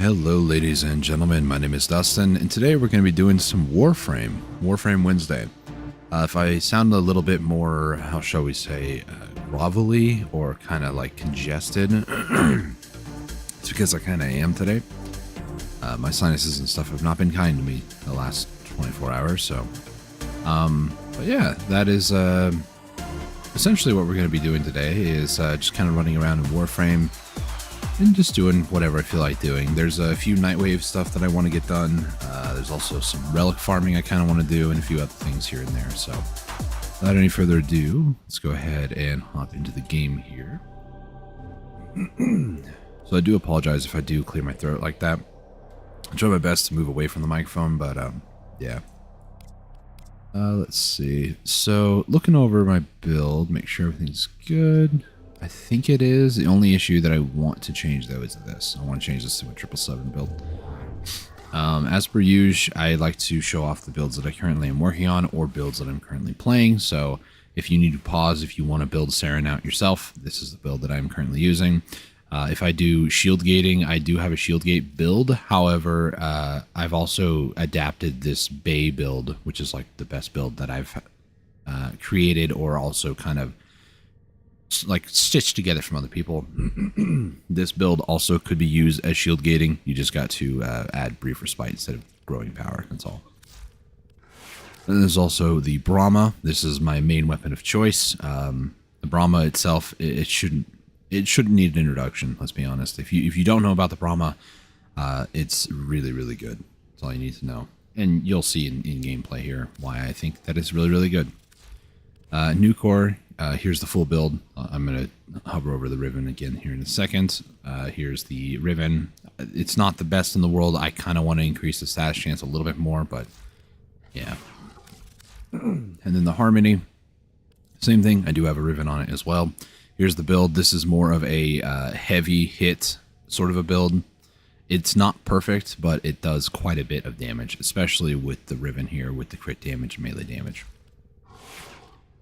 Hello ladies and gentlemen, my name is Dustin, and today we're going to be doing some Warframe Wednesday. If I sound a little bit more, how shall we say, grovelly or kind of like congested, it's because I kind of am today. My sinuses and stuff have not been kind to me the last 24 hours, so, but yeah, that is essentially what we're going to be doing today is just kind of running around in Warframe and just doing whatever I feel like doing. There's a few Nightwave stuff that I want to get done. There's also some relic farming I kind of want to do and a few other things here and there. So without any further ado, let's go ahead and hop into the game here. So I do apologize if I do clear my throat like that. I'll try my best to move away from the microphone, but yeah. Let's see. So looking over my build, make sure everything's good. I think it is. The only issue that I want to change, though, is this. I want to change this to a 777 build. As per usual, I like to show off the builds that I currently am working on or builds that I'm currently playing. So if you need to pause, if you want to build Saren out yourself, this is the build that I'm currently using. If I do shield gating, I do have a shield gate build. However, I've also adapted this Bay build, which is like the best build that I've created or also kind of like stitched together from other people. This build also could be used as shield gating. You just got to add brief respite instead of growing power. That's all. And there's also the Brahma. This is my main weapon of choice. The Brahma itself, it shouldn't need an introduction. Let's be honest. If you don't know about the Brahma, it's really good. That's all you need to know. And you'll see in gameplay here why I think that it's really good. New core. Here's the full build. I'm going to hover over the Riven again here in a second. Here's the Riven. It's not the best in the world. I kind of want to increase the status chance a little bit more, but yeah. And then the Harmony. Same thing. I do have a Riven on it as well. Here's the build. This is more of a heavy hit sort of a build. It's not perfect, but it does quite a bit of damage, especially with the Riven here with the crit damage and melee damage.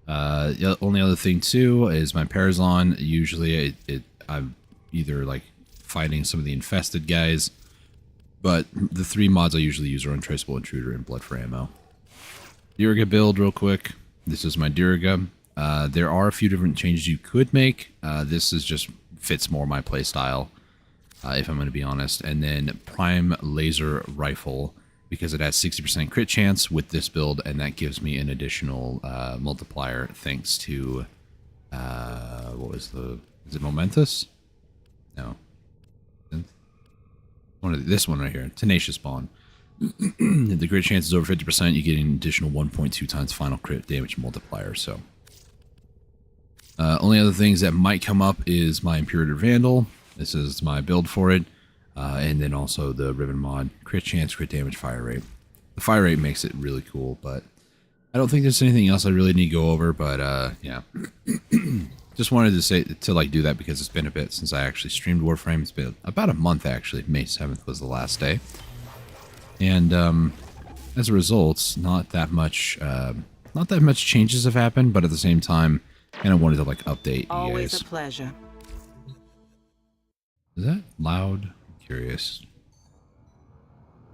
The only other thing too is my Parazon. Usually I'm either like fighting some of the infested guys, but the three mods I usually use are Untraceable Intruder and Blood for Ammo. Diriga build real quick. This is my Diriga. There are a few different changes you could make. This is just fits more my playstyle, if I'm going to be honest. And then Prime Laser Rifle, because it has 60% crit chance with this build, and that gives me an additional multiplier thanks to, is it Momentous? No. This one right here, Tenacious Bond. If the crit chance is over 50%, you get an additional 1.2 times final crit damage multiplier, so. Only other things that might come up is my Imperator Vandal. This is my build for it. And then also the Riven mod, crit chance, crit damage, fire rate. The fire rate makes it really cool, but I don't think there's anything else I really need to go over, but yeah. Just wanted to say to like do that because it's been a bit since I actually streamed Warframe. It's been about a month actually. May 7th was the last day. And as a result, not that much changes have happened, but at the same time, kind of wanted to like update you guys. Always a pleasure. Is that loud? Curious.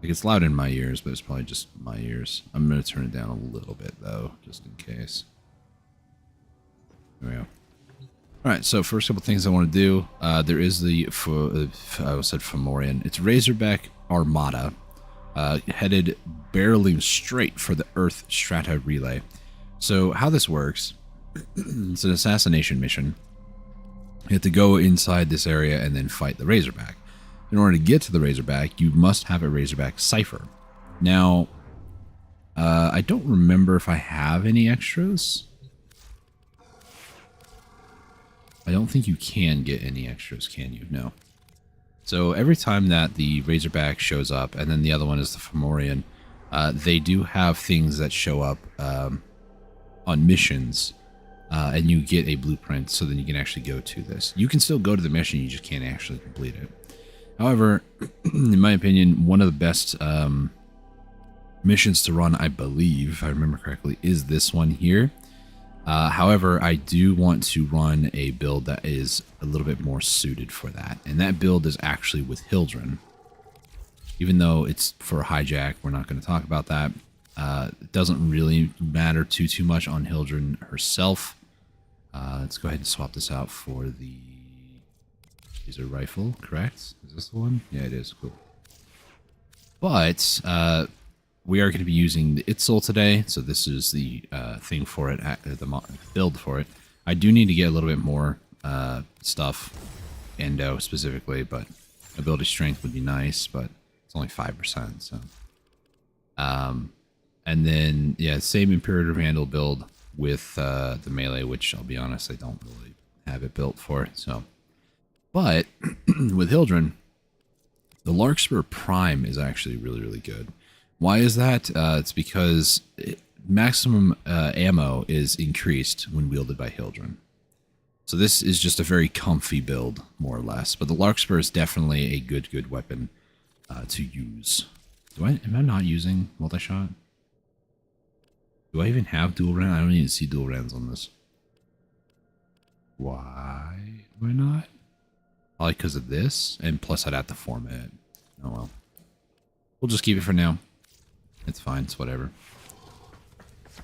Like it's loud in my ears, but it's probably just my ears. I'm going to turn it down a little bit though, just in case. There we go. Alright, so first couple things I want to do. There is the, I said Fomorian. It's Razorback Armada, headed barreling straight for the Earth Strata Relay. So how this works, it's an assassination mission. You have to go inside this area and then fight the Razorback. In order to get to the Razorback, you must have a Razorback cipher. Now, I don't remember if I have any extras. I don't think you can get any extras, can you? No. So every time that the Razorback shows up, and then the other one is the Fomorian, they do have things that show up on missions. And you get a blueprint, so then you can actually go to this. You can still go to the mission, you just can't actually complete it. However, in my opinion, one of the best missions to run, I believe, if I remember correctly, is this one here. However, I do want to run a build that is a little bit more suited for that. And that build is actually with Hildren. even though it's for a hijack, we're not going to talk about that. It doesn't really matter too much on Hildren herself. Let's go ahead and swap this out for the laser rifle, correct? Is this the one? Yeah, it is. Cool. But we are going to be using the Itzel today, so this is the thing for it, the build for it. I do need to get a little bit more stuff, endo specifically, but ability strength would be nice, but it's only 5%, so. And then, yeah, same Imperator Vandal build with the melee, which I'll be honest, I don't really have it built for, so. But with Hildren, the Larkspur Prime is actually really good. Why is that? It's because maximum ammo is increased when wielded by Hildren. So this is just a very comfy build, more or less. But the Larkspur is definitely a good weapon to use. Am I not using multi-shot? Do I even have dual rend? I don't even see dual rends on this. Why do I not? Probably because of this, and plus I'd have to format it. Oh well. We'll just keep it for now. It's fine, it's whatever.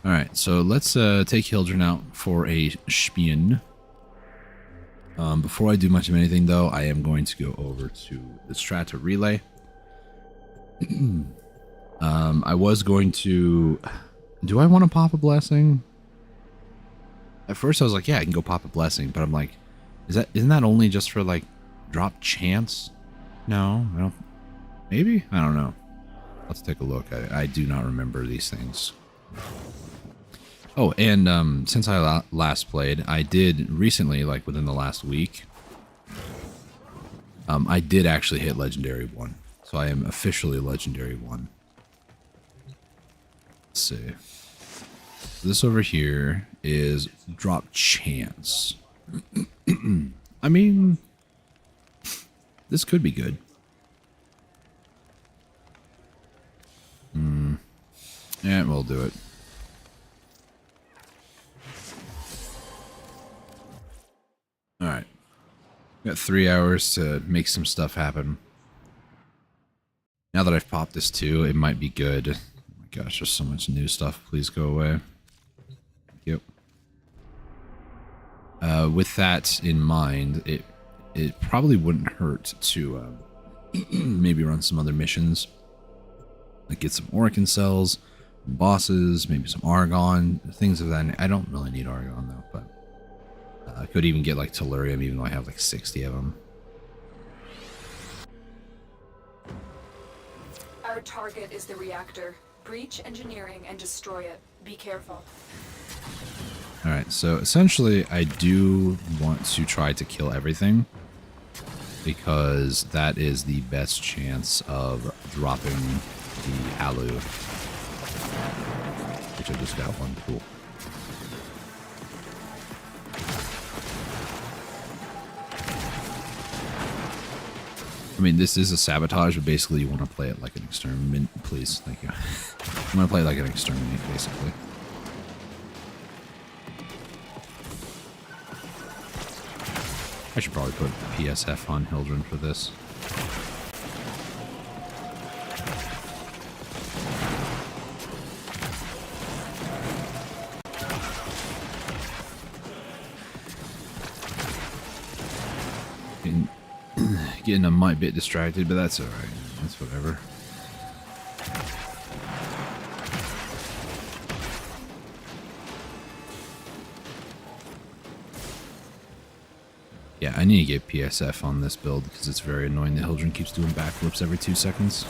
Alright, so let's take Hildren out for a spin. Before I do much of anything though, I am going to go over to the Strata Relay. I was going to... Do I want to pop a blessing? At first I was like, yeah, I can go pop a blessing, but I'm like, isn't that only just for like drop chance? No, I don't. Maybe? I don't know. Let's take a look. I do not remember these things. Oh, and since I last played, I did recently, like within the last week, I did actually hit Legendary 1. So I am officially Legendary 1. Let's see. This over here is drop chance. I mean, this could be good. Yeah, we'll do it. Alright. Got 3 hours to make some stuff happen. Now that I've popped this too, it might be good. Oh my gosh, there's so much new stuff. Please go away. Yep. With that in mind, it probably wouldn't hurt to maybe run some other missions. Like get some Oricon cells, bosses, maybe some Argon, things of that. I don't really need Argon though, but I could even get like Tellurium, even though I have like 60 of them. Our target is the reactor. Breach engineering and destroy it. Be careful. Alright, so essentially I do want to try to kill everything, because that is the best chance of dropping the Alu, which I just got one. Cool. I mean, this is a sabotage, but basically you want to play it like an exterminate. Please, thank you. You want to play it like an exterminate, basically. I should probably put PSF on Hildren for this. Getting a might bit distracted, but that's alright. That's whatever. Yeah, I need to get PSF on this build because it's very annoying that Hildren keeps doing backflips every 2 seconds.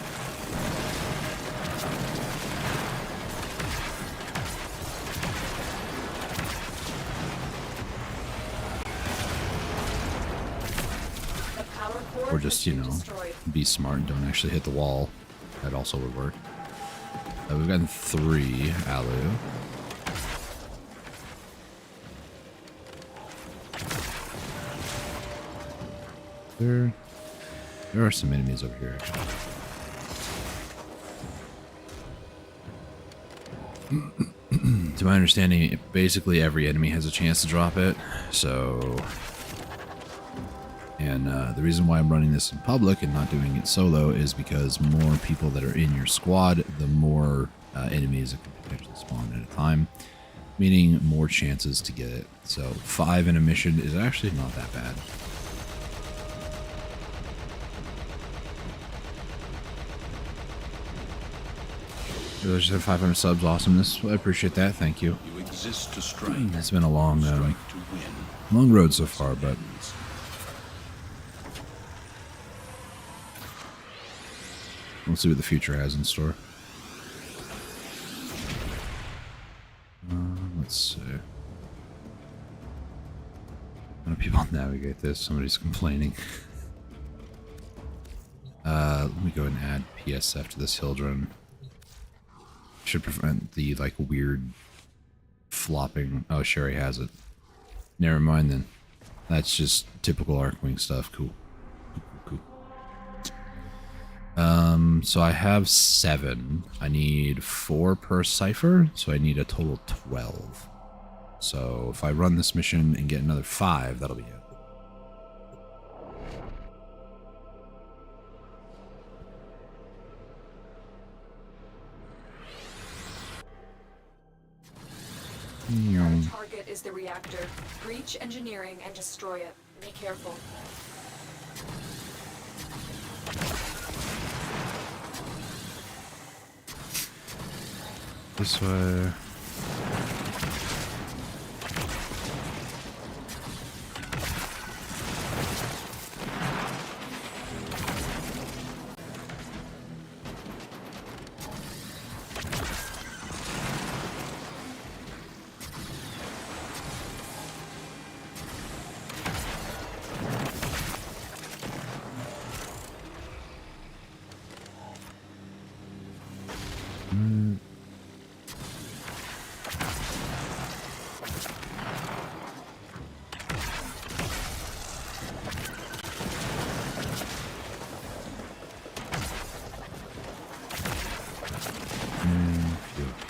Or just, you know, be smart and don't actually hit the wall. That also would work. We've gotten 3 Alu. There are some enemies over here, actually. To my understanding, basically every enemy has a chance to drop it, so... And the reason why I'm running this in public and not doing it solo is because more people that are in your squad, the more enemies that can potentially spawn at a time, meaning more chances to get it. So 5 in a mission is actually not that bad. I just had 500 subs. Awesomeness. I appreciate that. Thank you. You exist to strike. It's been a long, Strike to win. long road so far, but we'll see what the future has in store. Let's see. How do people navigate this? Somebody's complaining. Let me go ahead and add PSF to this hill drone. Should prevent the like weird flopping. Oh, Sherry has it. Never mind then. That's just typical Arcwing stuff. Cool. Cool. So I have 7. I need 4 per cipher, so I need a total of 12. So if I run this mission and get another 5, that'll be it. Our target is the reactor. Breach engineering and destroy it. Be careful. This way.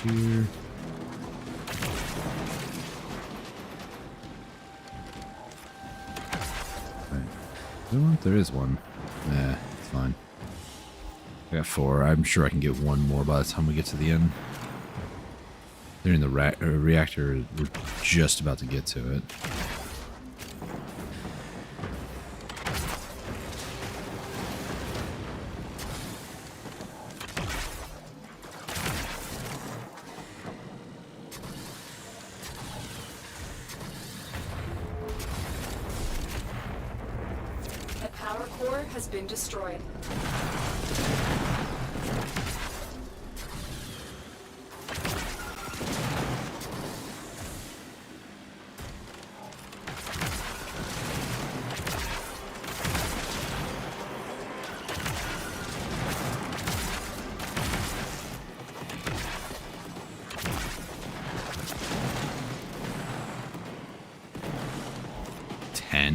Here. Right. There is one. Nah, it's fine. I got 4. I'm sure I can get 1 more by the time we get to the end. They're in the reactor. We're just about to get to it. The power core has been destroyed.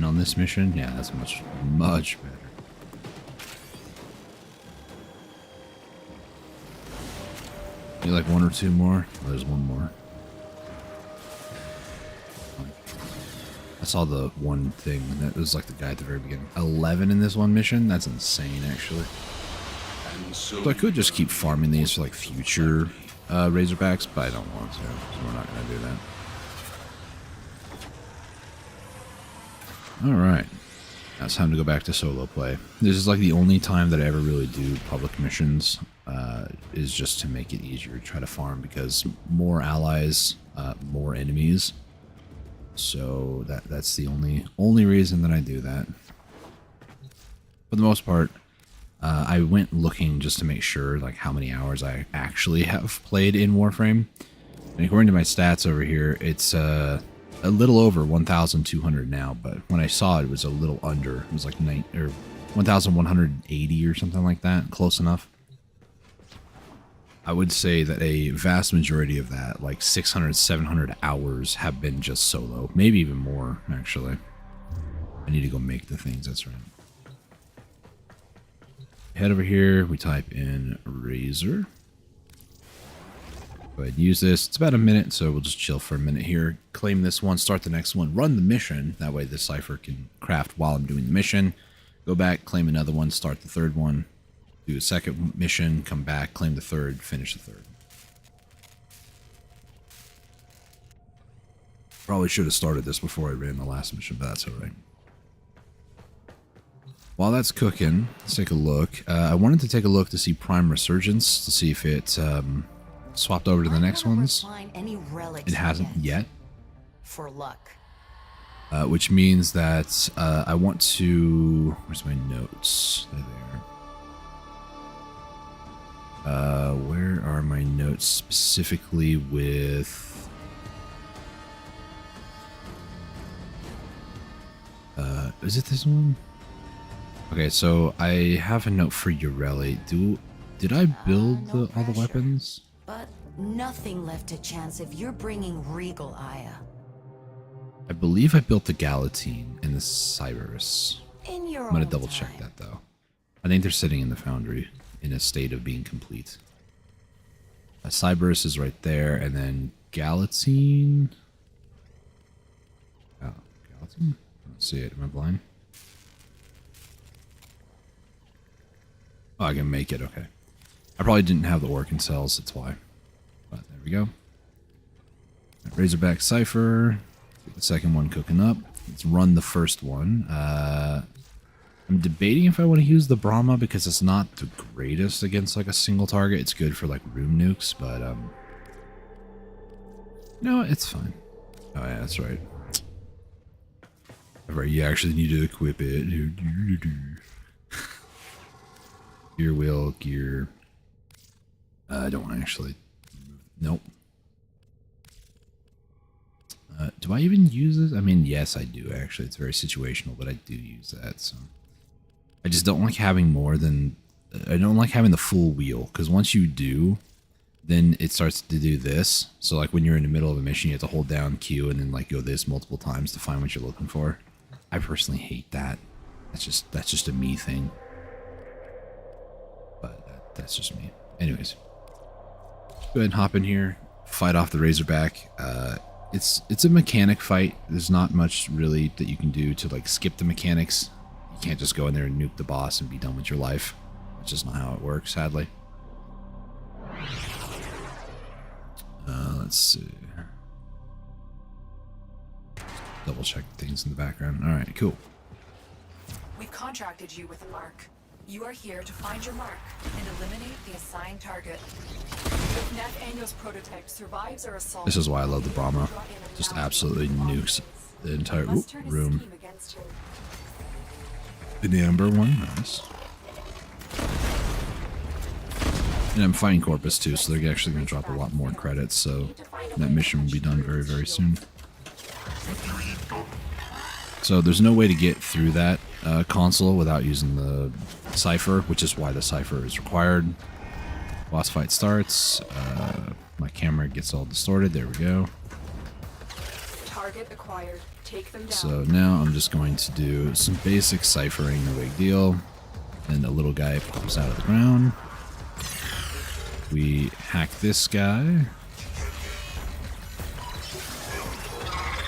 On this mission, yeah, that's much better. You like 1 or 2 more? Oh, there's 1 more. I saw the one thing that was like the guy at the very beginning. 11 in this one mission. That's insane, actually. So I could just keep farming these for like future Razorbacks, but I don't want to, so we're not gonna do that. Alright, now it's time to go back to solo play. This is like the only time that I ever really do public missions, is just to make it easier to try to farm, because more allies, more enemies. So that's the only reason that I do that. For the most part, I went looking just to make sure like how many hours I actually have played in Warframe. And according to my stats over here, it's a little over 1,200 now, but when I saw it, it was a little under. It was like 1,180 or something like that. Close enough. I would say that a vast majority of that, like 600, 700 hours, have been just solo. Maybe even more, actually. I need to go make the things, that's right. Head over here, we type in Razor. Go ahead and use this. It's about a minute, so we'll just chill for a minute here. Claim this one, start the next one, run the mission. That way the cipher can craft while I'm doing the mission. Go back, claim another one, start the third one. Do a second mission, come back, claim the third, finish the third. Probably should have started this before I ran the last mission, but that's alright. While that's cooking, let's take a look. I wanted to take a look to see Prime Resurgence, to see if it swapped over to the next ones. It hasn't yet. For luck. Which means that I want to... Where's my notes? They're there. Where are my notes specifically with... is it this one? Okay, so I have a note for Ureli. Did I build No all the pressure. weapons? But nothing left to chance if you're bringing Regal Aya. I believe I built the Galatine and the Cybers. In your I'm gonna own double check time. that though. I think they're sitting in the foundry in a state of being complete. Cybers is right there, and then Galatine. Oh, Galatine? I don't see it. Am I blind? Oh, I can make it. Okay. I probably didn't have the Orkin cells. That's why. But there we go. Razorback Cipher. Get the second one cooking up. Let's run the first one. I'm debating if I want to use the Brahma because it's not the greatest against like a single target. It's good for like room nukes, but no, it's fine. Oh yeah, that's right. All right, you actually need to equip it. Gear wheel, gear. I don't want to actually. Nope. Do I even use this? I mean, yes, I do actually. It's very situational, but I do use that. So I just don't like having more than. I don't like having the full wheel because once you do, then it starts to do this. So like when you're in the middle of a mission, you have to hold down Q and then like go this multiple times to find what you're looking for. I personally hate that. That's just a me thing. But that's just me. Anyways, go ahead and hop in here, fight off the Razorback. It's a mechanic fight. There's not much really that you can do to like skip the mechanics. You can't just go in there and nuke the boss and be done with your life. That's just not how it works, sadly. Let's see. Double check things in the background. All right, cool. We've contracted you with a mark. You are here to find your mark and eliminate the assigned target. If Nathaniel's prototype survives our assault, This is why I love the Brahma. draw in a Just mountain absolutely of nukes options. the entire You must turn his room. scheme against him. In the Amber one, nice. And I'm fighting Corpus too, so they're actually going to drop a lot more credits, so that mission will be done very, very soon. So there's no way to get through that console without using the Cipher, which is why the Cipher is required. Boss fight starts. My camera gets all distorted. There we go. Target acquired. Take them down. So now I'm just going to do some basic ciphering, no big deal. And a little guy pops out of the ground. We hack this guy.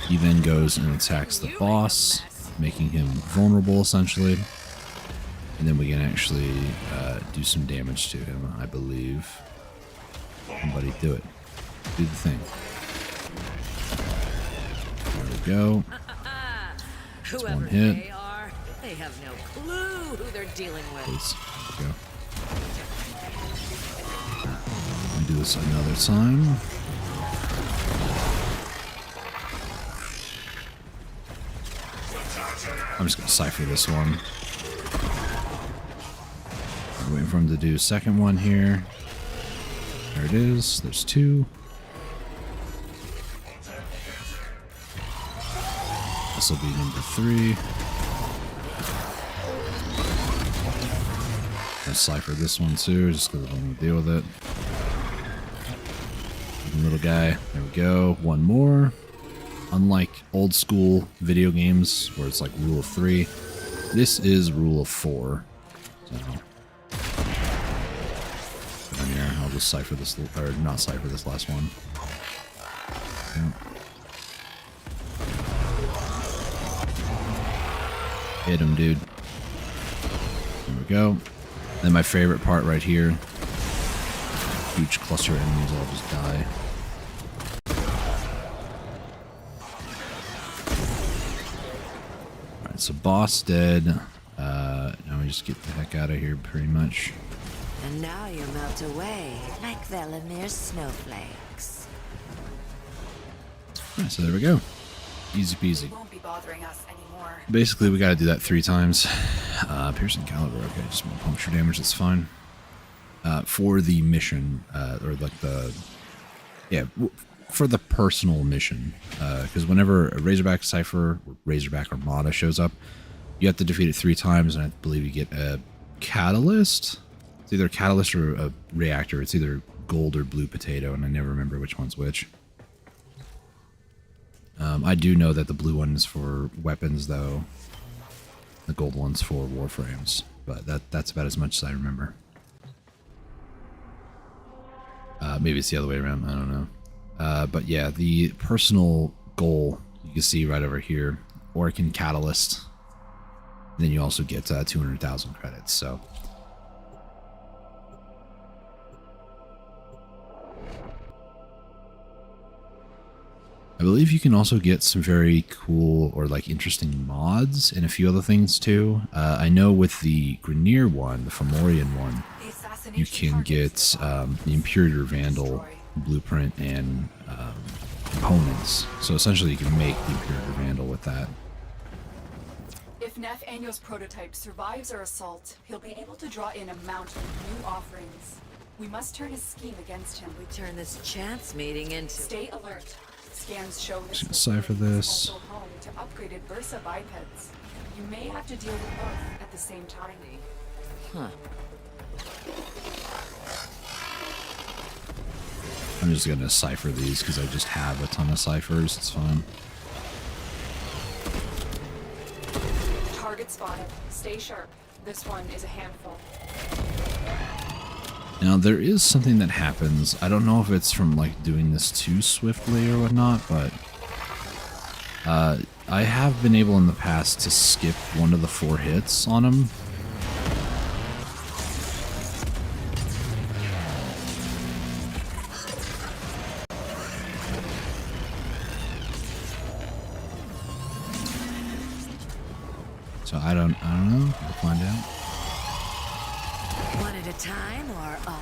He then goes and attacks the boss, making him vulnerable essentially. And then we can actually do some damage to him, I believe. Somebody do it. Do the thing. There we go. That's one Whoever hit. they are, they have no clue who they're dealing with. Please. There we go. Let me do this another time. I'm just going to cipher this one. I'm waiting for him to do a second one here. There it is. There's two. This will be number 3. I'll cipher this one too, just because I don't want to deal with it. Little guy. There we go. One more. Unlike old school video games where it's like rule of 3, this is rule of 4. So, down here, I'll just cipher this, or not cipher this last one. Yeah. Hit him, dude. There we go. Then my favorite part right here. Huge cluster of enemies all just die. Alright, so boss dead. Now we just get the heck out of here, pretty much. And now you melt away like Velamir's snowflakes. Alright, so there we go. Easy peasy. It won't be bothering us anymore. Basically, we gotta do that 3 times. Piercing caliber, okay, just more puncture damage, that's fine. For the mission, or like the... Yeah, for the personal mission. Because whenever a Razorback Cypher, or Razorback Armada shows up, you have to defeat it 3 times, and I believe you get a catalyst? It's either a catalyst or a reactor. It's either gold or blue potato, and I never remember which one's which. I do know that the blue one is for weapons, though. The gold one's for Warframes. But that's about as much as I remember. Maybe it's the other way around. I don't know. But yeah, the personal goal, you can see right over here. Orkin Catalyst. And then you also get 200,000 credits, so... I believe you can also get some very cool or like interesting mods and a few other things too. I know with the Grineer one, the Fomorian one, you can get the Imperator Vandal blueprint and components. So essentially you can make the Imperator Vandal with that. If Nef Anio's prototype survives our assault, he'll be able to draw in a mountain of new offerings. We must turn his scheme against him. We turn this chance meeting into... Stay alert. Scans show this Just gonna cipher this. is also home to upgraded Bursa bipeds. You may have to deal with both at the same time. Huh. I'm just gonna cipher these because I just have a ton of ciphers. It's fine. Target spotted. Stay sharp. This one is a handful. Now there is something that happens. I don't know if it's from like doing this too swiftly or whatnot, but I have been able in the past to skip one of the 4 hits on him. So I don't know. We'll find out. One at a time, or all?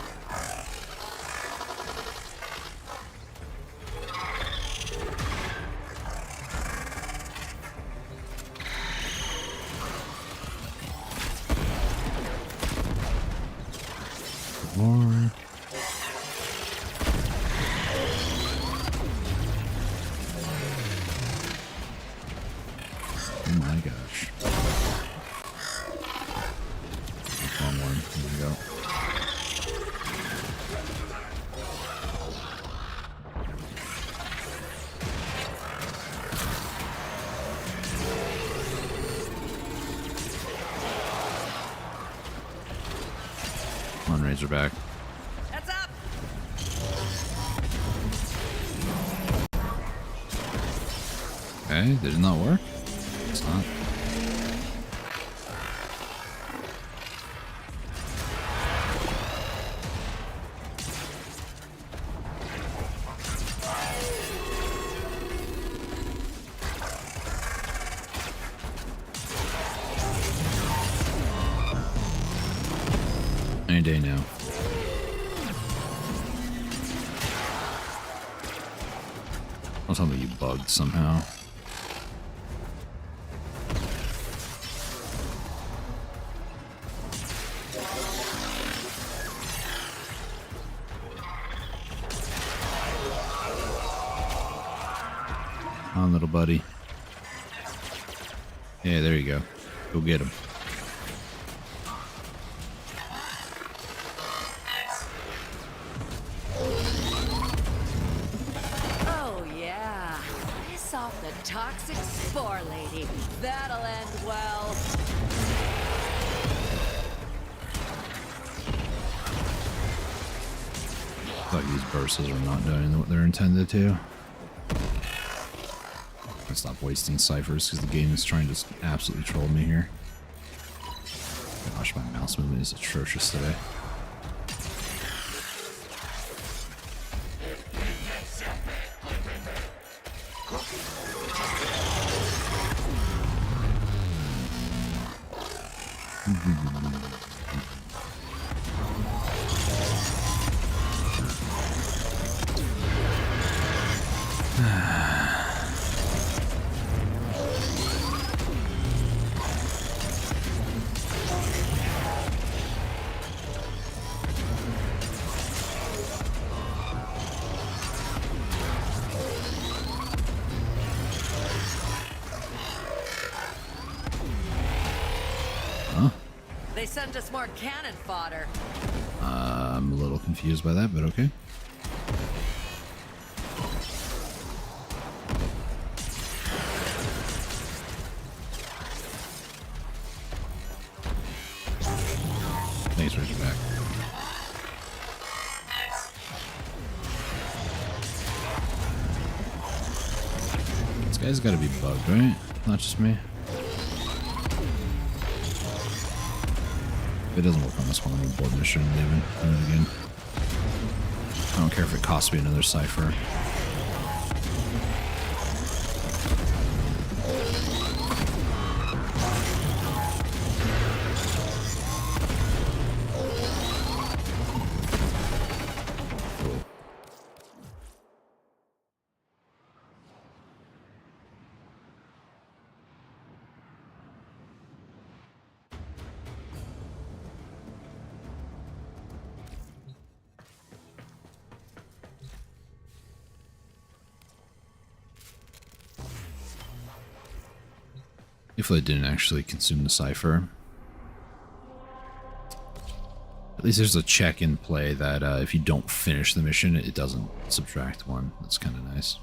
More. Oh my gosh. Wrong one. There we go. Come on, Razorback. That's up! Okay, did it not work? It's not. Any day now. I'll tell me you bugged somehow. Come on, little buddy. Yeah, there you go. Go get him. Oh, yeah. Piss off the toxic spore lady. That'll end well. Like these bursts are not doing what they're intended to. I stop wasting ciphers because the game is trying to absolutely troll me here. Gosh, my mouse movement is atrocious today. They sent us more cannon fodder. I'm a little confused by that, but okay. Thanks, Razorback. This guy's gotta be bugged, right? Not just me. If it doesn't work on this one, I'm gonna board mission and leave it. Do it again. I don't care if it costs me another cipher. If I didn't actually consume the cipher. At least there's a check in play that if you don't finish the mission, it doesn't subtract one. That's kind of nice.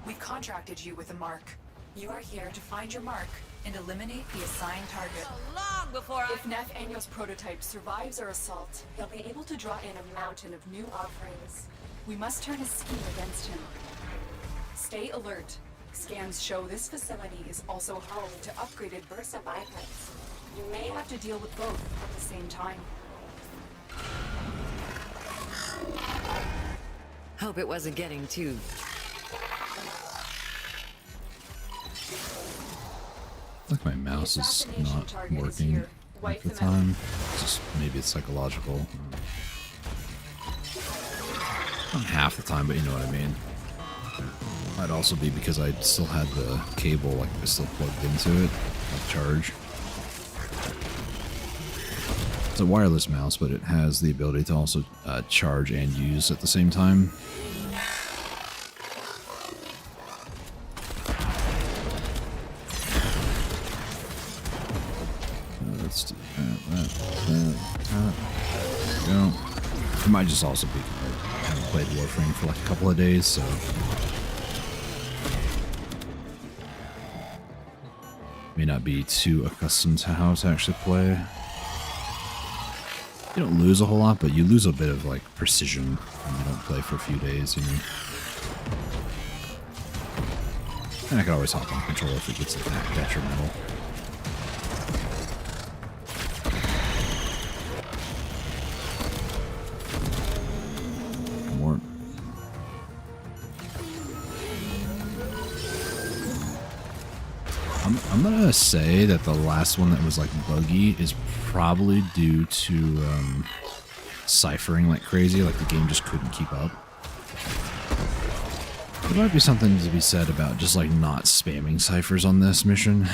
We've contracted you with a mark. You are here to find your mark and eliminate the assigned target. So long before I... If Neff Anio's prototype survives our assault, he'll be able to draw in a mountain of new Warframes. We must turn his scheme against him. Stay alert. Scans show this facility is also home to upgraded Bursa bipeds. You may have to deal with both at the same time. Hope it wasn't getting too... Like my mouse is not working half the time. It's just maybe it's psychological. Not half the time, but you know what I mean. Might also be because I still had the cable, like it was still plugged into it, like charge. It's a wireless mouse, but it has the ability to also charge and use at the same time. Let's do that. There we go. It might just also be I haven't played Warframe for like a couple of days, so may not be too accustomed to how to actually play. You don't lose a whole lot, but you lose a bit of like precision when you don't play for a few days, you know. And I can always hop on control if it gets that detrimental. More. I'm gonna say that the last one that was like buggy is probably due to ciphering like crazy, like the game just couldn't keep up. There might be something to be said about just like not spamming ciphers on this mission.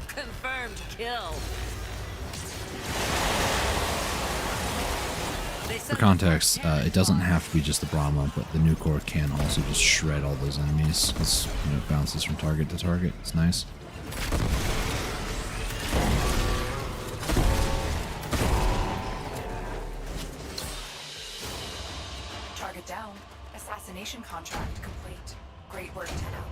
Confirmed kill. For context, it doesn't have to be just the Brahma, but the new core can also just shred all those enemies. Because, you know, it bounces from target to target. It's nice. Assassination contract complete. Great work, Tenno.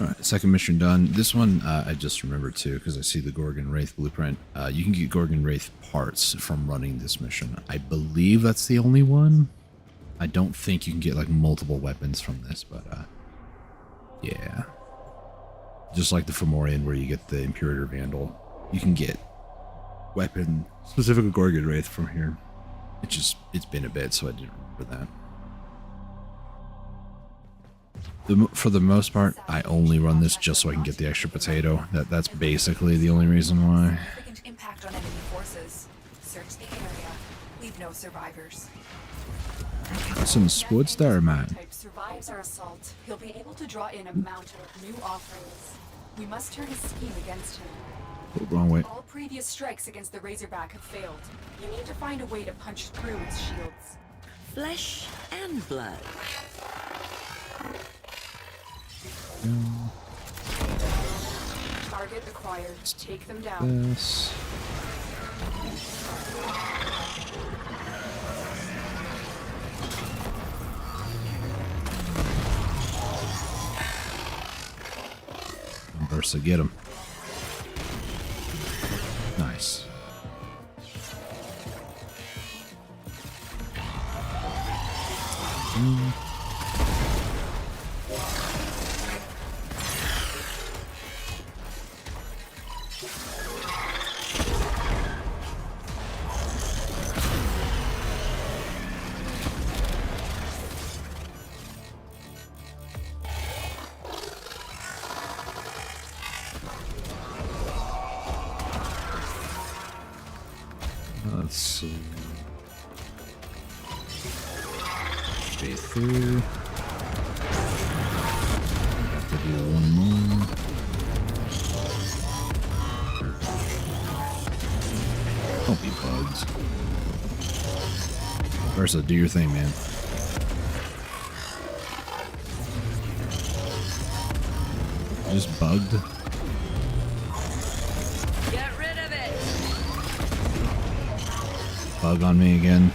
Alright, second mission done. This one, I just remembered too, because I see the Gorgon Wraith blueprint. You can get Gorgon Wraith parts from running this mission. I believe that's the only one. I don't think you can get like multiple weapons from this, but yeah. Just like the Fomorian where you get the Imperator Vandal, you can get weapon, specifically Gorgon Wraith from here. It's been a bit, so I didn't remember that. For the most part, I only run this just so I can get the extra potato. That's basically the only reason why. Significant impact on enemy forces. Search the area. Leave no survivors. Some Sportstar, man. Type survives our assault. He'll be able to draw in a mountain of new offerings. We must turn his scheme against him. Oh, wrong way. All previous strikes against the Razorback have failed. You need to find a way to punch through its shields. Flesh and blood. Target acquired. Take them down. This. Versa, get him. Nice. Let's see. Stay through. Have to do one more. Don't be bugs. Versa, do your thing, man. Just bugged. Get rid of it. Bug on me again.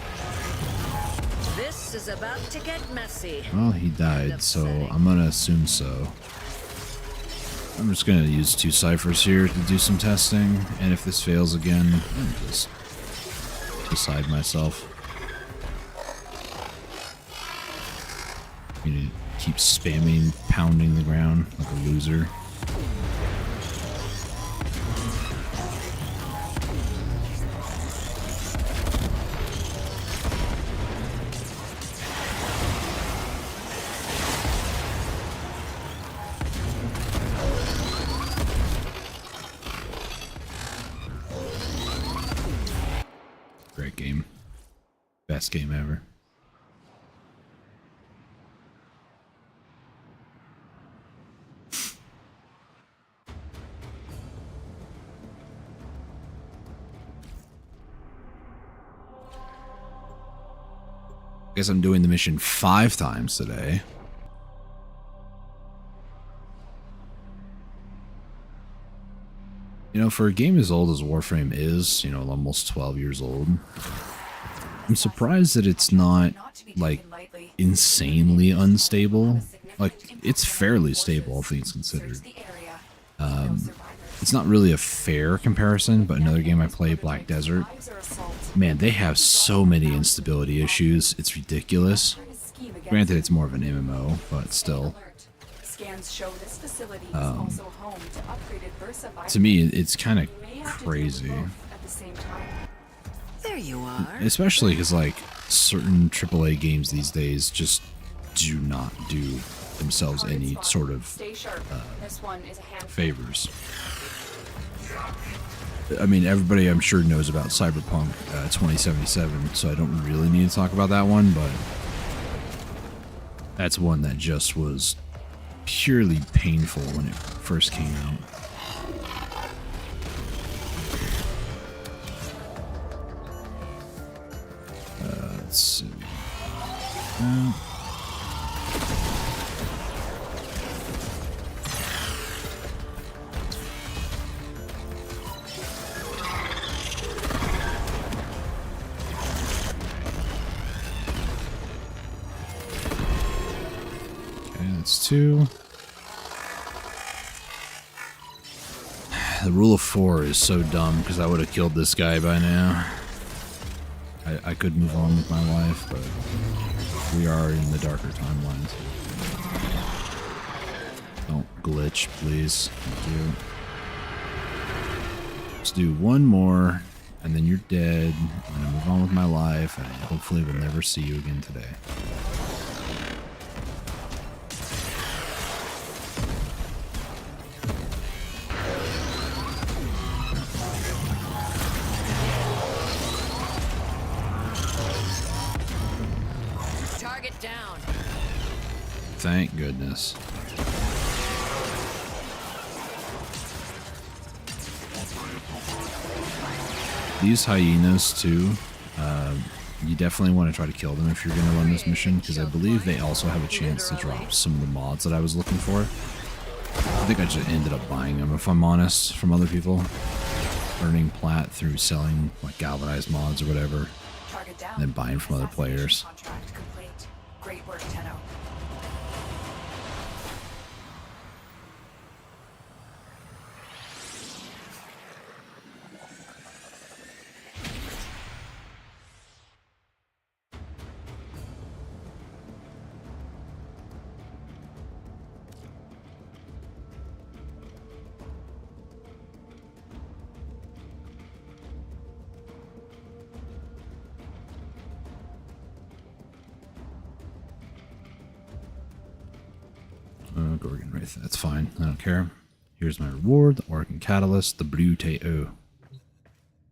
This is about to get messy. Well, he died, so I'm gonna assume so. I'm just gonna use 2 ciphers here to do some testing, and if this fails again, I'll just decide myself. You need to keep spamming, pounding the ground like a loser. Great game. Best game ever. Guess I'm doing the mission 5 times today. You know, for a game as old as Warframe is, you know, almost 12 years old, I'm surprised that it's not, like, insanely unstable. Like, it's fairly stable, all things considered. It's not really a fair comparison, but another game I played, Black Desert, man, they have so many instability issues. It's ridiculous. Granted, it's more of an MMO, but still. To me, it's kind of crazy. There you are. Especially because, like, certain AAA games these days just do not do themselves any sort of favors. I mean, everybody I'm sure knows about Cyberpunk 2077, so I don't really need to talk about that one, but that's one that just was purely painful when it first came out. Let's see. Okay, that's 2. The rule of 4 is so dumb because I would have killed this guy by now. I could move on with my life, but we are in the darker timelines. Don't glitch, please. Thank you. Let's do one more, and then you're dead. I'm gonna move on with my life, and hopefully we'll never see you again today. Target down. Thank goodness. These hyenas too, you definitely want to try to kill them if you're going to run this mission, because I believe they also have a chance to drop some of the mods that I was looking for. I think I just ended up buying them, if I'm honest, from other people. Earning plat through selling like galvanized mods or whatever, and then buying from other players. Contract complete. Great work, Tenno. Gorgon Wraith, that's fine. I don't care. Here's my reward, the Organ Catalyst, the Blue Tato.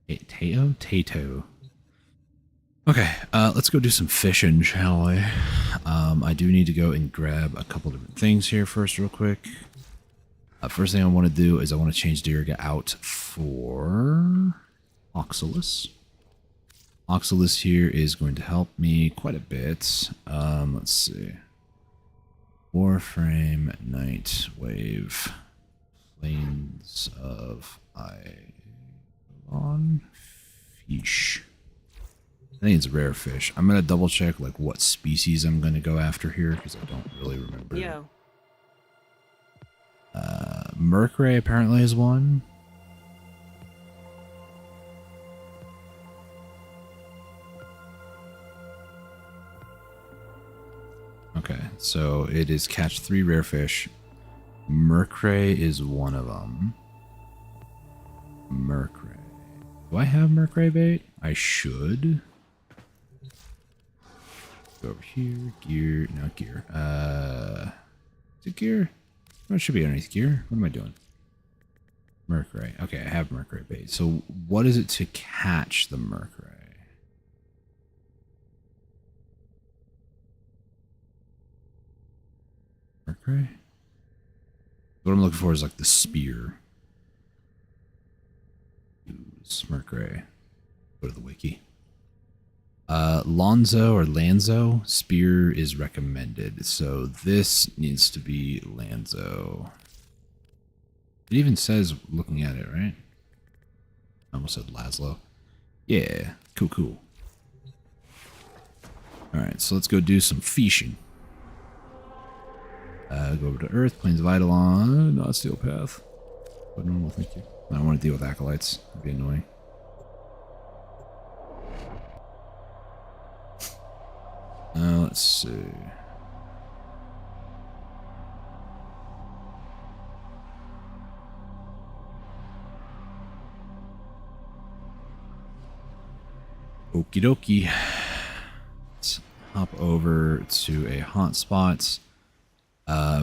Tato. Okay, let's go do some fishing, shall we? I do need to go and grab a couple different things here first, real quick. First thing I want to do is I want to change Dirga out for Oxalis. Oxalis here is going to help me quite a bit. Let's see. Warframe, Night Wave, Plains of Eidolon, Fish. I think it's a rare fish. I'm gonna double check like what species I'm gonna go after here because I don't really remember. Yo. Mercury apparently is one. Okay, so it is catch 3 rare fish. Mercury is one of them. Mercury. Do I have Mercury bait? I should. Go over here. Gear. Not gear. Is it gear? Oh, it should be underneath gear. What am I doing? Mercury. Okay, I have Mercury bait. So what is it to catch the Mercury? Mercury? What I'm looking for is like the spear. Use Mercury. Go to the wiki. Lonzo or Lanzo, spear is recommended. So this needs to be Lanzo. It even says looking at it, right? I almost said Laszlo. Yeah, cool. Alright, so let's go do some fishing. Go over to Earth, Plains of Eidolon, not Steel Path. But normal, thank you. I don't want to deal with acolytes. It'd be annoying. Let's see. Okie dokie. Let's hop over to a hotspot.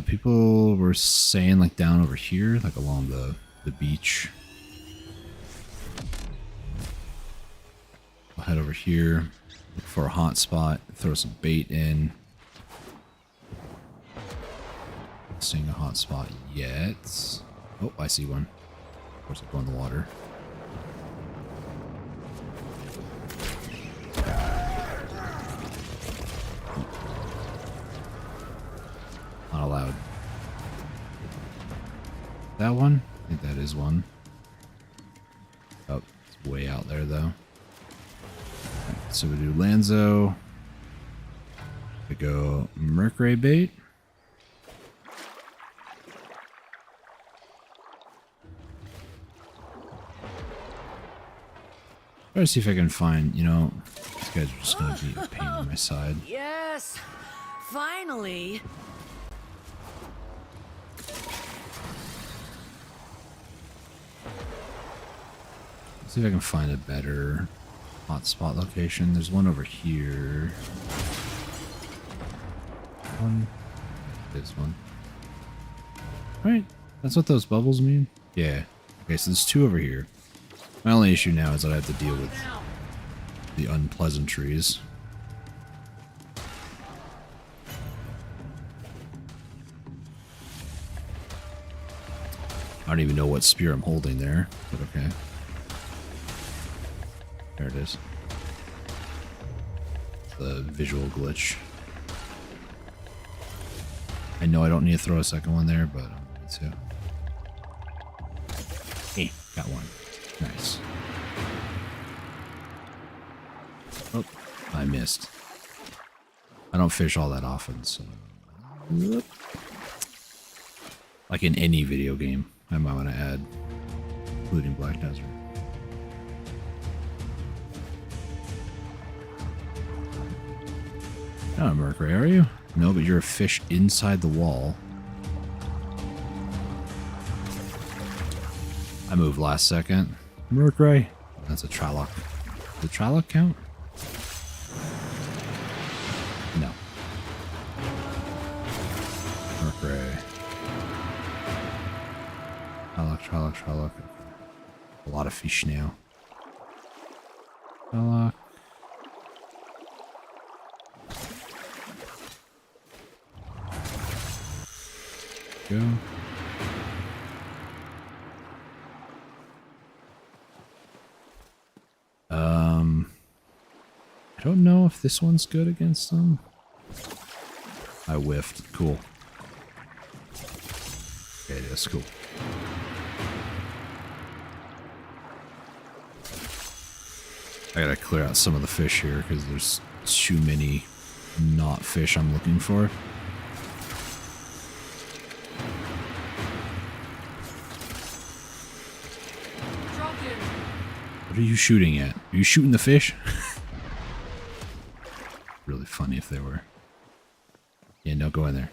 People were saying like down over here, like along the beach. I'll head over here, look for a hotspot, throw some bait in. Not seeing a hotspot yet. Oh, I see one. Of course, I go in the water. Not allowed. That one? I think that is one. Oh, it's way out there though. Right, so we do Lanzo. We go Mercury bait. Try to see if I can find, you know, these guys are just gonna be a pain in my side. Yes, finally. See if I can find a better hotspot location. There's one over here. One. This one. Right. That's what those bubbles mean? Yeah. Okay, so there's two over here. My only issue now is that I have to deal with the unpleasantries. I don't even know what spear I'm holding there, but okay. There it is. The visual glitch. I know I don't need to throw a second one there, but I'm going to. Hey, got one. Nice. Oh, I missed. I don't fish all that often, so. Like in any video game, I might want to add, including Black Desert. Not a Mercury, are you? No, but you're a fish inside the wall. I moved last second. Mercury. That's a Tralloc. Does the Tralloc count? No. Mercury. Tralloc. A lot of fish now. Tralloc. Go. I don't know if this one's good against them. I whiffed. Cool. Okay, it is cool. I gotta clear out some of the fish here because there's too many not fish I'm looking for. What are you shooting at? Are you shooting the fish? Really funny if they were. Yeah, no, go in there.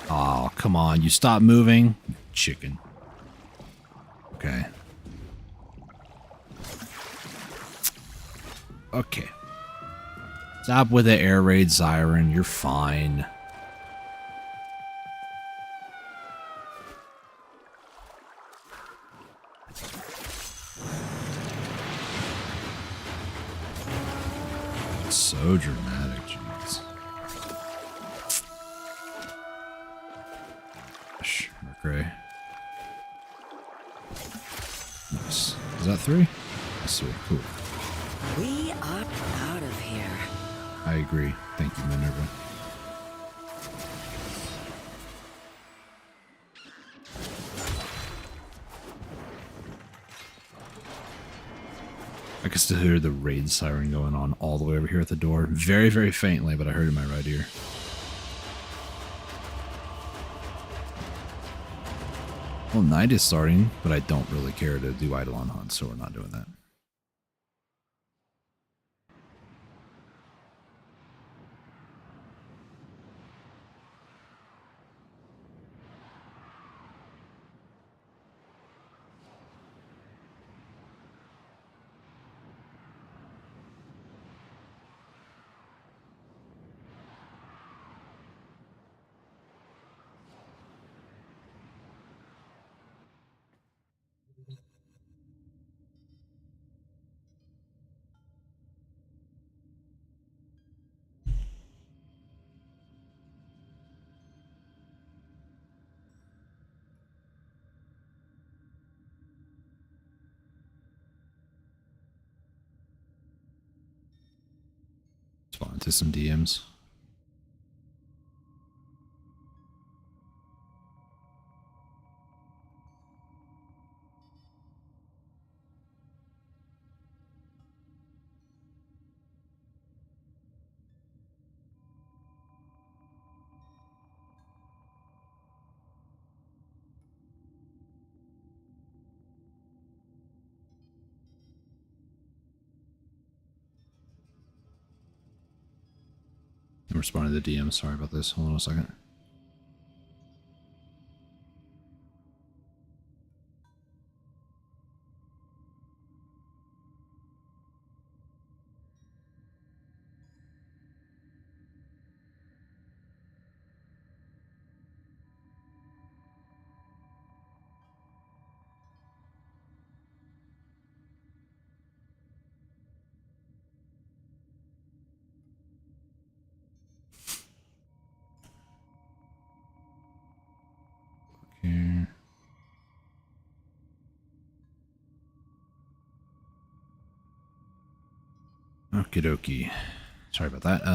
Oh, come on. You stop moving. Chicken. Okay. Okay. Stop with the air raid siren. You're fine. So dramatic, jeez. Mercury. Nice. Is that 3? That's 3. Cool. We are out of here. I agree. Thank you, Minerva. I can still hear the raid siren going on all the way over here at the door. Very, very faintly, but I heard it in my right ear. Well, night is starting, but I don't really care to do Eidolon hunts, so we're not doing that. Spawn to some DMs. I'm responding to the DM. Sorry about this. Hold on a second. Here. Okie dokie. Sorry about that.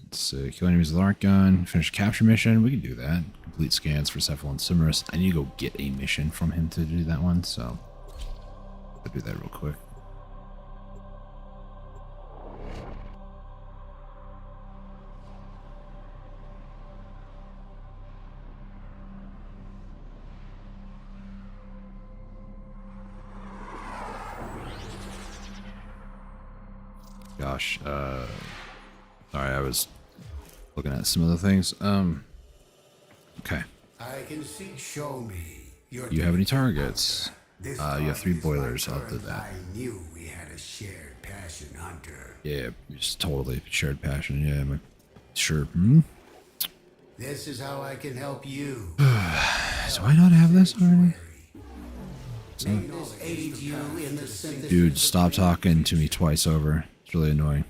Let's see. Kill enemies with arc gun. Finish capture mission. We can do that. Complete scans for Cephal and Cimerus. I need to go get a mission from him to do that one, so I'll do that real quick. Gosh, sorry, I was looking at some other things. Okay. I can see. Show me. You have any targets? You have 3 boilers. I'll do that. I knew we had a shared passion, Hunter. Yeah, just totally shared passion. Yeah, sure. Hmm? This is how I can help you. Do I not have this already? May this aid you in the synthesis. Dude, stop talking to me twice over. It's really annoying.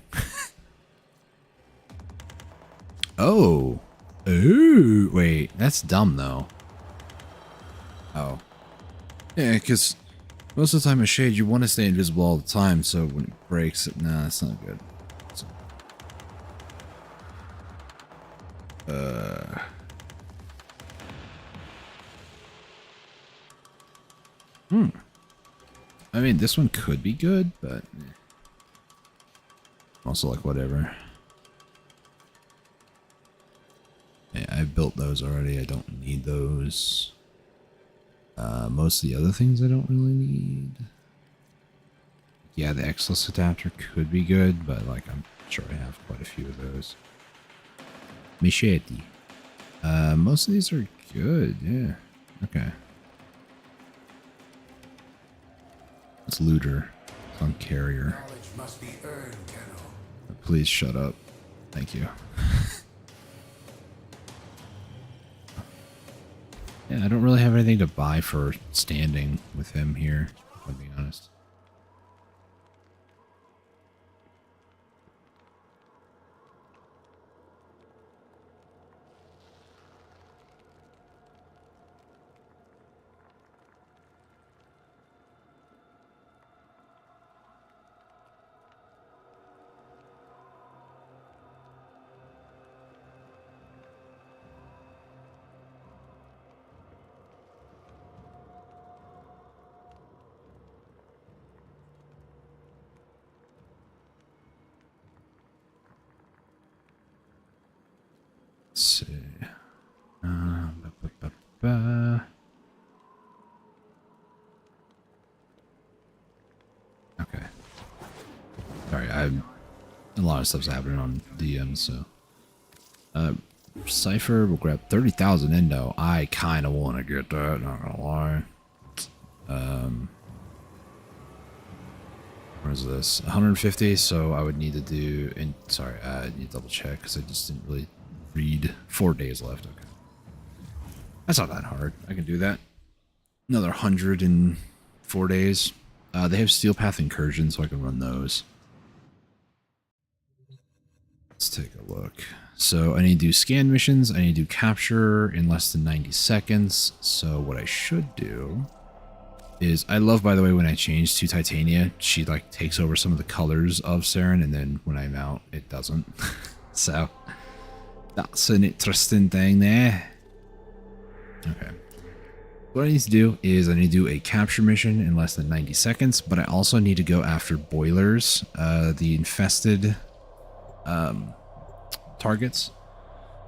Oh. Ooh. Wait, that's dumb though. Oh. Yeah, because most of the time a shade, you want to stay invisible all the time, so when it breaks, nah, that's not good. So, I mean, this one could be good, but also like whatever. Yeah, I built those already. I don't need those. Most of the other things I don't really need. Yeah, the Exos adapter could be good, but like I'm sure I have quite a few of those. Machete. Most of these are good, yeah. Okay. It's looter. It's on carrier. Knowledge must be earned, Tenno. Please shut up. Thank you. Yeah, I don't really have anything to buy for standing with him here, if I'm being honest. Let's see. Okay. Sorry, a lot of stuff's happening on DM, so. Cypher will grab 30,000 endo. I kind of want to get that, not gonna lie. Where's this? 150, so I would need to do, and sorry, I need to double check because I just didn't really read. 4 days left, okay. That's not that hard. I can do that. Another 100 in 4 days. They have Steel Path Incursion, so I can run those. Let's take a look. So I need to do scan missions. I need to do capture in less than 90 seconds. So what I should do is, I love, by the way, when I change to Titania, she like takes over some of the colors of Saren, and then when I'm out, it doesn't. So that's an interesting thing there. Okay. What I need to do is I need to do a capture mission in less than 90 seconds, but I also need to go after boilers, the infested targets.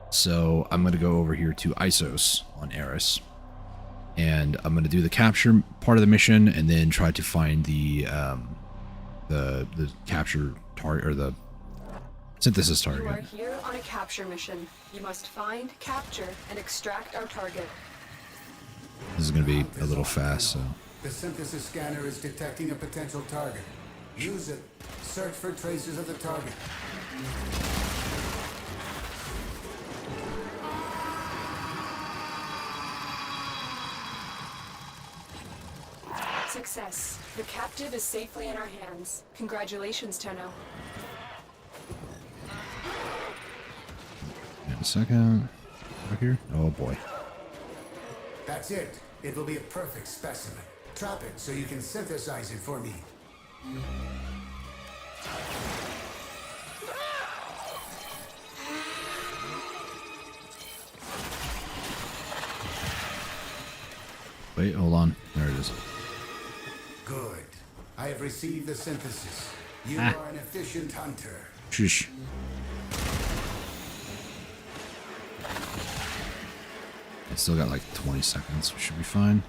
So I'm going to go over here to Isos on Eris, and I'm going to do the capture part of the mission, and then try to find the capture target, or the Synthesis You are target. here on a capture mission. You must find, capture, and extract our target. This is going to be a little fast, so. The synthesis scanner is detecting a potential target. Use it. Search for traces of the target. Success. The captive is safely in our hands. Congratulations, Tenno. Wait a second. Over here? Oh boy. That's it. It will be a perfect specimen. Trap it so you can synthesize it for me. Wait, hold on. There it is. Good. I have received the synthesis. You Ah. are an efficient hunter. Shush. I still got like 20 seconds. We should be fine.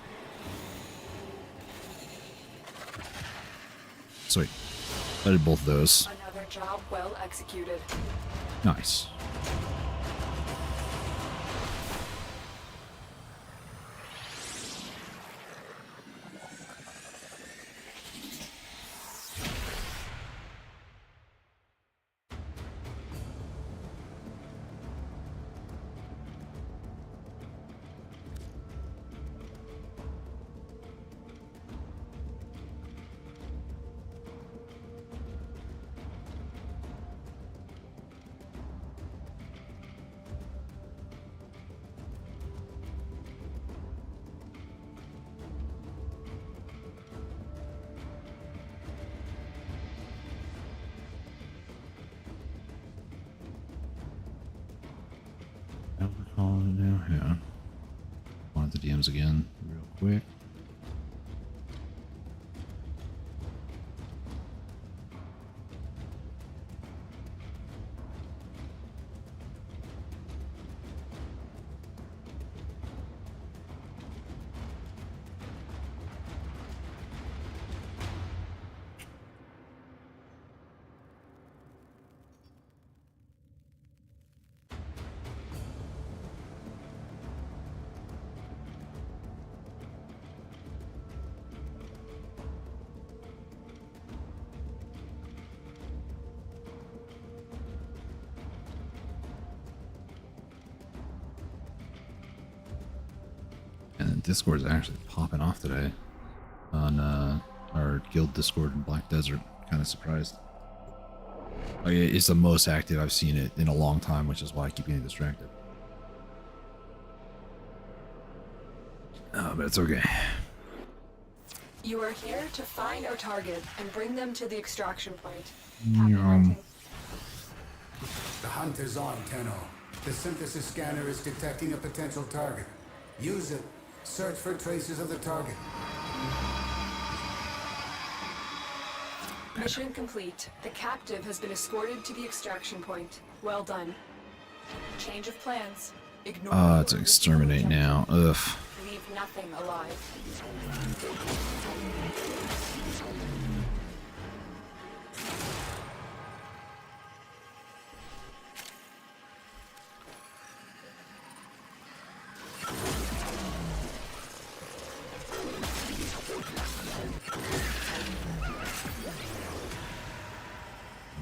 Sweet. I did both of those. Another job well executed. Nice. Now we're calling it now. Yeah. Want the DMs again, real quick. And Discord's actually popping off today on our guild Discord in Black Desert. Kind of surprised. Oh yeah, it's the most active I've seen it in a long time, which is why I keep getting distracted. Oh, but it's okay. You are here to find our target and bring them to the extraction point. Happy hunting. The hunt is on, Tenno. The synthesis scanner is detecting a potential target. Use it. Search for traces of the target. Mission complete. The captive has been escorted to the extraction point. Well done. Change of plans. Ignore It's exterminate now. Ugh. Leave nothing alive.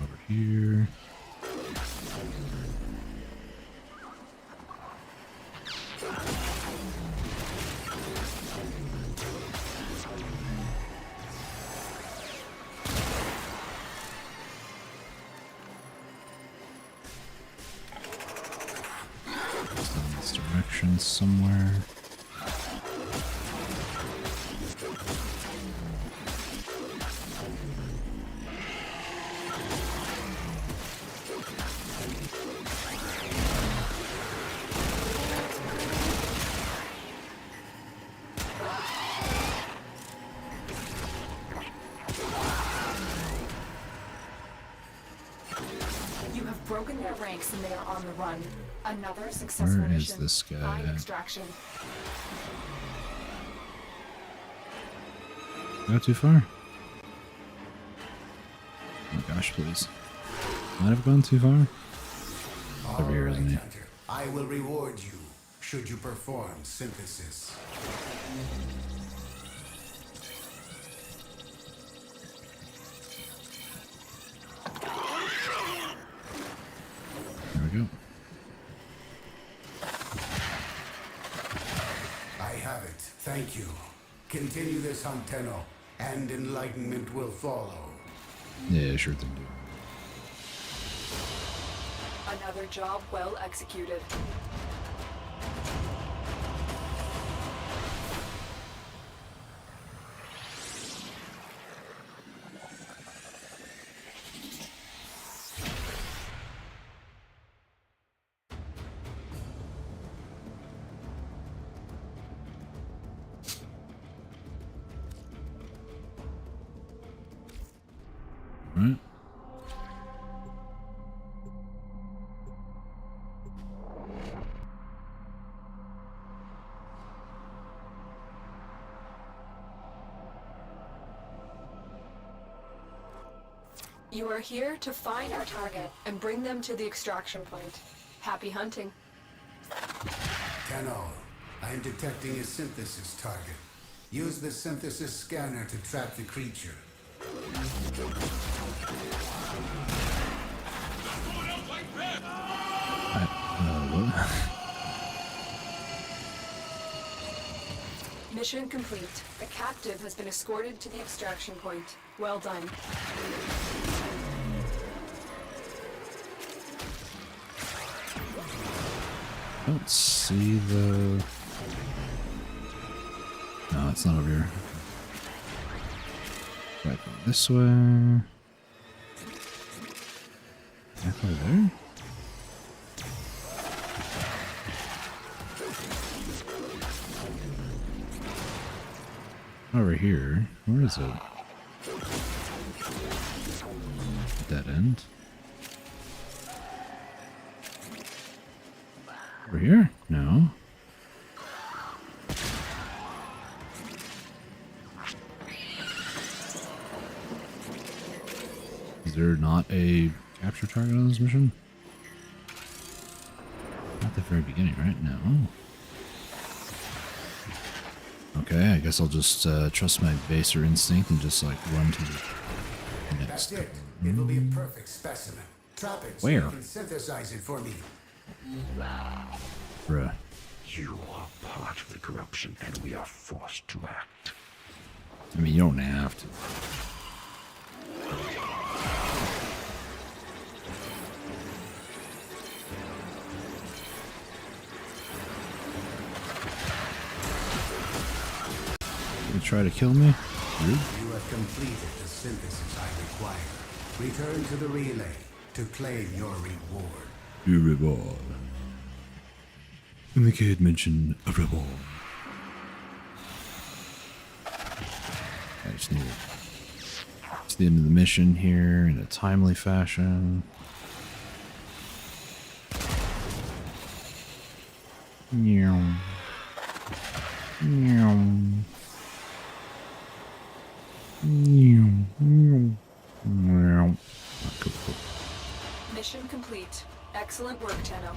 Over here. It's down this direction somewhere. You have broken their ranks and they are on the run. Another successful Where is mission. this guy Find at? extraction. Not too far. Oh my gosh, please. Might have gone too far. All Over here, right, isn't he? Hunter. I will reward you should you perform synthesis. There we go. I have it. Thank you. Continue this hunt, Tenno, and enlightenment will follow. Yeah, sure thing, dude. Another job well executed. Alright. You are here to find our target and bring them to the extraction point. Happy hunting. Tenno, I am detecting a synthesis target. Use the synthesis scanner to track the creature. What? Mission complete. The captive has been escorted to the extraction point. Well done. Don't see the... No, it's not over here. Right, go this way. Back over there? Over here. Where is it? Dead end. Over here? No. Is there not a capture target on this mission? Not the very beginning, right? No. Okay, I guess I'll just trust my baser instinct and just like run to the next. That's it. It will be a perfect specimen. Trap it so Where? you can synthesize it for me. Bruh. You are part of the corruption, and we are forced to act. I mean, you don't have to. You try to kill me? Rude. You have completed the synthesis I require. Return to the relay to claim your reward. Your reward. And the kid mentioned a reward. I just need it. It's the end of the mission here in a timely fashion. Meow. Meow. Meow. Meow. Meow. Oh, cool, cool. Mission complete. Excellent work, Tenno.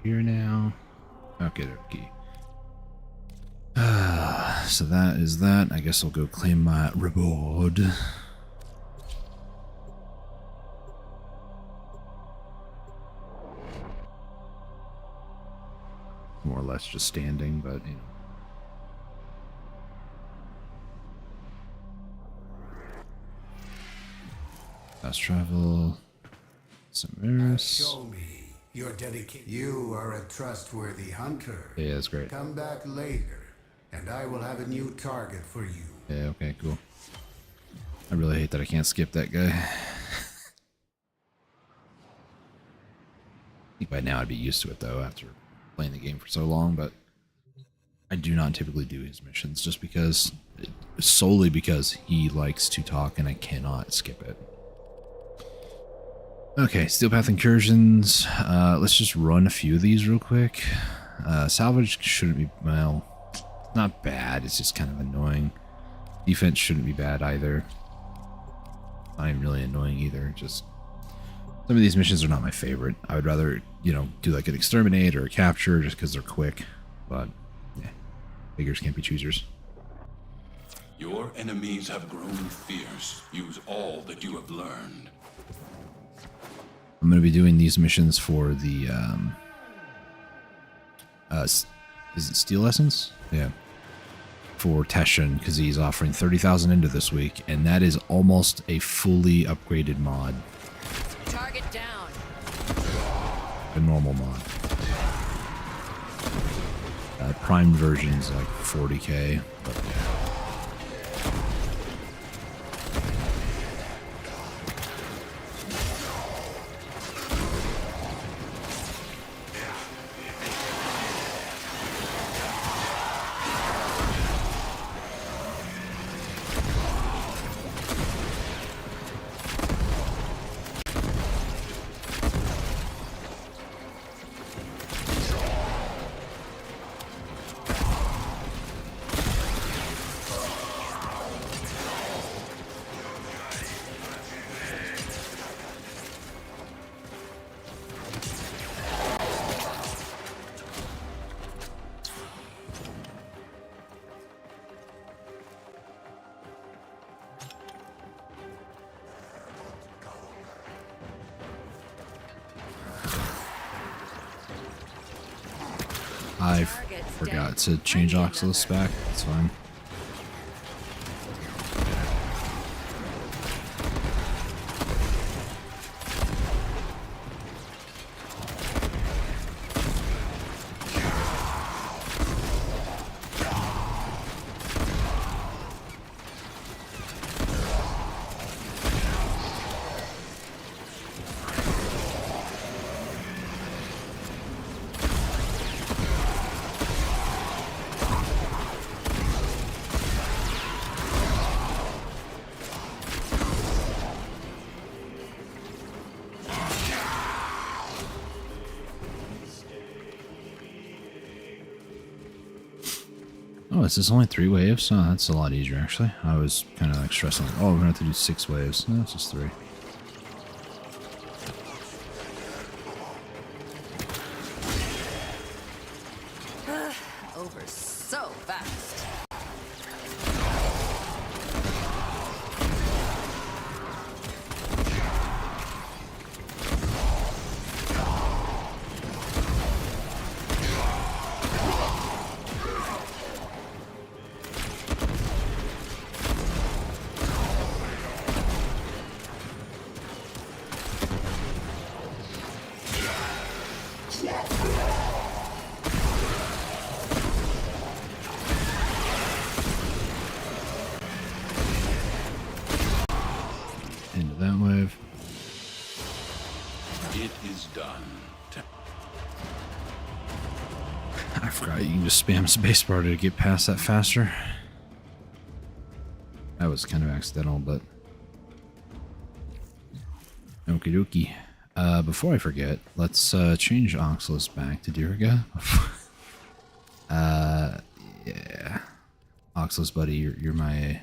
here now. Okay, okay. So that is that. I guess I'll go claim my reward. More or less just standing, but you know. Fast travel. Some mirrors. Show me your dedication. You are a trustworthy hunter. Yeah, that's great. Come back later, and I will have a new target for you. Yeah, okay, cool. I really hate that I can't skip that guy. I think by now I'd be used to it though after playing the game for so long, but I do not typically do his missions just because, solely because he likes to talk and I cannot skip it. Okay, Steel Path Incursions. Let's just run a few of these real quick. Salvage shouldn't be, well, not bad, it's just kind of annoying. Defense shouldn't be bad either. Not even really annoying either, just some of these missions are not my favorite. I would rather, you know, do like an exterminate or a capture just because they're quick. But, yeah, beggars can't be choosers. Your enemies have grown fierce. Use all that you have learned. I'm going to be doing these missions for the, is it Steel Essence? Yeah. For Teshin, because he's offering 30,000 into this week, and that is almost a fully upgraded mod. Target down. A normal mod. Prime version's like 40k. But I forgot to change Oxalis back. That's fine. Oh, is this only 3 waves? Oh, that's a lot easier, actually. I was kind of like stressing, like, oh, we're going to have to do 6 waves. No, it's just 3. Over so fast. Into that wave. It is done. I forgot you can just spam spacebar to get past that faster. That was kind of accidental, but... Okie dokie. Before I forget, let's change Oxalis back to Diriga. Yeah. Oxalis, buddy, you're my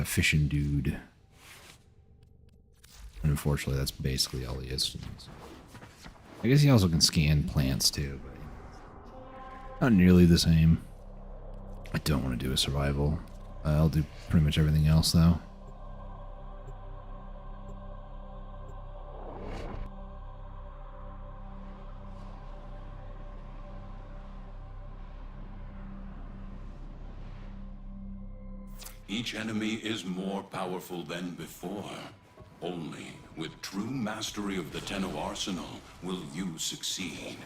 fishing dude. And unfortunately, that's basically all he is. I guess he also can scan plants too, but not nearly the same. I don't want to do a survival. I'll do pretty much everything else though. Each enemy is more powerful than before. Only with true mastery of the Tenno arsenal will you succeed.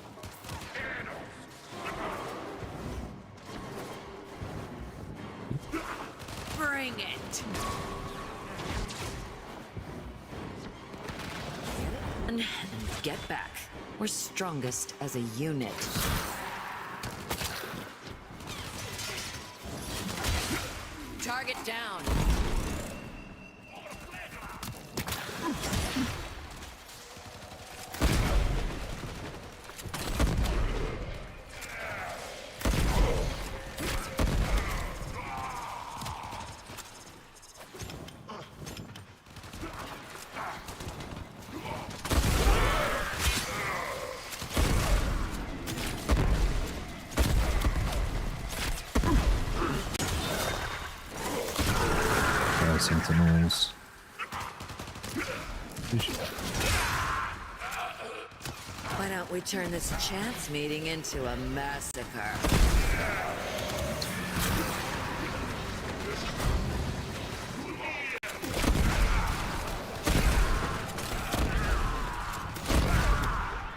Bring it! And get back. We're strongest as a unit. Target down. Sentinels. Why don't we turn this chance meeting into a massacre?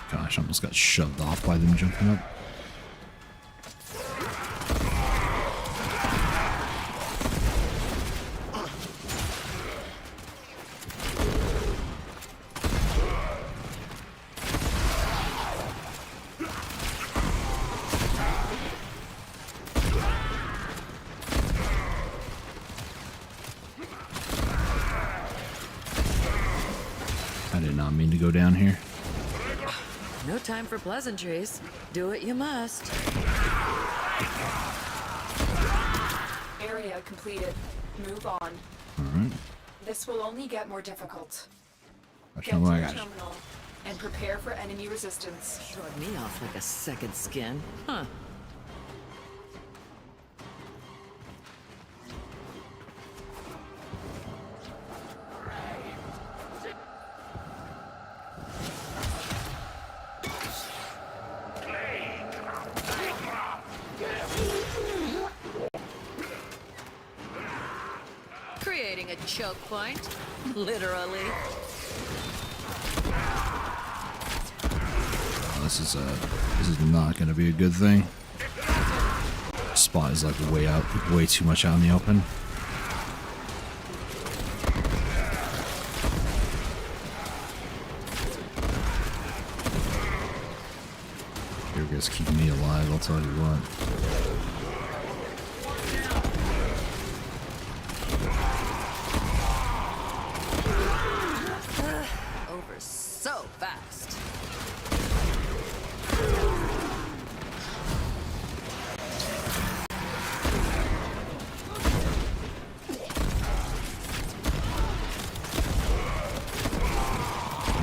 Gosh, I almost got shoved off by them jumping up. I did not mean to go down here. No time for pleasantries. Do what you must. Area completed. Move on. Alright. This will only get more difficult. Gosh, Get no, to I the got you. terminal and prepare for enemy resistance. Showed me off like a second skin. Huh. Creating a choke point. Literally. This is not going to be a good thing. Spot is like way too much out in the open. Here guys keeping me alive, I'll tell you what. Over so fast.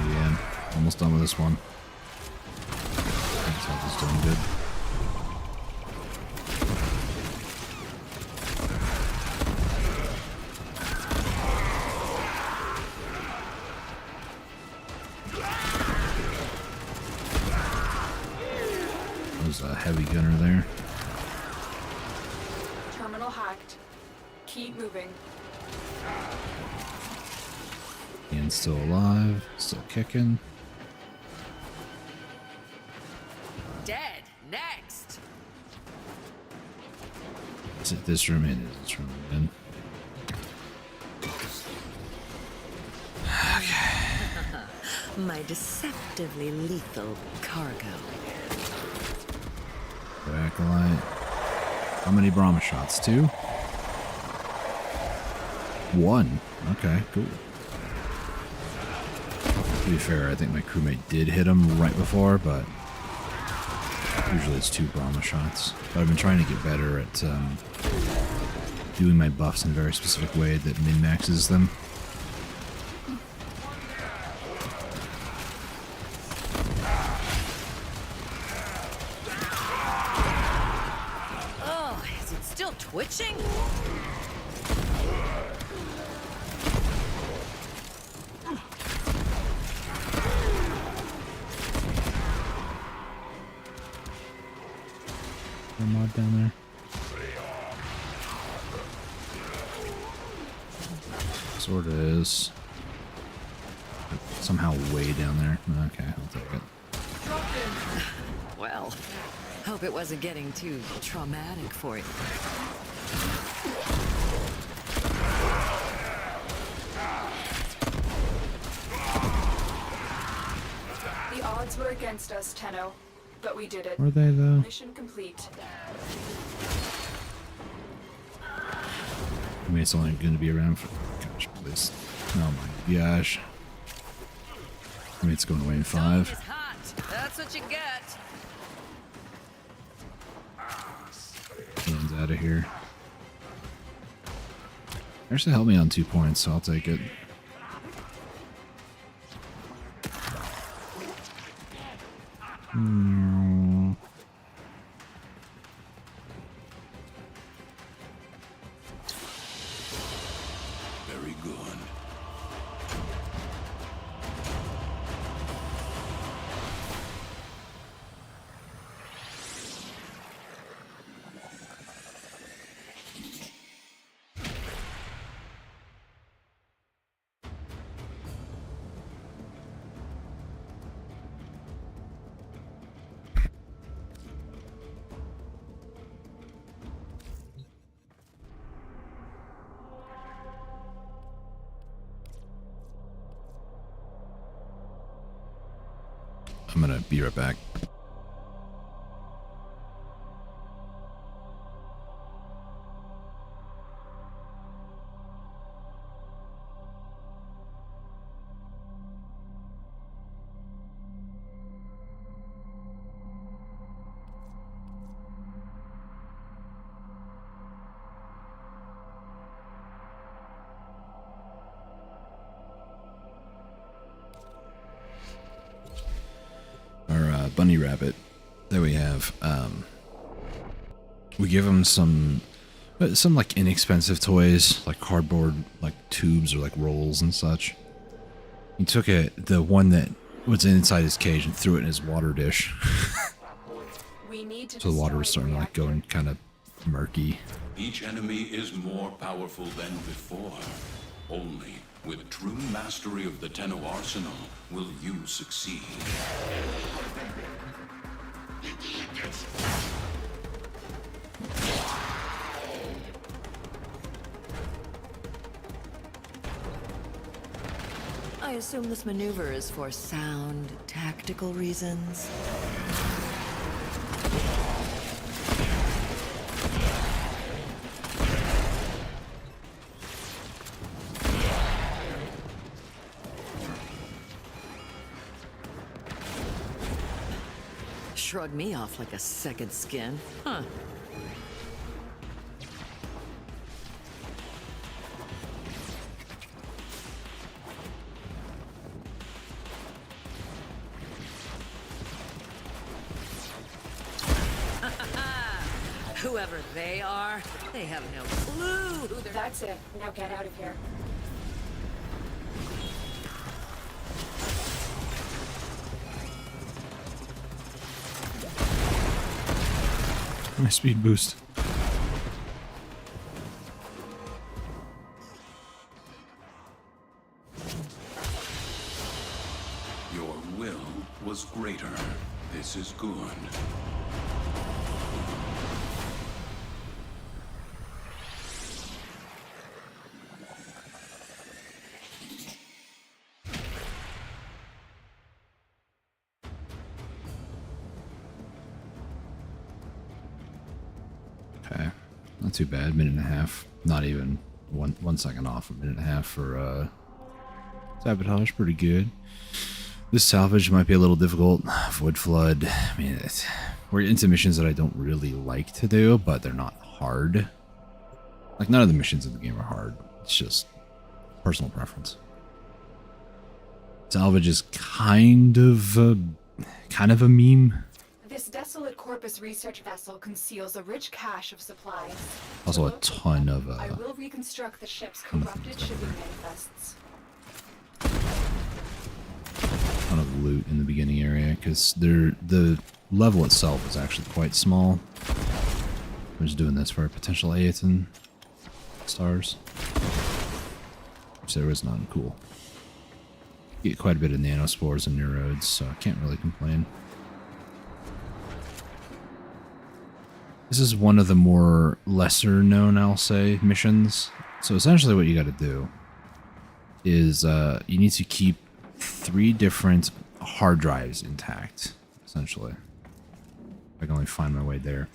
Yeah, almost done with this one. This health is doing good. There's a heavy gunner there. Terminal hacked. Keep moving. Ian's still alive, still kicking. Dead. Next. Is it this room? It is this room again. My deceptively lethal cargo. Acolyte. How many Brahma shots? 2? 1. Okay, cool. To be fair, I think my crewmate did hit him right before, but usually it's 2 Brahma shots. But I've been trying to get better at doing my buffs in a very specific way that min-maxes them. twitching? A mod down there. Sort of is. Somehow way down there. Okay, I'll take it. Well, hope it wasn't getting too traumatic for you. The odds were against us, Tenno, but we did it. Were they though? Mission complete. I mean, it's only going to be around for. Gosh, please. Oh my gosh. I mean, it's going away in 5. It's hot. That's what you get. Hands out of here. Actually, helped me on 2 points, so I'll take it. Very good. I'm gonna be right back. Bunny rabbit that we have, we give him some like inexpensive toys, like cardboard, like tubes or like rolls and such. He took the one that was inside his cage and threw it in his water dish. We need to So the water was destroy starting to like go reactor. and kind of murky. Each enemy is more powerful than before. Only with true mastery of the Tenno arsenal will you succeed. I assume this maneuver is for sound, tactical reasons. Shrug me off like a second skin, huh? Whoever they are, they have no clue who they're... That's it. Now get out of here. My speed boost. Your will was greater. This is good. Okay, not too bad. Minute and a half. Not even 1 second off. A minute and a half for sabotage. Pretty good. This salvage might be a little difficult. Void flood. I mean, we're into missions that I don't really like to do, but they're not hard. Like none of the missions in the game are hard. It's just personal preference. Salvage is kind of a meme. This desolate Corpus research vessel conceals a rich cache of supplies. Also a ton of I will reconstruct the ship's ton of corrupted things shipping everywhere. manifests. ton of loot in the beginning area because the level itself is actually quite small. I'm just doing this for potential Aeton stars. Which there was none. Cool. Get quite a bit of nanospores and neurodes, so I can't really complain. This is one of the more lesser known, I'll say, missions. So essentially what you gotta do is you need to keep 3 different hard drives intact, essentially. If I can only find my way there.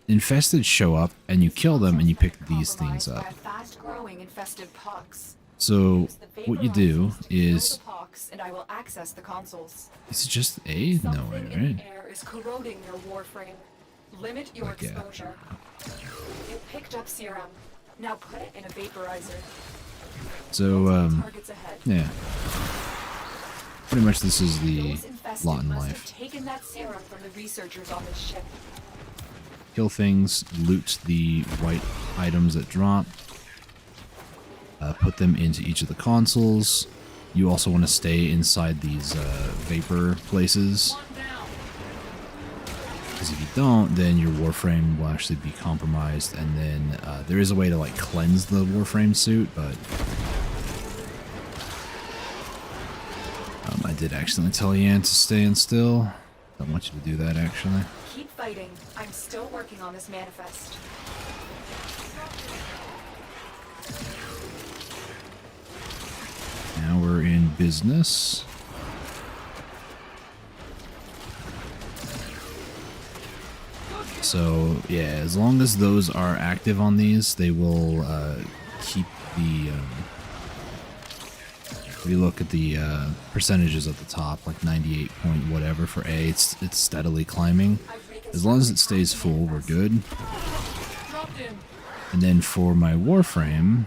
Infested show up, and you kill them, and you pick these things up. By a fast-growing infested pox. So Use the what you do vaporizers to kill is... the pox, and I will access the consoles. Is it just A? No way, Something in right? the air is corroding your warframe. Limit your Like, yeah. exposure. You picked up serum. Now put it in a vaporizer. So, Targets ahead. yeah. Pretty much this is the Those infested lot in must life. have taken that serum from the researchers on this ship. Kill things, loot the white items that drop, put them into each of the consoles. You also want to stay inside these vapor places, because if you don't, then your Warframe will actually be compromised, and then there is a way to like cleanse the Warframe suit, but I did accidentally tell Yan to stand still. Don't want you to do that, actually. Keep fighting. I'm still working on this manifest. Now we're in business. So, yeah, as long as those are active on these, they will keep the... if you look at the percentages at the top, like 98 point whatever for A, it's steadily climbing. As long as it stays full, we're good. And then for my Warframe,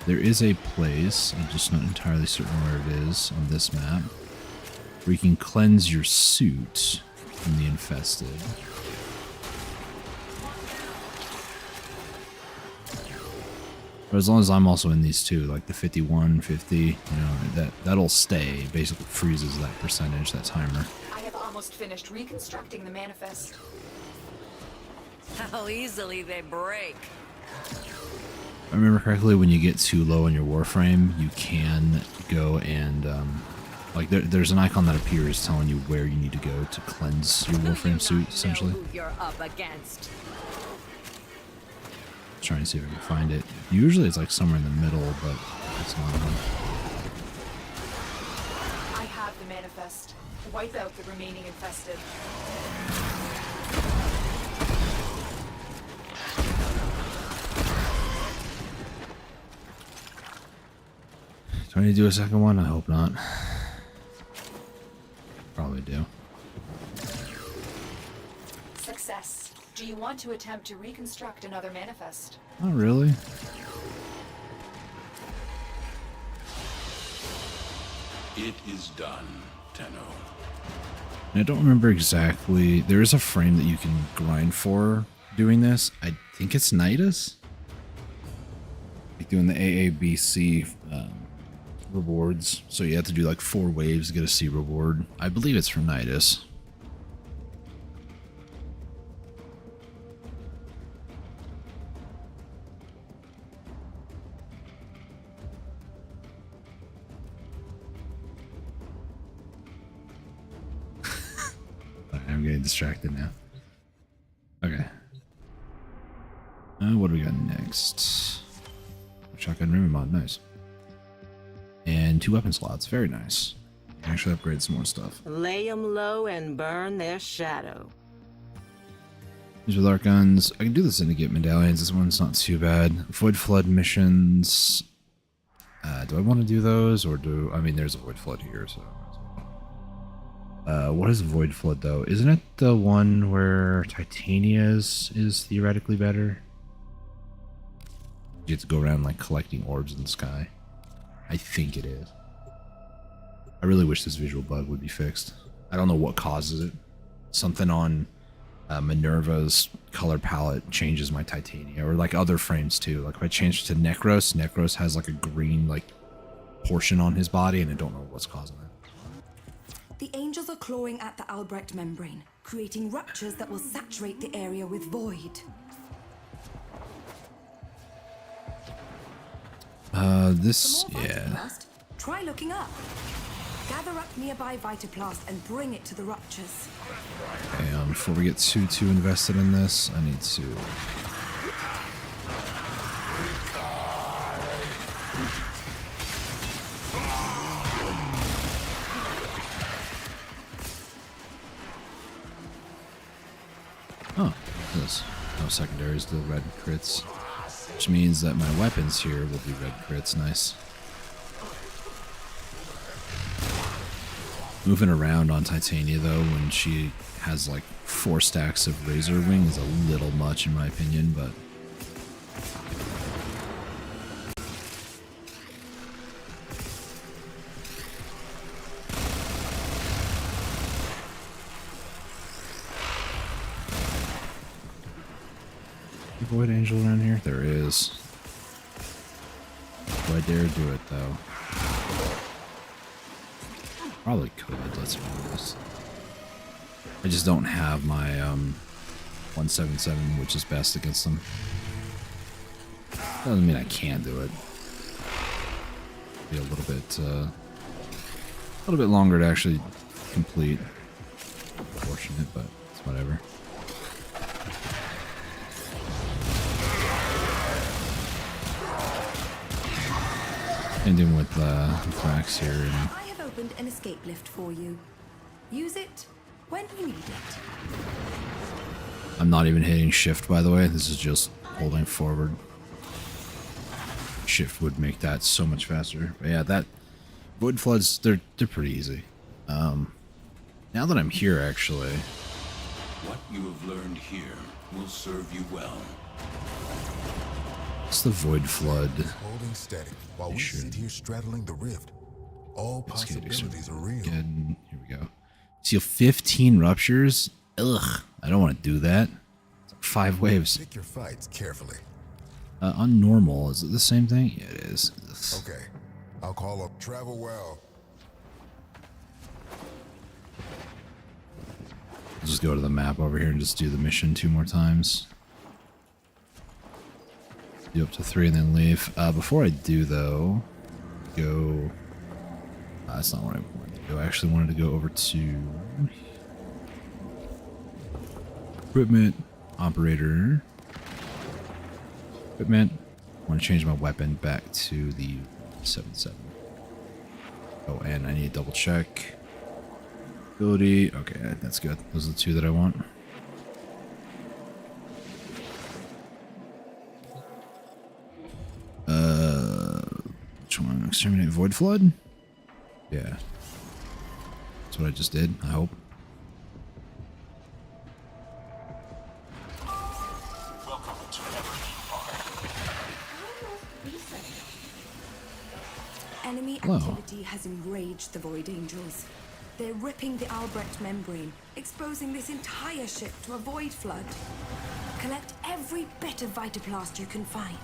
there is a place, I'm just not entirely certain where it is on this map, where you can cleanse your suit from the infested. But as long as I'm also in these two, like the 51, 50, you know, that'll stay. Basically freezes that percentage, that timer. I have almost finished reconstructing the manifest. How easily they break. If I remember correctly, when you get too low in your Warframe, you can go and, like, there's an icon that appears telling you where you need to go to cleanse your Warframe suit, essentially. Know who you're up against. Trying to see if I can find it. Usually it's like somewhere in the middle, but it's not. I have the manifest. Wipe out the remaining infested. Do I need to do a second one? I hope not. Probably do. Success. Do you want to attempt to reconstruct another manifest? Not really. It is done, Tenno. I don't remember exactly. There is a frame that you can grind for doing this. I think it's Nidus. Like doing the AABC rewards. So you have to do like 4 waves to get a C reward. I believe it's from Nidus. I'm getting distracted now. Okay. What do we got next? Shotgun rim mod, nice. And 2 weapon slots, very nice. Actually upgrade some more stuff. Lay 'em low and burn their shadow. These with arc guns. I can do the Syndicate medallions. This one's not too bad. Void Flood missions. Do I want to do those, or do... I mean, there's a Void Flood here, so... what is Void Flood, though? Isn't it the one where Titania's is theoretically better? You have to go around, like, collecting orbs in the sky. I think it is. I really wish this visual bug would be fixed. I don't know what causes it. Something on Minerva's color palette changes my titania, or like other frames too. Like if I change it to Necros, Necros has like a green like portion on his body, and I don't know what's causing that. The angels are clawing at the Albrecht membrane, creating ruptures that will saturate the area with void. This, For more yeah. Vitaplast, try looking up. Gather up nearby Vitaplast and bring it to the ruptures. Okay, before we get too invested in this, I need to... Oh, this. No secondaries, deal red crits. Which means that my weapons here will be red crits. Nice. Moving around on Titania, though, when she has like 4 stacks of Razor Wing is a little much in my opinion, but... Void Angel around here? There is. Do I dare do it, though? Probably could, let's be honest. I just don't have my 177, which is best against them. Doesn't mean I can't do it. Be a little bit longer to actually complete. Unfortunate, but it's whatever. Ending with cracks here. And I have opened an escape lift for you. Use it when you need it. I'm not even hitting shift, by the way. This is just holding forward. Shift would make that so much faster. But yeah, that Void Floods, they're pretty easy. Now that I'm here, actually, What you have learned here will serve you well. it's the Void Flood. Holding steady while we Sure. sit here straddling the rift. All Let's get possibilities are real. Again, here we go. Seal 15 ruptures. Ugh, I don't want to do that. It's like 5 waves. Pick your fights carefully. On normal, is it the same thing? Yeah, it is. Ugh. Okay, I'll call up. Travel well. I'll just go to the map over here and just do the mission 2 more times. Do up to 3 and then leave. Before I do, though, go... that's not where I wanted to go. I actually wanted to go over to... Equipment. Operator. Equipment. I want to change my weapon back to the 7.7. Oh, and I need to double check. Ability. Okay, that's good. Those are the 2 that I want. Which one? Exterminate Void Flood? Yeah. That's what I just did, I hope. Enemy Hello. activity has enraged the Void Angels. They're ripping the Albrecht membrane, exposing this entire ship to a void flood. Collect every bit of Vitaplast you can find.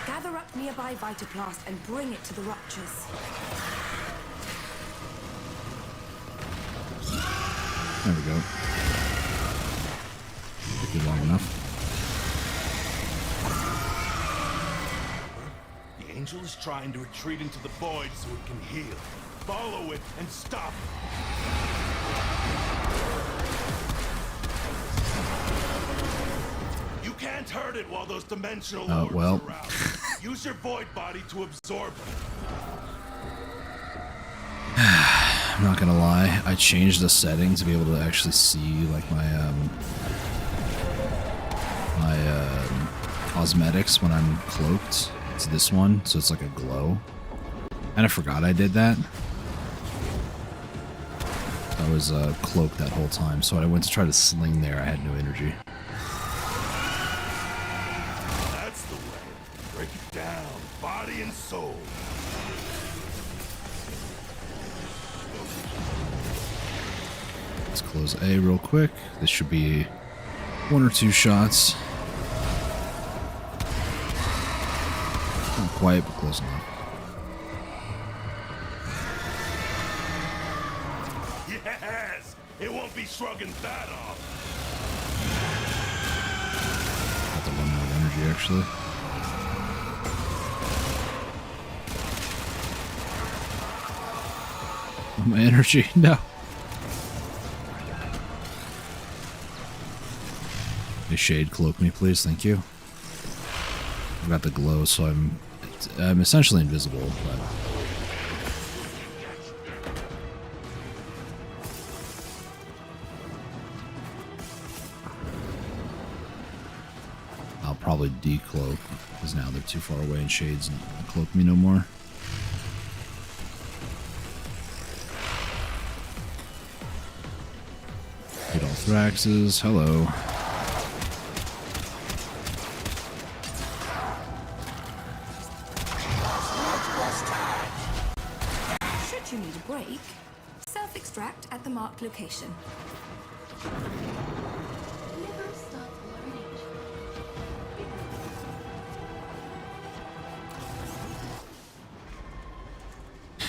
Gather up nearby Vitaplast and bring it to the ruptures. There we go. Took it long enough. The angel is trying to retreat into the void so it can heal. Follow it and stop it. You can't hurt it while those dimensional lords well. are around. Use your void body to absorb it. I'm not gonna lie, I changed the setting to be able to actually see like my cosmetics when I'm cloaked. It's this one, so it's like a glow. And I forgot I did that. I was cloaked that whole time, so when I went to try to sling there, I had no energy. That's the way. Break it down, body and soul. Let's close A real quick. This should be 1 or 2 shots. Not quite, but close enough. Yes! It won't be shrugging that off. Got the 1 out of energy, actually. Oh, my energy, no. A shade cloak me, please. Thank you. I've got the glow, so I'm essentially invisible, but I'll probably decloak because now they're too far away and shades not cloak me no more. Hit all Thraxes. Hello. Should you need a break, self-extract at the marked location. Never stop learning.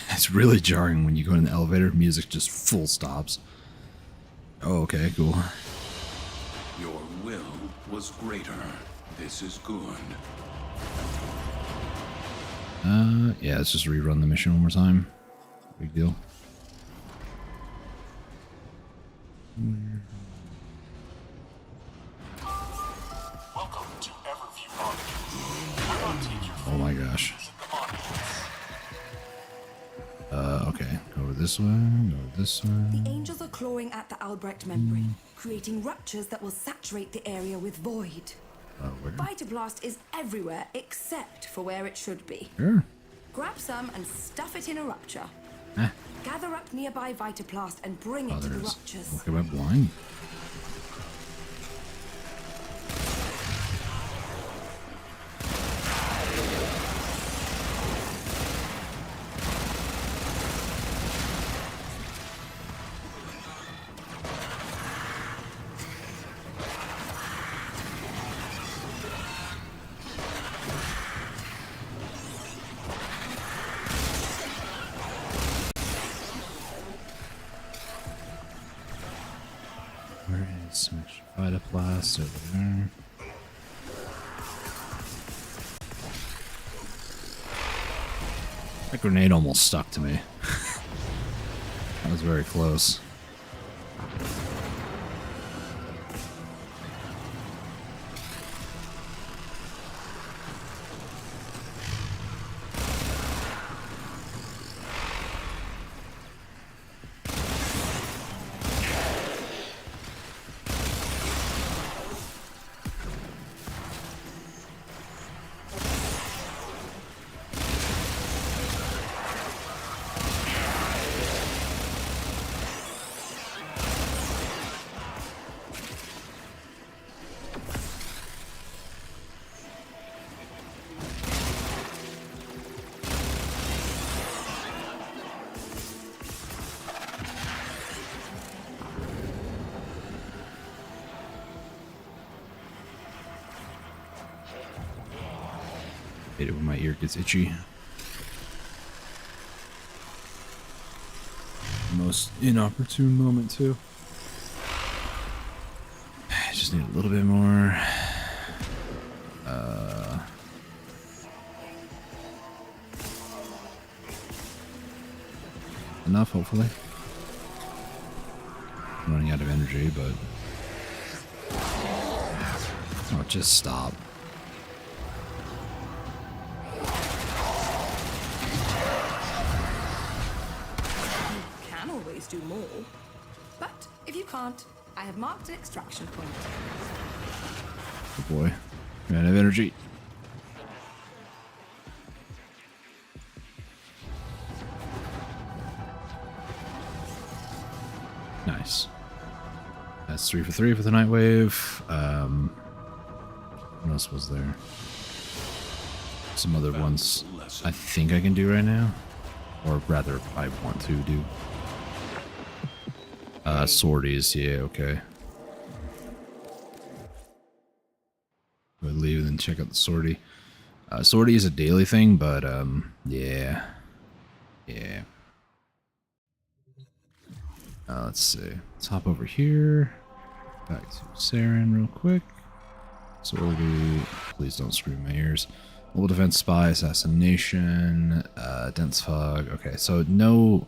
It's really jarring when you go in the elevator, music just full stops. Oh, okay, cool. Your will was greater. This is good. Yeah, let's just rerun the mission one more time. Big deal. Welcome to Everview Market. We're gonna take you Oh my gosh. Okay. Go this way, go this way. The angels are clawing at the Albrecht membrane, creating ruptures that will saturate the area with void. Where? Vitablast is everywhere except for where it should be. Sure. Grab some and stuff it in a rupture. Eh. Gather up nearby Vitaplast and bring it to the Others. ruptures. Look at my blind. Where is so much Vitaplast over there? That grenade almost stuck to me. That was very close. Hate it when my ear gets itchy. Most inopportune moment too. I just need a little bit more. Enough, hopefully. I'm running out of energy, but oh, just stop. Can always do more. But if you can't, I have marked an extraction point. Oh boy, ran out of energy. Nice. That's 3 for 3 for the night wave. What else was there? Some other ones I think I can do right now. Or rather, I want to do. Sorties, yeah, okay. We'll leave and then check out the sortie. Sortie is a daily thing, but yeah. Yeah. Let's see. Let's hop over here. Back to Saren real quick. Sortie. Please don't screw my ears. Mobile defense, spy, assassination, dense fog. Okay, so no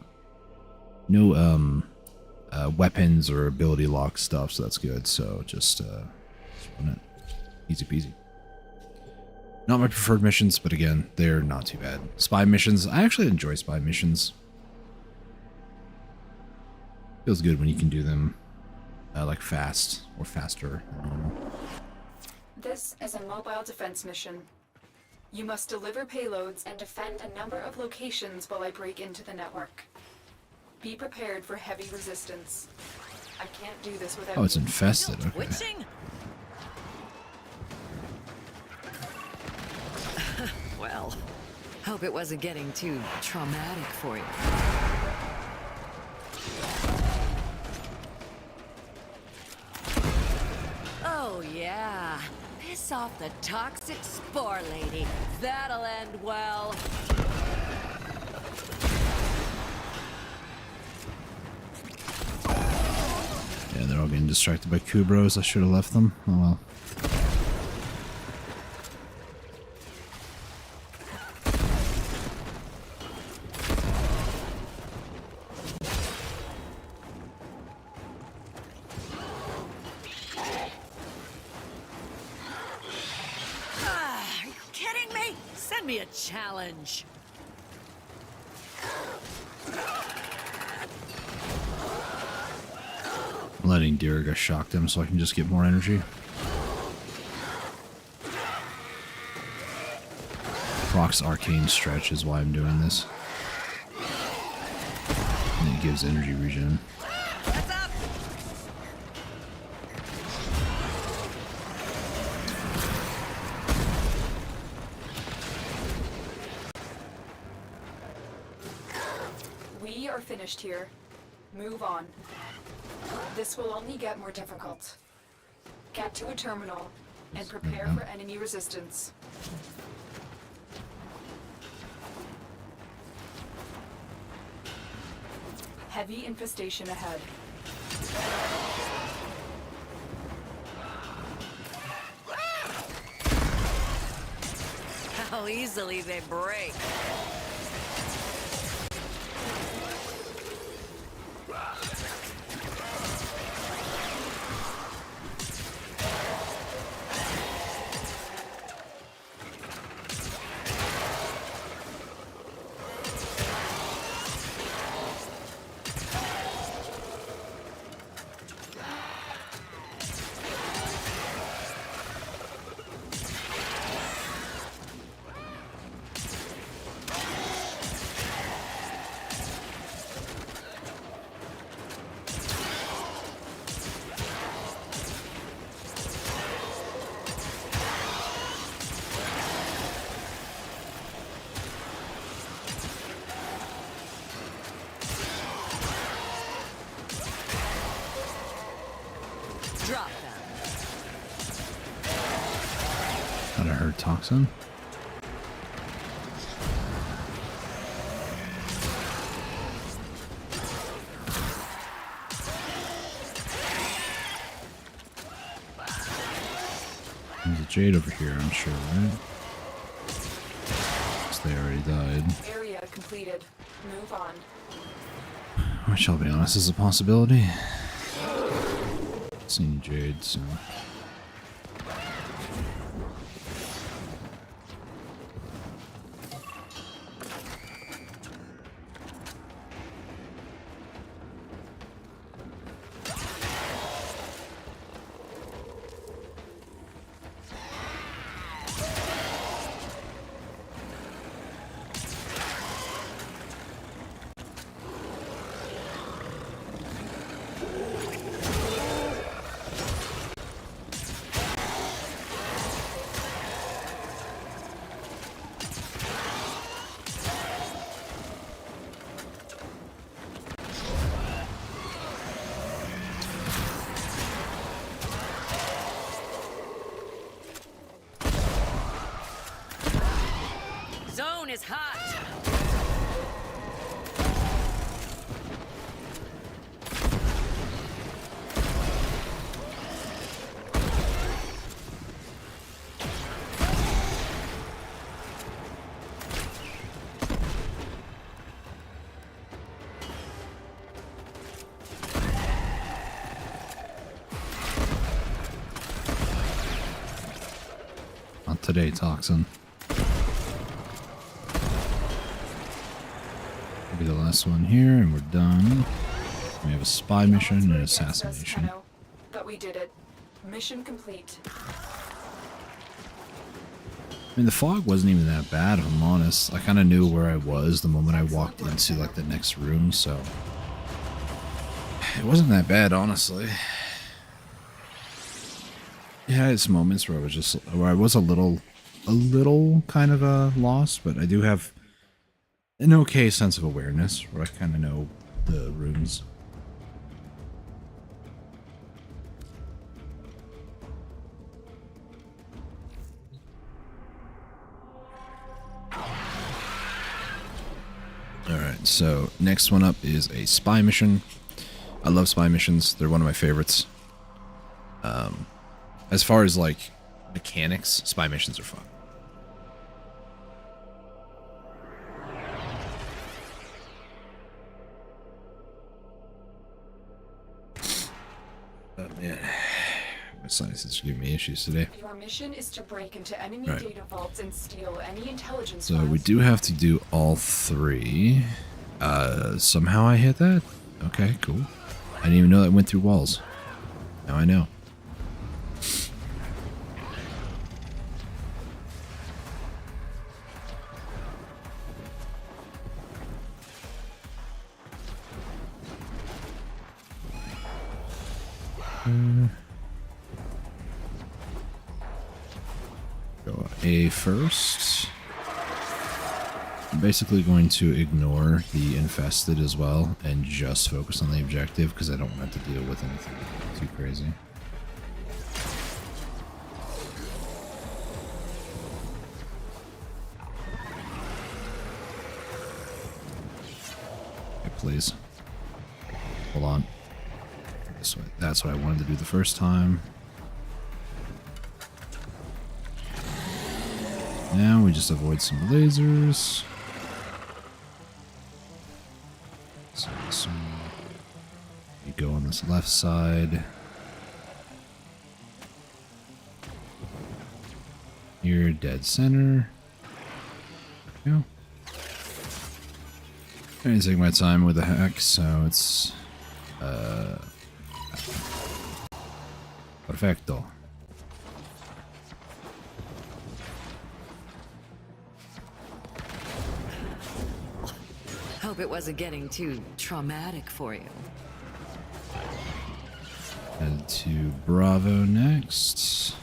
weapons or ability lock stuff, so that's good. So just run it. Easy peasy. Not my preferred missions, but again, they're not too bad. Spy missions, I actually enjoy spy missions. Feels good when you can do them like fast or faster than normal. This is a mobile defense mission. You must deliver payloads and defend a number of locations while I break into the network. Be prepared for heavy resistance. I can't do this without. Oh, it's infested. Okay. Twitching? Well, hope it wasn't getting too traumatic for you. Oh, yeah. Piss off the toxic spore lady. That'll end well. Yeah, they're all getting distracted by Kubros. I should have left them. Oh well. Are you kidding me? Send me a challenge. I'm letting Diriga shock them so I can just get more energy. Proc's arcane stretch is why I'm doing this. And it gives energy regen. What's up? We are finished here. Move on. This will only get more difficult. Get to a terminal and prepare for enemy resistance. Heavy infestation ahead. How easily they break. Drop them. Got a hurt toxin. There's a Jade over here, I'm sure, right? Because they already died. Area completed. Move on. Which, I'll be honest, is a possibility. Seen Jade, so... zone is hot. Not today, Toxin. Maybe the last one here, and we're done. We have a spy mission and an assassination. But we did it. Mission complete. I mean, the fog wasn't even that bad, if I'm honest. I kind of knew where I was the moment I walked into, like, the next room, so... It wasn't that bad, honestly. It had its moments where I was a little kind of lost, but I do have an okay sense of awareness where I kind of know the rooms. Alright, so next one up is a spy mission. I love spy missions. They're one of my favorites. As far as, like, mechanics, spy missions are fun. Oh, man. My sinus is giving me issues today. Your mission is to break into enemy data vaults and steal any intelligence So files. we do have to do all three. Somehow I hit that? Okay, cool. I didn't even know that went through walls. Now I know. Go A first. I'm basically going to ignore the infested as well and just focus on the objective because I don't want to deal with anything too crazy. Okay, please. Hold on. This way. That's what I wanted to do the first time. Now we just avoid some lasers. So this one, you go on this left side. Here, dead center. There we go. I'm gonna take my time with the hack, so it's perfecto. Hope it wasn't getting too traumatic for you. Head to Bravo next.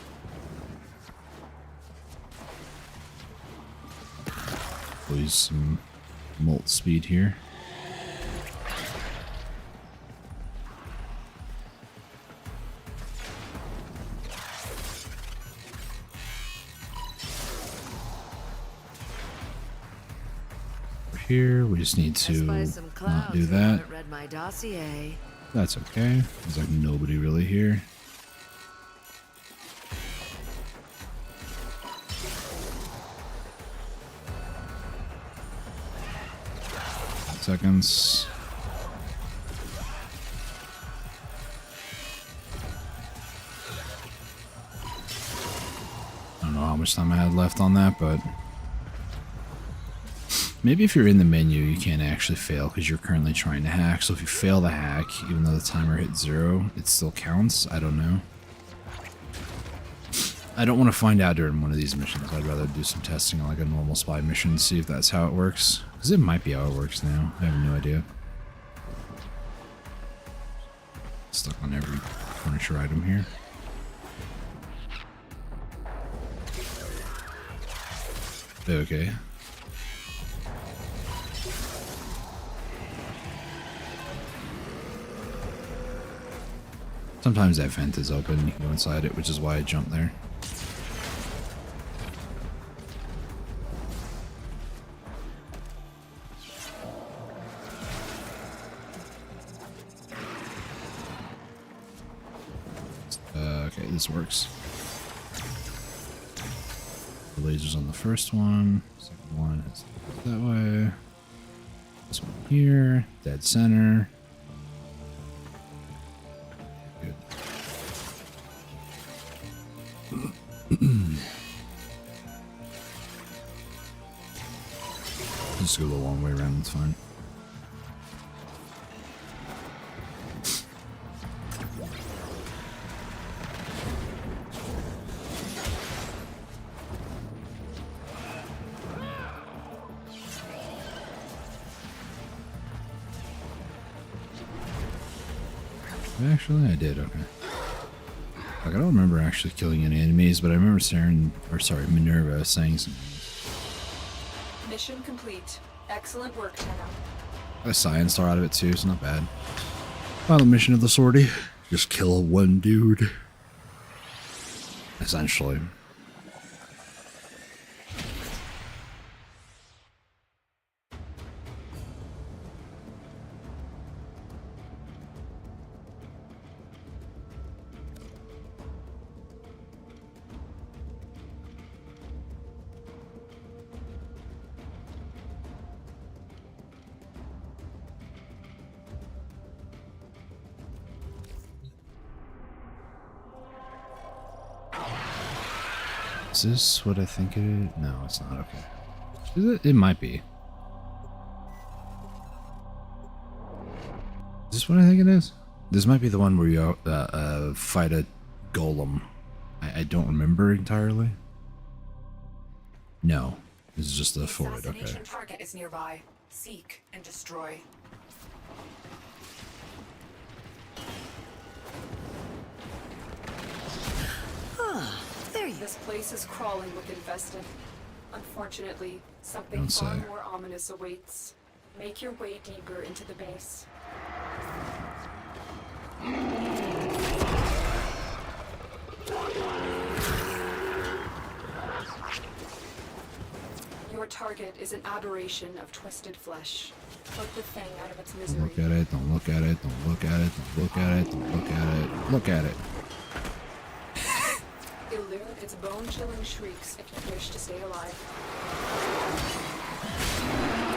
We'll use some molt speed here. Here, we just need to not do that. Read my dossier. That's okay. There's like nobody really here. Seconds. I don't know how much time I had left on that, but maybe if you're in the menu, you can't actually fail because you're currently trying to hack. So if you fail the hack, even though the timer hit 0, it still counts. I don't know. I don't want to find out during one of these missions. I'd rather do some testing on like a normal spy mission, see if that's how it works. Because it might be how it works now. I have no idea. Stuck on every furniture item here. Okay. Sometimes that vent is open, you can go inside it, which is why I jumped there. this works. The lasers on the first one. Second one is that way. This one here. Dead center. Good. Just go the long way around, it's fine. Actually, I did, okay. Like, I don't remember actually killing any enemies, but I remember Minerva saying something. Mission complete. Excellent work, Tenno. Got a science star out of it too, so not bad. Final mission of the sortie. Just kill one dude. Essentially. Is this what I think it is? No, it's not. Okay. Is it? It might be. Is this what I think it is? This might be the one where you fight a golem. I don't remember entirely. No. This is just the forward. Okay. Assassination target is nearby. Seek and destroy. This place is crawling with infested. Unfortunately, something far more ominous awaits. Make your way deeper into the base. Your target is an aberration of twisted flesh. Put the thing out of its misery. Look at it, don't look at it, don't look at it, don't look at it, don't look at it, look at it. Elude its bone-chilling shrieks if you wish to stay alive.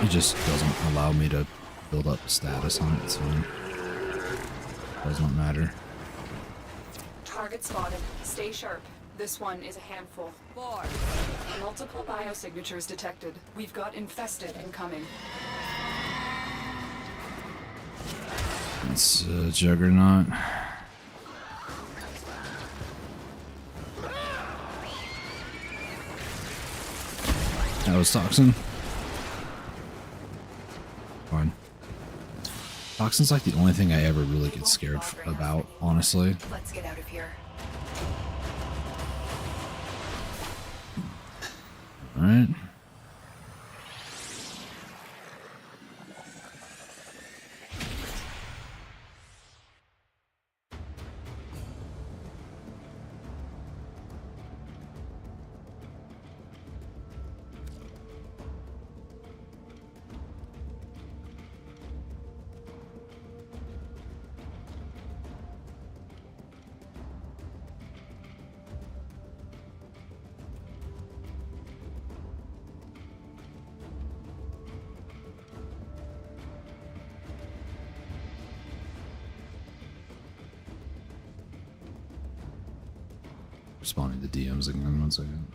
It just doesn't allow me to build up status on it, so does not matter. Target spotted. Stay sharp. This one is a handful. 4. Multiple biosignatures detected. We've got infested incoming. It's a juggernaut. That was Toxin. Fine. Toxin's like the only thing I ever really get scared about, honestly. Let's get out of here. Alright. Responding to DMs again, 1 second.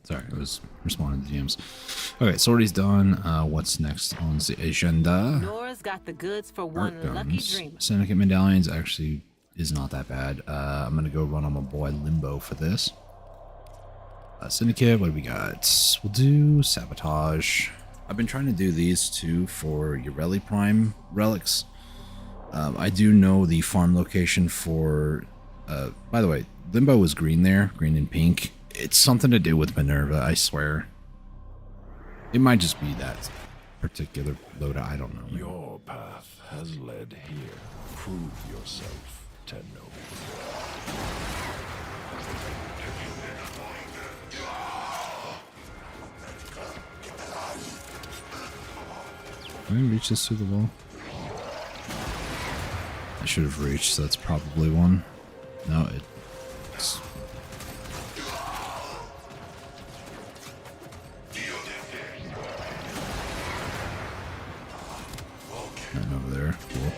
Sorry, I was responding to DMs. Okay, sortie's done. What's next on the agenda? Nora's got the goods for one lucky dreamer. Syndicate medallions actually is not that bad. I'm gonna go run on my boy Limbo for this. Syndicate, what do we got? We'll do sabotage. I've been trying to do these two for Ureli Prime relics. I do know the farm location for... by the way, Limbo was green there, green and pink. It's something to do with Minerva, I swear. It might just be that particular loadout, I don't know. Your path has led here. Prove yourself, Tenno. Can I reach this through the wall? I should have reached, so that's probably one. No, it's... Nothing over there. Cool.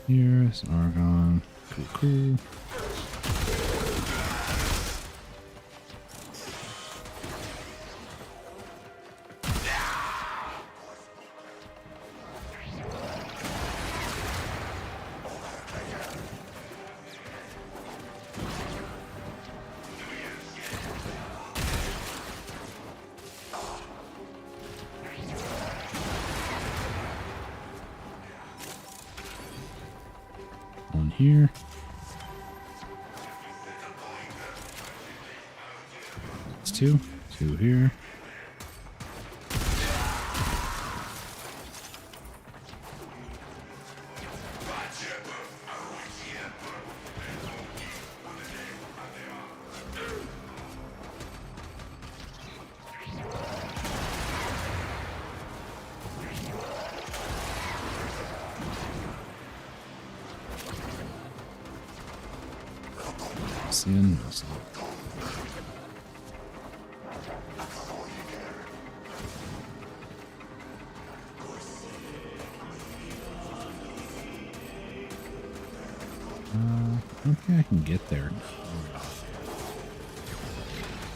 Here's Argon. Cool, cool. One here. It's two. Two here. In. Okay, I can get there.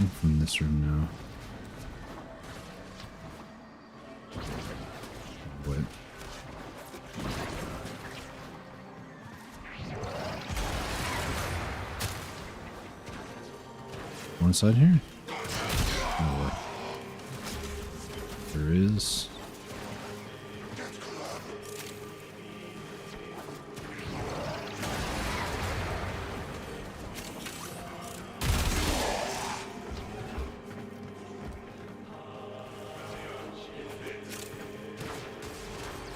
I'm from this room now. What? One side here? Oh, what? There is.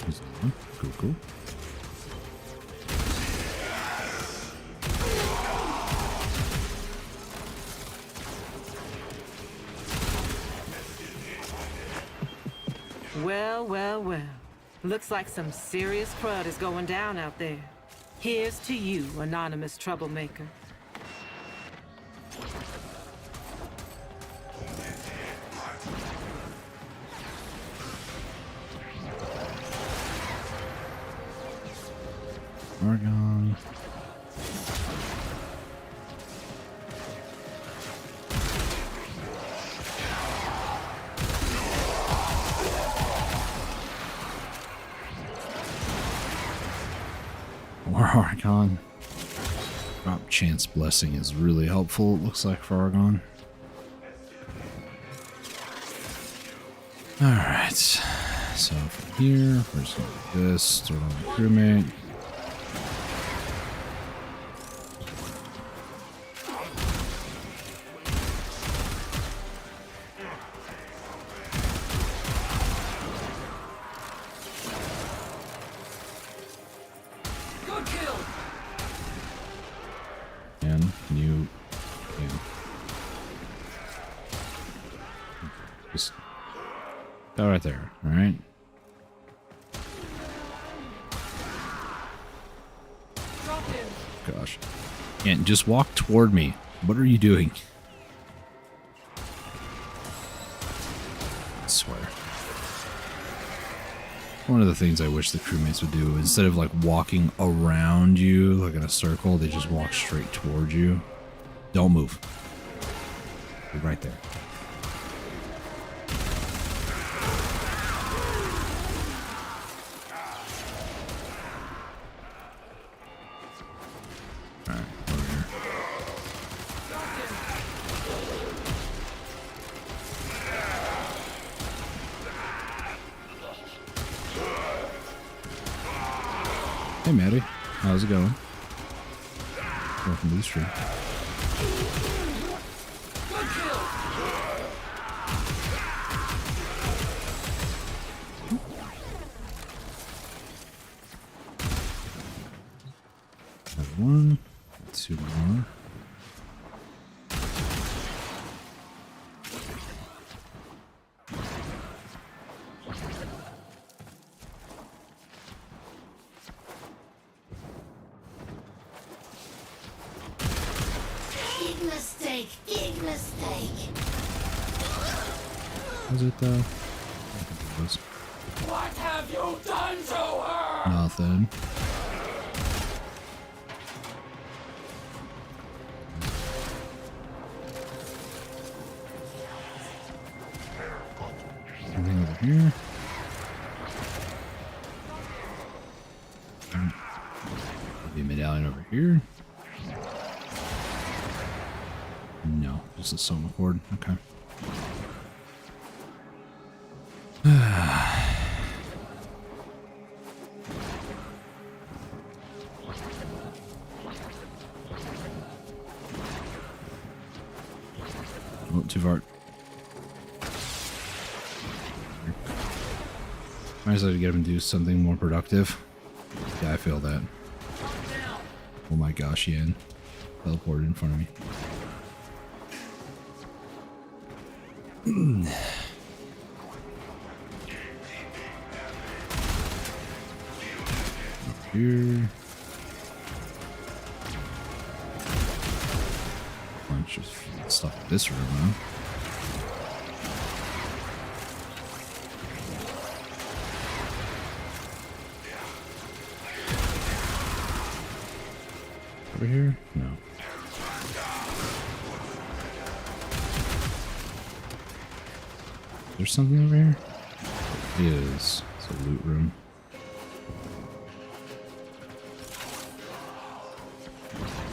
There's one. Cool, cool. Well, well, well. Looks like some serious crud is going down out there. Here's to you, anonymous troublemaker. Argon. More Argon. Drop Chance Blessing is really helpful, it looks like, for Argon. Alright. So from here, we're just gonna do this, throw it on the crewmate. Just go right there, alright? Gosh. And just walk toward me. What are you doing? I swear. One of the things I wish the crewmates would do, instead of like walking around you like in a circle, they just walk straight towards you. Don't move. Be right there. Hey, Maddie. How's it going? Welcome to the stream. Got one. Two more. Big mistake, big mistake. Was it though? What have you done to her? Nothing. Anything over here? Maybe a medallion over here. No, just a soma cord. Okay. Oh, too far. Might as well get him to do something more productive. Yeah, I feel that. Oh my gosh, Ian. Teleported in front of me. Here. Bunch of stuff in this room, huh? Over here? No. There's something over here? It is. It's a loot room.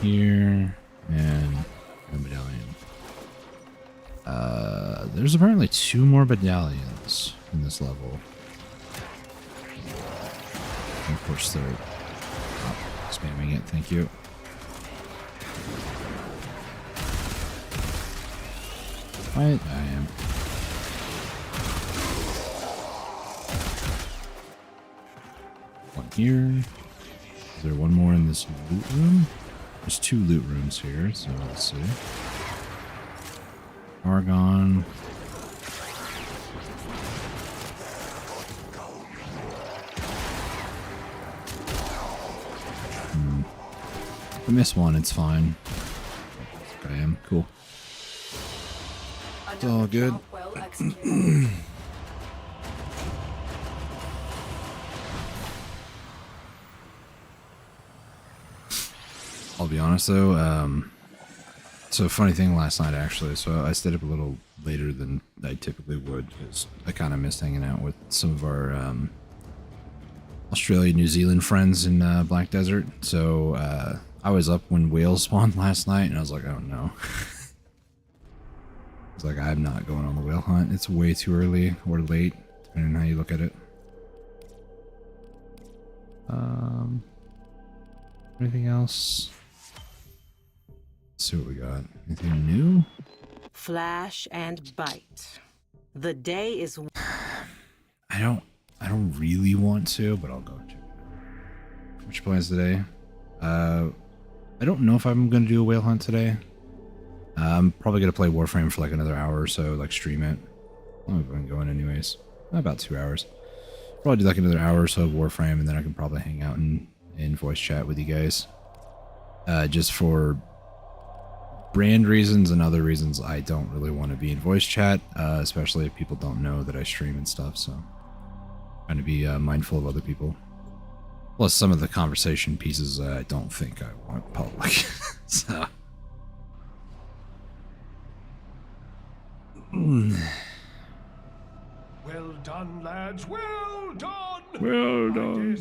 Here and a medallion. There's apparently 2 more medallions in this level. And of course they're spamming it, thank you. Right, I am. One here. Is there one more in this loot room? There's 2 loot rooms here, so let's see. Argon. If I miss one, it's fine. I am. Cool. It's all good. Well executed. I'll be honest though, so funny thing last night actually, so I stayed up a little later than I typically would because I kind of missed hanging out with some of our Australia, New Zealand friends in Black Desert. So I was up when whales spawned last night and I was like, oh no. It's like, I'm not going on the whale hunt. It's way too early or late, depending on how you look at it. Anything else? Let's see what we got. Anything new? Flash and bite. The day is. I don't really want to, but I'll go check it out. Which plans today? I don't know if I'm gonna do a whale hunt today. I'm probably gonna play Warframe for like another hour or so, like stream it. I've been going anyways. About 2 hours. Probably do like another hour or so of Warframe, and then I can probably hang out in voice chat with you guys. Just for brand reasons and other reasons, I don't really want to be in voice chat, especially if people don't know that I stream and stuff. So, trying to be mindful of other people. Plus, some of the conversation pieces I don't think I want public. So. Well done, lads. Well done. Well done.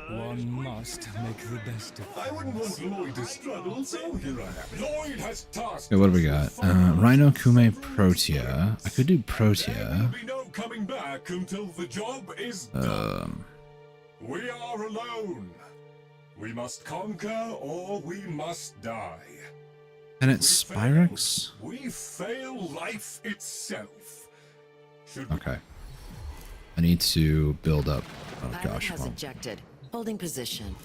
One must make the best of it. I wouldn't want Lloyd to struggle, so here I am. Lloyd has tasked. Okay, what do we got? Rhino, Kume, Protea. I could do Protea. There'll be no coming back until the job is done. We are alone. We must conquer or we must die. And it's Spyrex? We fail life itself. Okay. I need to build up. Oh Pilot gosh. has ejected. Holding position.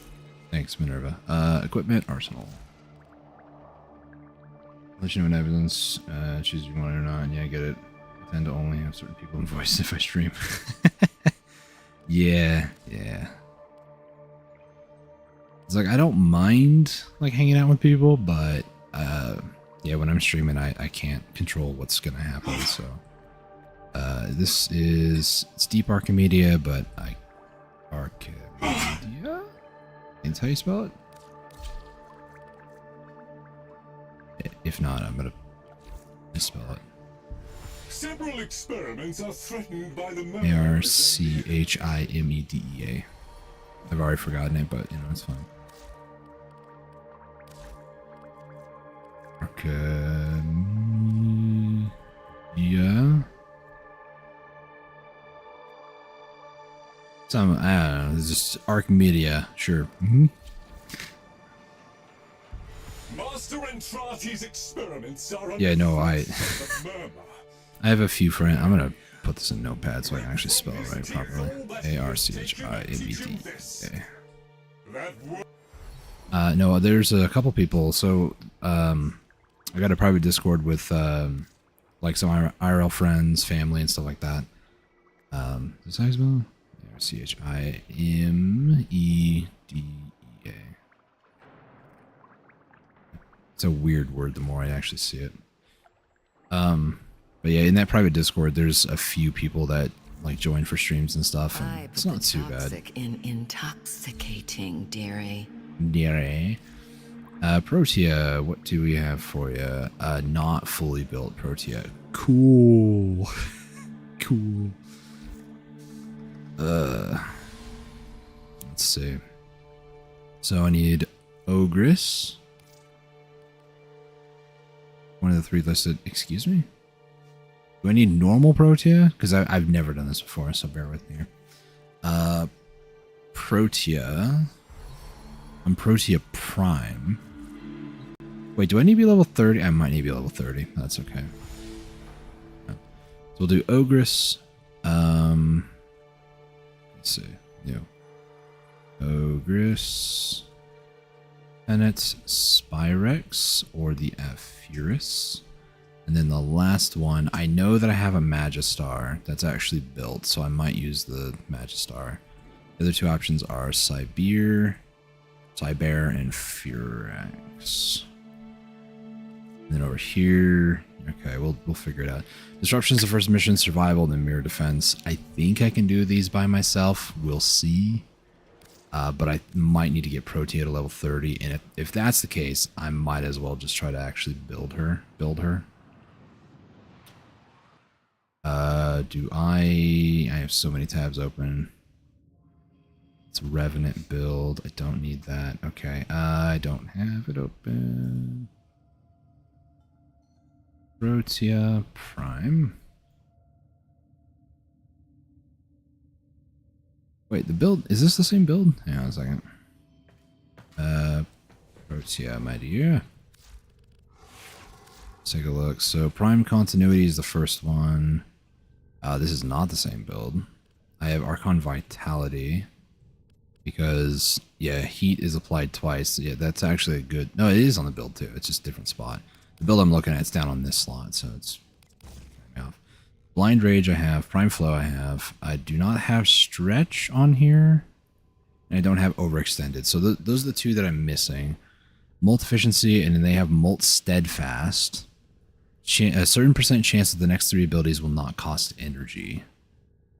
Thanks, Minerva. Equipment, arsenal. Let you know in evidence. Choose if you want it or not. Yeah, I get it. I tend to only have certain people in voice if I stream. Yeah. It's like, I don't mind, like, hanging out with people, but, yeah, when I'm streaming, I can't control what's gonna happen, so. It's Deep Archimedia, but Archimedia? That's how you spell it? If not, I'm gonna misspell it. Several experiments are threatened by the Archimedea. I've already forgotten it, but you know, it's fine. Archimedia. I don't know, it's just Archimedia, sure. Master Entrati's experiments are Yeah, no, I have a few friends. I'm gonna put this in Notepad so I can actually spell it right properly. Archimedea. No, there's a couple people. So I got a private Discord with like some IRL friends, family, and stuff like that. Is that how you spell it? Archimedea. It's a weird word the more I actually see it. But yeah, in that private Discord, there's a few people that like join for streams and stuff, and it's not too bad. Toxic in intoxicating, dearie. Protea, what do we have for you? Not fully built Protea. Cool. Cool. Let's see. So I need Ogress. One of the three listed. Excuse me? Do I need normal Protea? Because I've never done this before, so bear with me here. Protea. I'm Protea Prime. Wait, do I need to be level 30? I might need to be level 30. That's okay. So we'll do Ogress. Let's see. Yeah. Ogress. And it's Spyrex or the Aphurus. And then the last one, I know that I have a Magistar that's actually built, so I might use the Magistar. The other two options are Cyber, and Furax. And then over here, okay, we'll figure it out. Disruption's the first mission, survival, then mirror defense. I think I can do these by myself. We'll see. But I might need to get Protea to level 30, and if that's the case, I might as well just try to actually build her. I have so many tabs open. It's Revenant build. I don't need that. Okay, I don't have it open. Protea Prime. Wait, the build, is this the same build? Hang on a second. Protea, my dear. Let's take a look. So Prime Continuity is the first one. This is not the same build. I have Archon Vitality. Because, yeah, heat is applied twice. Yeah, that's actually a good... No, it is on the build too. It's just a different spot. The build I'm looking at is down on this slot, so it's... off. Blind Rage I have. Prime Flow I have. I do not have Stretch on here. And I don't have Overextended. So those are the two that I'm missing. Molt Efficiency, and then they have Molt Steadfast. A certain percent chance that the next 3 abilities will not cost energy.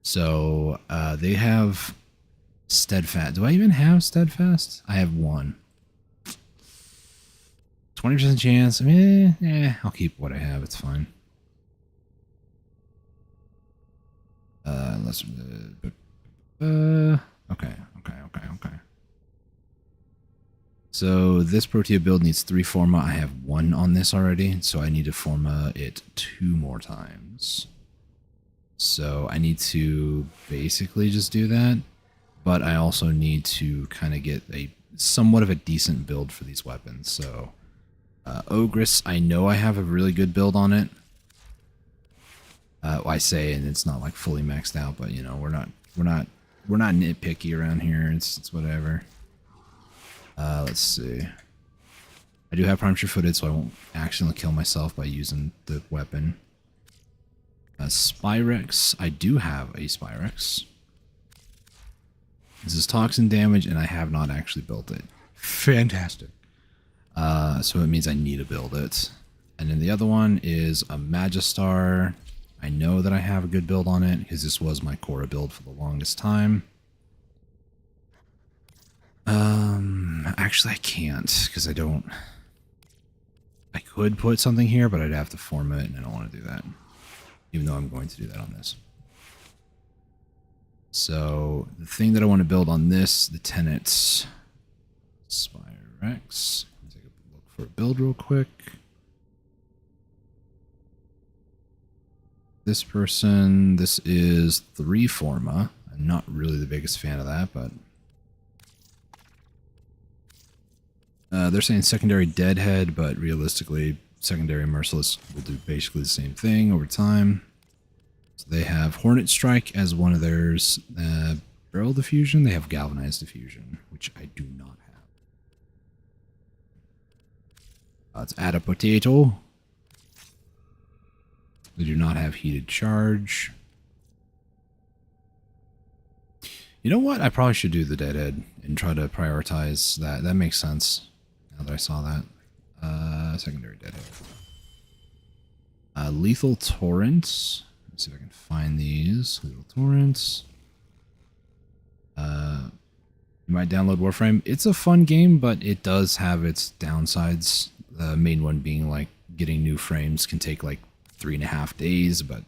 So they have Steadfast. Do I even have Steadfast? I have 1. 20% chance. I mean, I'll keep what I have. It's fine. Let's. Okay. So this Protea build needs 3 Forma. I have 1 on this already, so I need to Forma it 2 more times. So I need to basically just do that, but I also need to kind of get a somewhat of a decent build for these weapons. So Ogress, I know I have a really good build on it. I say, and it's not like fully maxed out, but you know, we're not nitpicky around here. It's whatever. Let's see. I do have prime footed, so I won't accidentally kill myself by using the weapon. Spyrex, I do have a Spyrex. This is toxin damage, and I have not actually built it. Fantastic. So it means I need to build it. And then the other one is a Magistar. I know that I have a good build on it, because this was my Korra build for the longest time. Actually I can't, because I don't... I could put something here, but I'd have to form it, and I don't want to do that. Even though I'm going to do that on this. So, the thing that I want to build on this, the Tenets, Spyrex. Take a look for a build real quick. This person, this is 3 Forma. I'm not really the biggest fan of that, but... they're saying secondary Deadhead, but realistically, secondary Merciless will do basically the same thing over time. So they have Hornet Strike as one of theirs. Barrel Diffusion, they have Galvanized Diffusion, which I do not have. Let's add a Potato. They do not have Heated Charge. You know what? I probably should do the Deadhead and try to prioritize that. That makes sense. Now that I saw that. Secondary Deadhead. Lethal Torrents. Let's see if I can find these. Lethal Torrents. You might download Warframe. It's a fun game, but it does have its downsides. The main one being like getting new frames can take like 3.5 days, but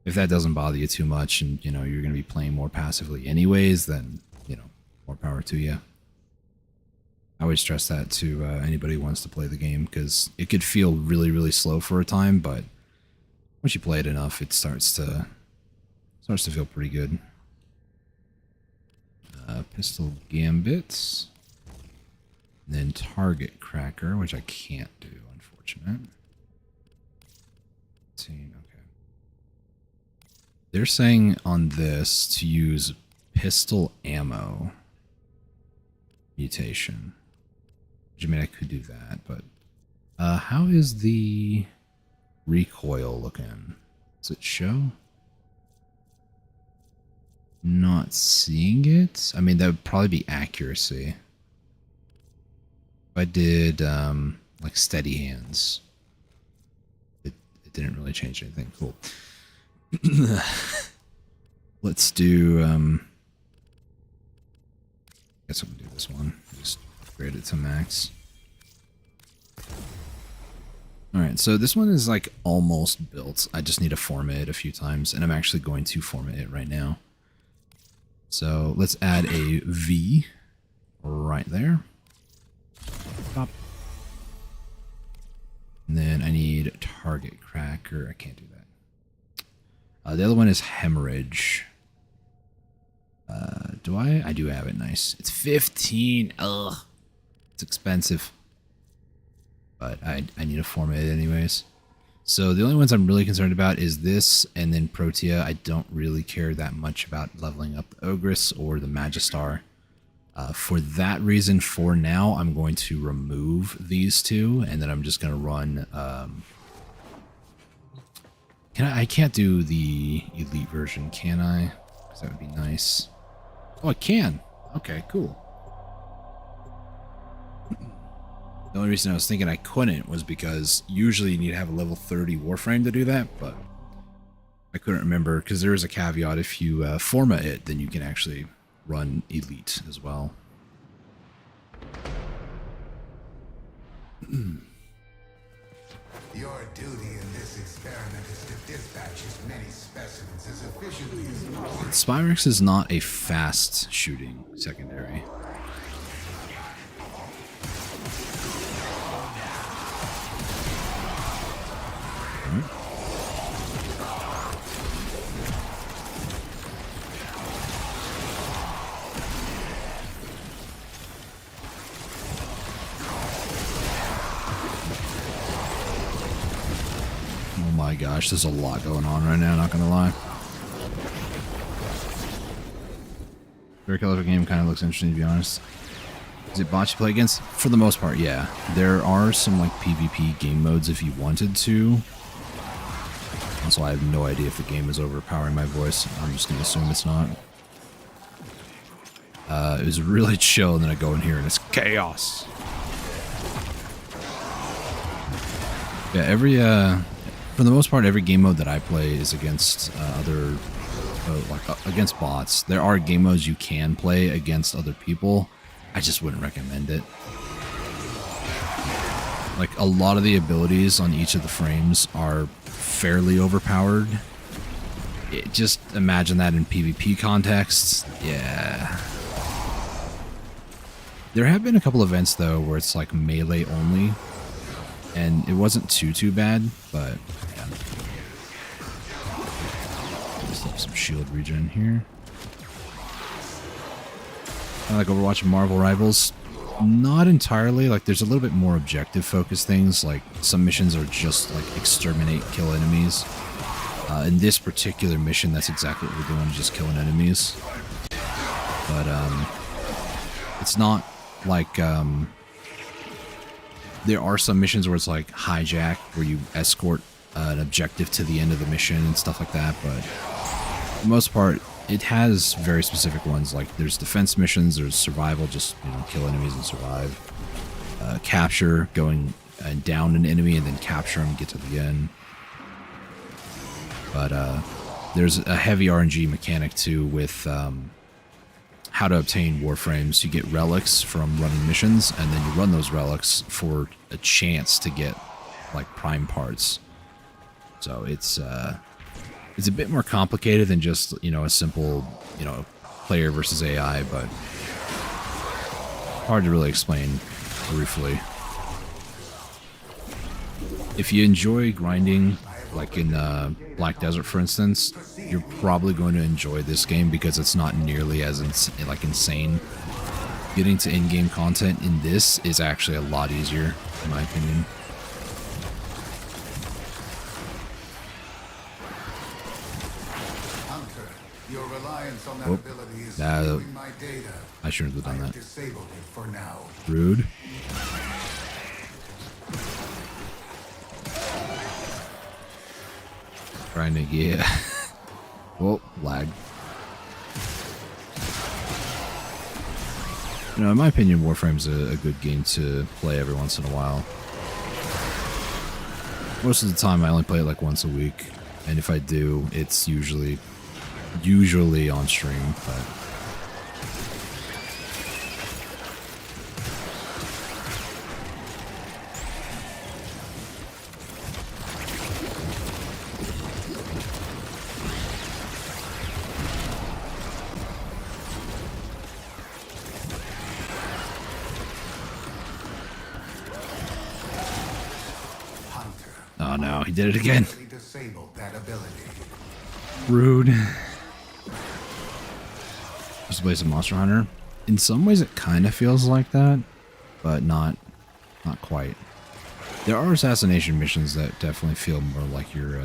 if that doesn't bother you too much and you know you're going to be playing more passively anyways, then you know, more power to you. I always stress that to anybody who wants to play the game, because it could feel really slow for a time, but once you play it enough, it starts to feel pretty good. Pistol Gambits, and then Target Cracker, which I can't do, unfortunate. Okay. They're saying on this to use pistol ammo mutation. Which, I mean, I could do that, but how is the recoil looking? Does it show? Not seeing it. I mean, that would probably be accuracy. If I did like steady hands, it didn't really change anything. Cool. Let's do I guess I'm gonna do this one. Just upgrade it to max. Alright, so this one is like almost built. I just need to format it a few times, and I'm actually going to format it right now. So let's add a V right there. Pop. And then I need Target Cracker. I can't do that. The other one is Hemorrhage. Do I? I do have it. Nice. It's 15. Ugh. It's expensive. But I need to format it anyways. So the only ones I'm really concerned about is this and then Protea. I don't really care that much about leveling up the Ogress or the Magistar. For that reason, for now, I'm going to remove these two, and then I'm just going to run... I can't do the Elite version, can I? Because that would be nice. Oh, I can! Okay, cool. The only reason I was thinking I couldn't was because usually you need to have a level 30 Warframe to do that, but I couldn't remember, because there is a caveat. If you format it, then you can actually run Elite as well. Your duty in this experiment is to dispatch as many specimens as efficiently as possible. Spyrex is not a fast shooting secondary. gosh, there's a lot going on right now, not gonna lie. Very colorful game, kind of looks interesting to be honest. Is it bot you play against? For the most part, yeah. There are some like PvP game modes if you wanted to. Also, I have no idea if the game is overpowering my voice. I'm just gonna assume it's not. It was really chill, and then I go in here and it's chaos. Yeah, for the most part, every game mode that I play is against against bots. There are game modes you can play against other people. I just wouldn't recommend it. Like, a lot of the abilities on each of the frames are fairly overpowered. Just imagine that in PvP contexts. Yeah. There have been a couple events, though, where it's like melee only. And it wasn't too bad, but yeah. Just have some shield regen here. I like Overwatch and Marvel Rivals. Not entirely. Like, there's a little bit more objective focused things. Like, some missions are just like exterminate, kill enemies. In this particular mission, that's exactly what we're doing, just killing enemies. But it's not like there are some missions where it's like hijack, where you escort an objective to the end of the mission and stuff like that. But for the most part, it has very specific ones. Like, there's defense missions, there's survival, just, you know, kill enemies and survive. Capture, going and down an enemy and then capture them, get to the end. But there's a heavy RNG mechanic too with how to obtain Warframes. You get relics from running missions, and then you run those relics for a chance to get like prime parts. So it's a bit more complicated than just, you know, a simple, you know, player versus AI, but hard to really explain briefly. If you enjoy grinding, like in Black Desert, for instance, you're probably going to enjoy this game because it's not nearly as insane. Getting to in-game content in this is actually a lot easier, in my opinion. Hunter, your reliance on that ability is skewing my data. I shouldn't have done that. Disabled it for now. Rude. Grinding, yeah. Whoa, lag. You know, in my opinion, Warframe's a good game to play every once in a while. Most of the time, I only play it like once a week, and if I do, it's usually on stream. But oh no, he did it again. Rude. Just play some Monster Hunter. In some ways it kind of feels like that, but not quite. There are assassination missions that definitely feel more like you're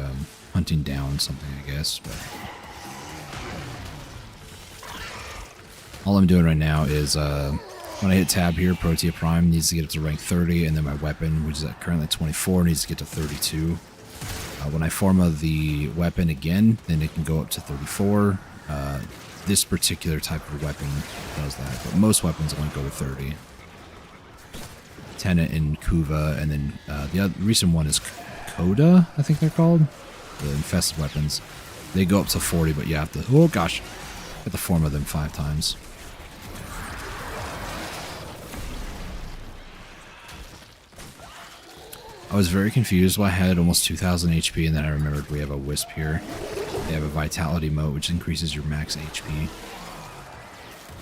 hunting down something, I guess. But all I'm doing right now is when I hit tab here, Protea Prime needs to get up to rank 30, and then my weapon, which is currently at 24, needs to get to 32. When I forma the weapon again, then it can go up to 34. This particular type of weapon does that, but most weapons only go to 30. Tenet and Kuva, and then the other recent one is Coda, I think they're called. The infested weapons. They go up to 40, but you have to, oh gosh, have to forma them 5 times. I was very confused why I had almost 2,000 HP, and then I remembered we have a Wisp here. They have a Vitality Mote, which increases your max HP.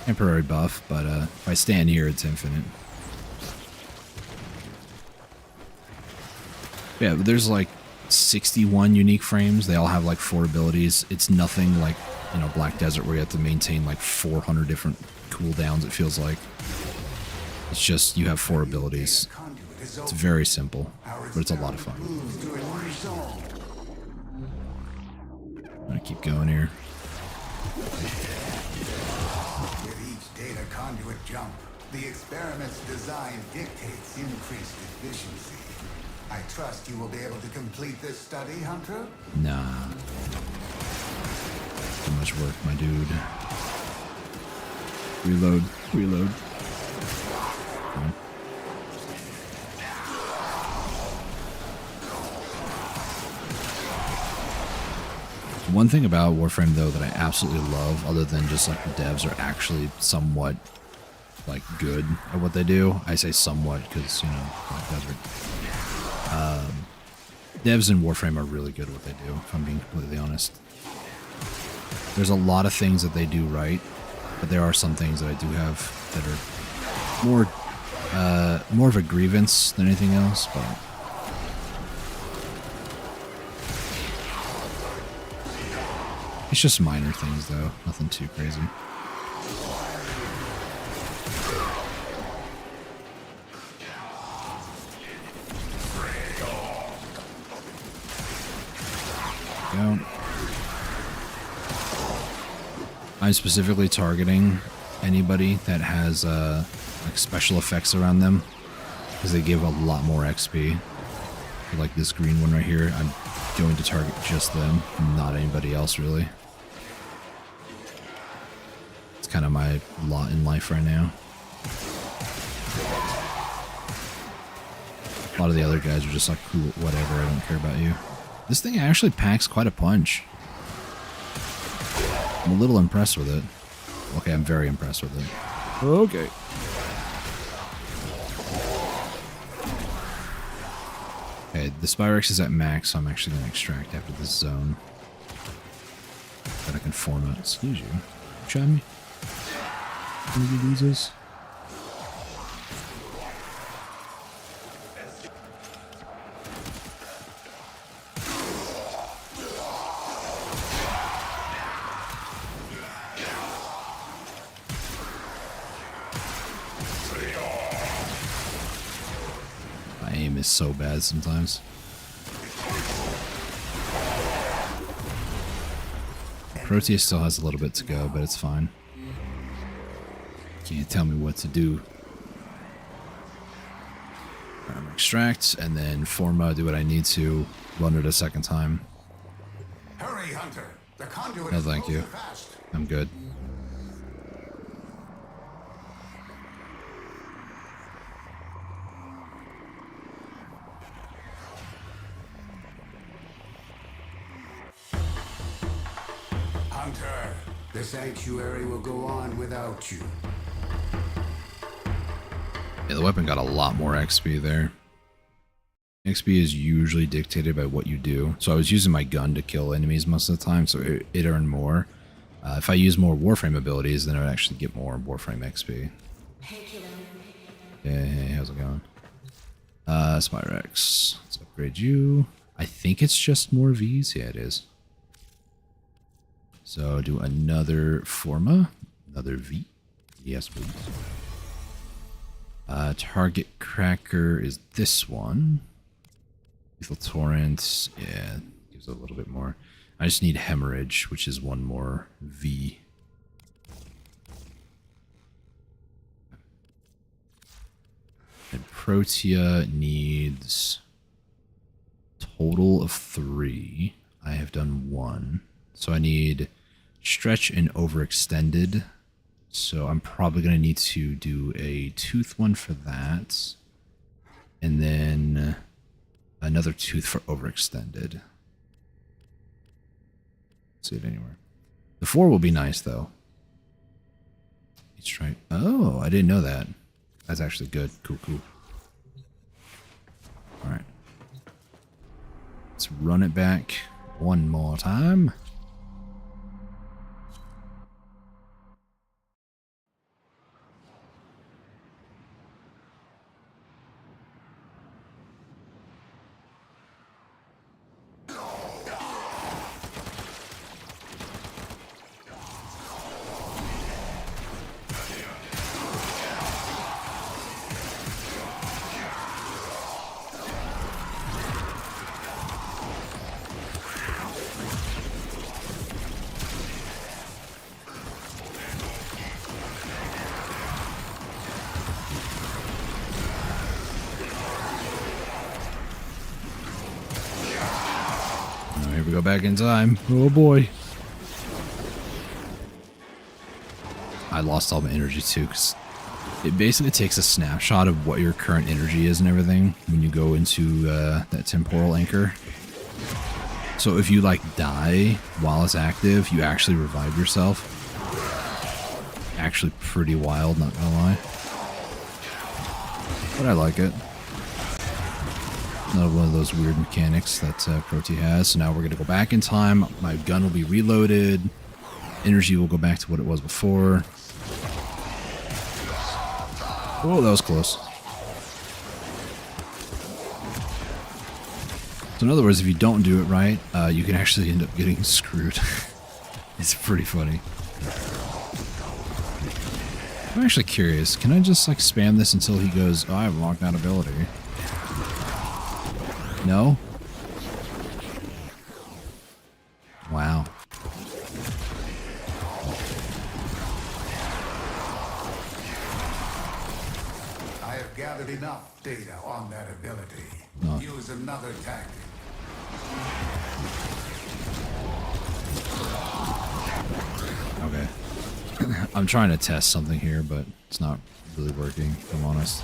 Temporary buff, but if I stand here, it's infinite. Yeah, but there's like 61 unique frames. They all have like 4 abilities. It's nothing like, you know, Black Desert where you have to maintain like 400 different cooldowns, it feels like. It's just, you have 4 abilities. It's very simple, but it's a lot of fun. gonna keep going here. With each data conduit jump, the experiment's design dictates increased efficiency. I trust you will be able to complete this study, Hunter? Nah. Too much work, my dude. Reload. Reload. Okay. One thing about Warframe, though, that I absolutely love, other than just like the devs are actually somewhat like good at what they do. I say somewhat because, you know, like desert. Devs in Warframe are really good at what they do, if I'm being completely honest. There's a lot of things that they do right, but there are some things that I do have that are more of a grievance than anything else, but it's just minor things, though. Nothing too crazy. Go. I'm specifically targeting anybody that has like special effects around them because they give a lot more XP. Like this green one right here, I'm going to target just them, not anybody else really. It's kind of my lot in life right now. A lot of the other guys are just like, cool, whatever, I don't care about you. This thing actually packs quite a punch. I'm a little impressed with it. Okay, I'm very impressed with it. Okay. Okay, the Spyrex is at max, so I'm actually going to extract after this zone. That I can form out. Excuse you. Try me. Can you do this? Is so bad sometimes. Proteus still has a little bit to go, but it's fine. Can't tell me what to do. I'm gonna extract and then Forma, do what I need to, run it a second time. Hurry, Hunter. The conduit No, thank you. fast. I'm good. Hunter, the sanctuary will go on without you. Yeah, the weapon got a lot more XP there. XP is usually dictated by what you do. So I was using my gun to kill enemies most of the time, so it earned more. If I use more Warframe abilities, then I would actually get more Warframe XP. Hey, how's it going? Spyrex. Let's upgrade you. I think it's just more Vs. Yeah, it is. So do another Forma, another V. Yes, please. Target Cracker is this one. Lethal Torrent, yeah, gives a little bit more. I just need Hemorrhage, which is one more V. And Protea needs total of 3. I have done 1. So I need Stretch and Overextended. So I'm probably going to need to do a Tooth one for that. And then another Tooth for Overextended. See it anywhere. The 4 will be nice, though. Let's try. Oh, I didn't know that. That's actually good. Cool, cool. Alright. Let's run it back one more time. we go back in time. Oh boy. I lost all my energy too, because it basically takes a snapshot of what your current energy is and everything when you go into that temporal anchor. So if you like die while it's active, you actually revive yourself. Actually pretty wild, not gonna lie. But I like it. Another one of those weird mechanics that Protea has. So now we're gonna go back in time. My gun will be reloaded. Energy will go back to what it was before. Oh, that was close. So in other words, if you don't do it right, you can actually end up getting screwed. It's pretty funny. I'm actually curious. Can I just like spam this until he goes, oh, I have unlocked that ability? No? Wow. I have gathered enough data on that ability. No. Use another tactic. Okay. I'm trying to test something here, but it's not really working, if I'm honest.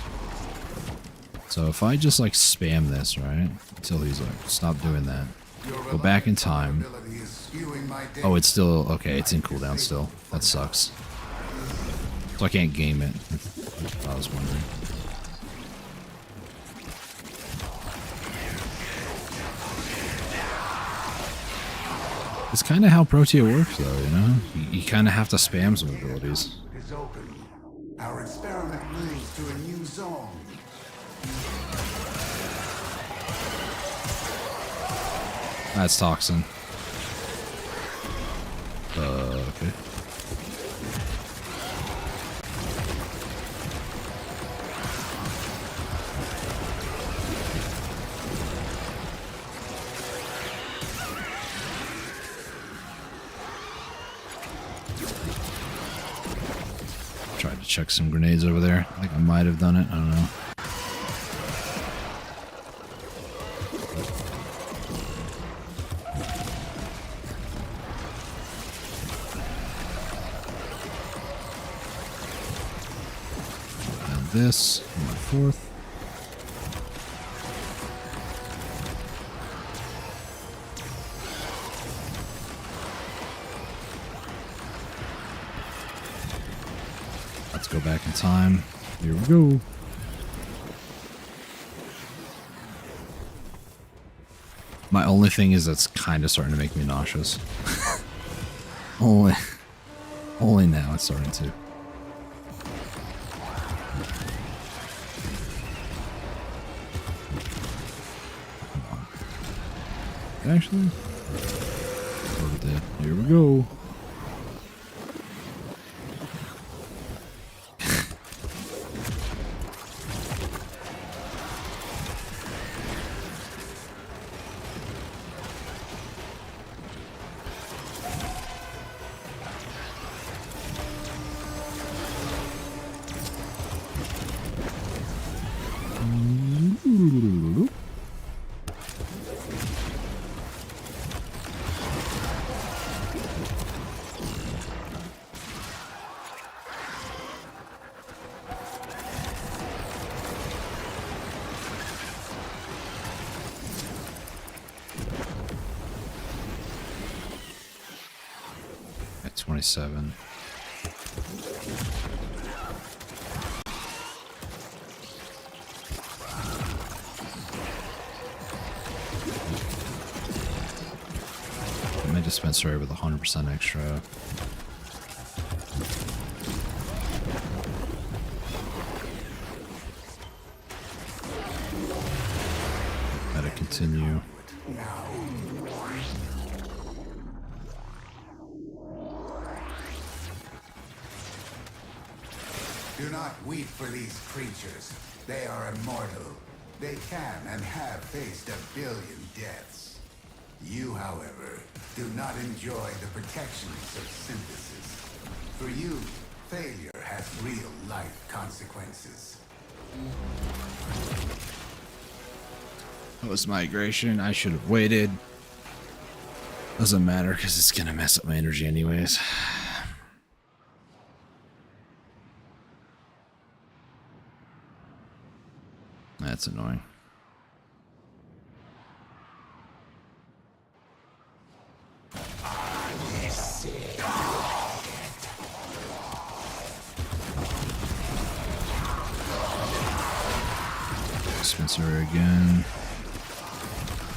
So if I just like spam this, right? Until he's like, stop doing that. Go back in time. Oh, it's still, okay, it's in cooldown still. That sucks. So I can't game it, if I was wondering. It's kind of how Protea works, though, you know? You kind of have to spam some abilities. Is open. Our experiment moves to a new zone. That's Toxin. Okay. Tried to check some grenades over there. I think I might have done it. I don't know. This, my fourth. Let's go back in time. Here we go. My only thing is that's kind of starting to make me nauseous. only now it's starting to. Actually, look at that. Here we go. At 27. My dispensary with 100% extra. Gotta continue. Do not weep for these creatures. They are immortal. They can and have faced 1 billion deaths. You, however, do not enjoy the protections of synthesis. For you, failure has real-life consequences. That was migration. I should have waited. Doesn't matter because it's gonna mess up my energy anyways. That's annoying. Dispenser again.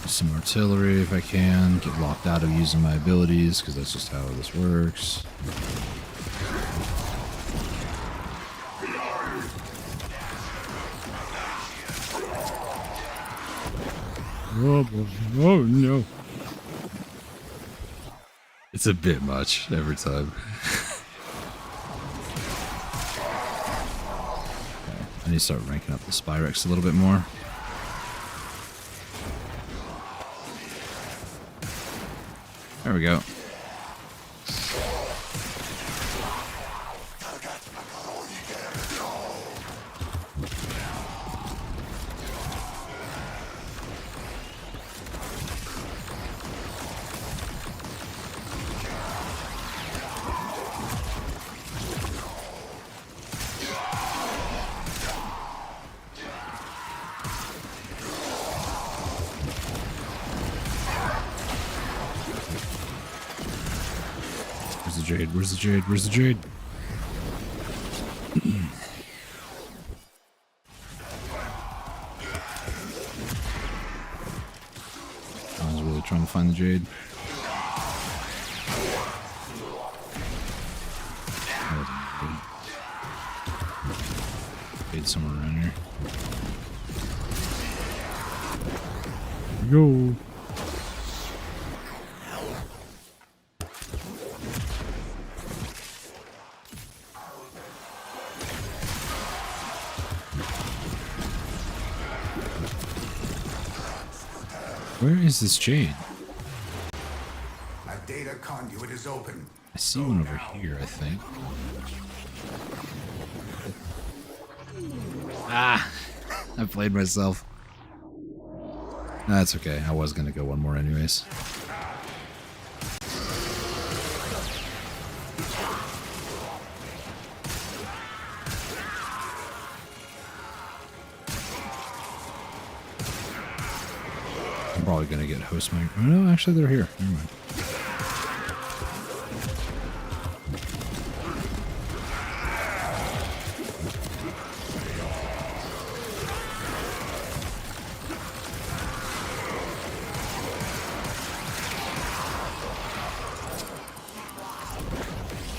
Some artillery if I can. Get locked out of using my abilities because that's just how this works. Oh, boy. Oh no. It's a bit much every time. Okay. I need to start ranking up the Spyrex a little bit more. There we go. Where's the jade? Where's the jade? Where's the jade? I was really trying to find the jade. Jade somewhere around here. Here we go. Where is this jade? A data conduit is open. I see one over here, I think. Ah! I played myself. That's okay. I was gonna go one more anyways. I'm probably gonna get host mic. Oh, no, actually they're here. Never mind.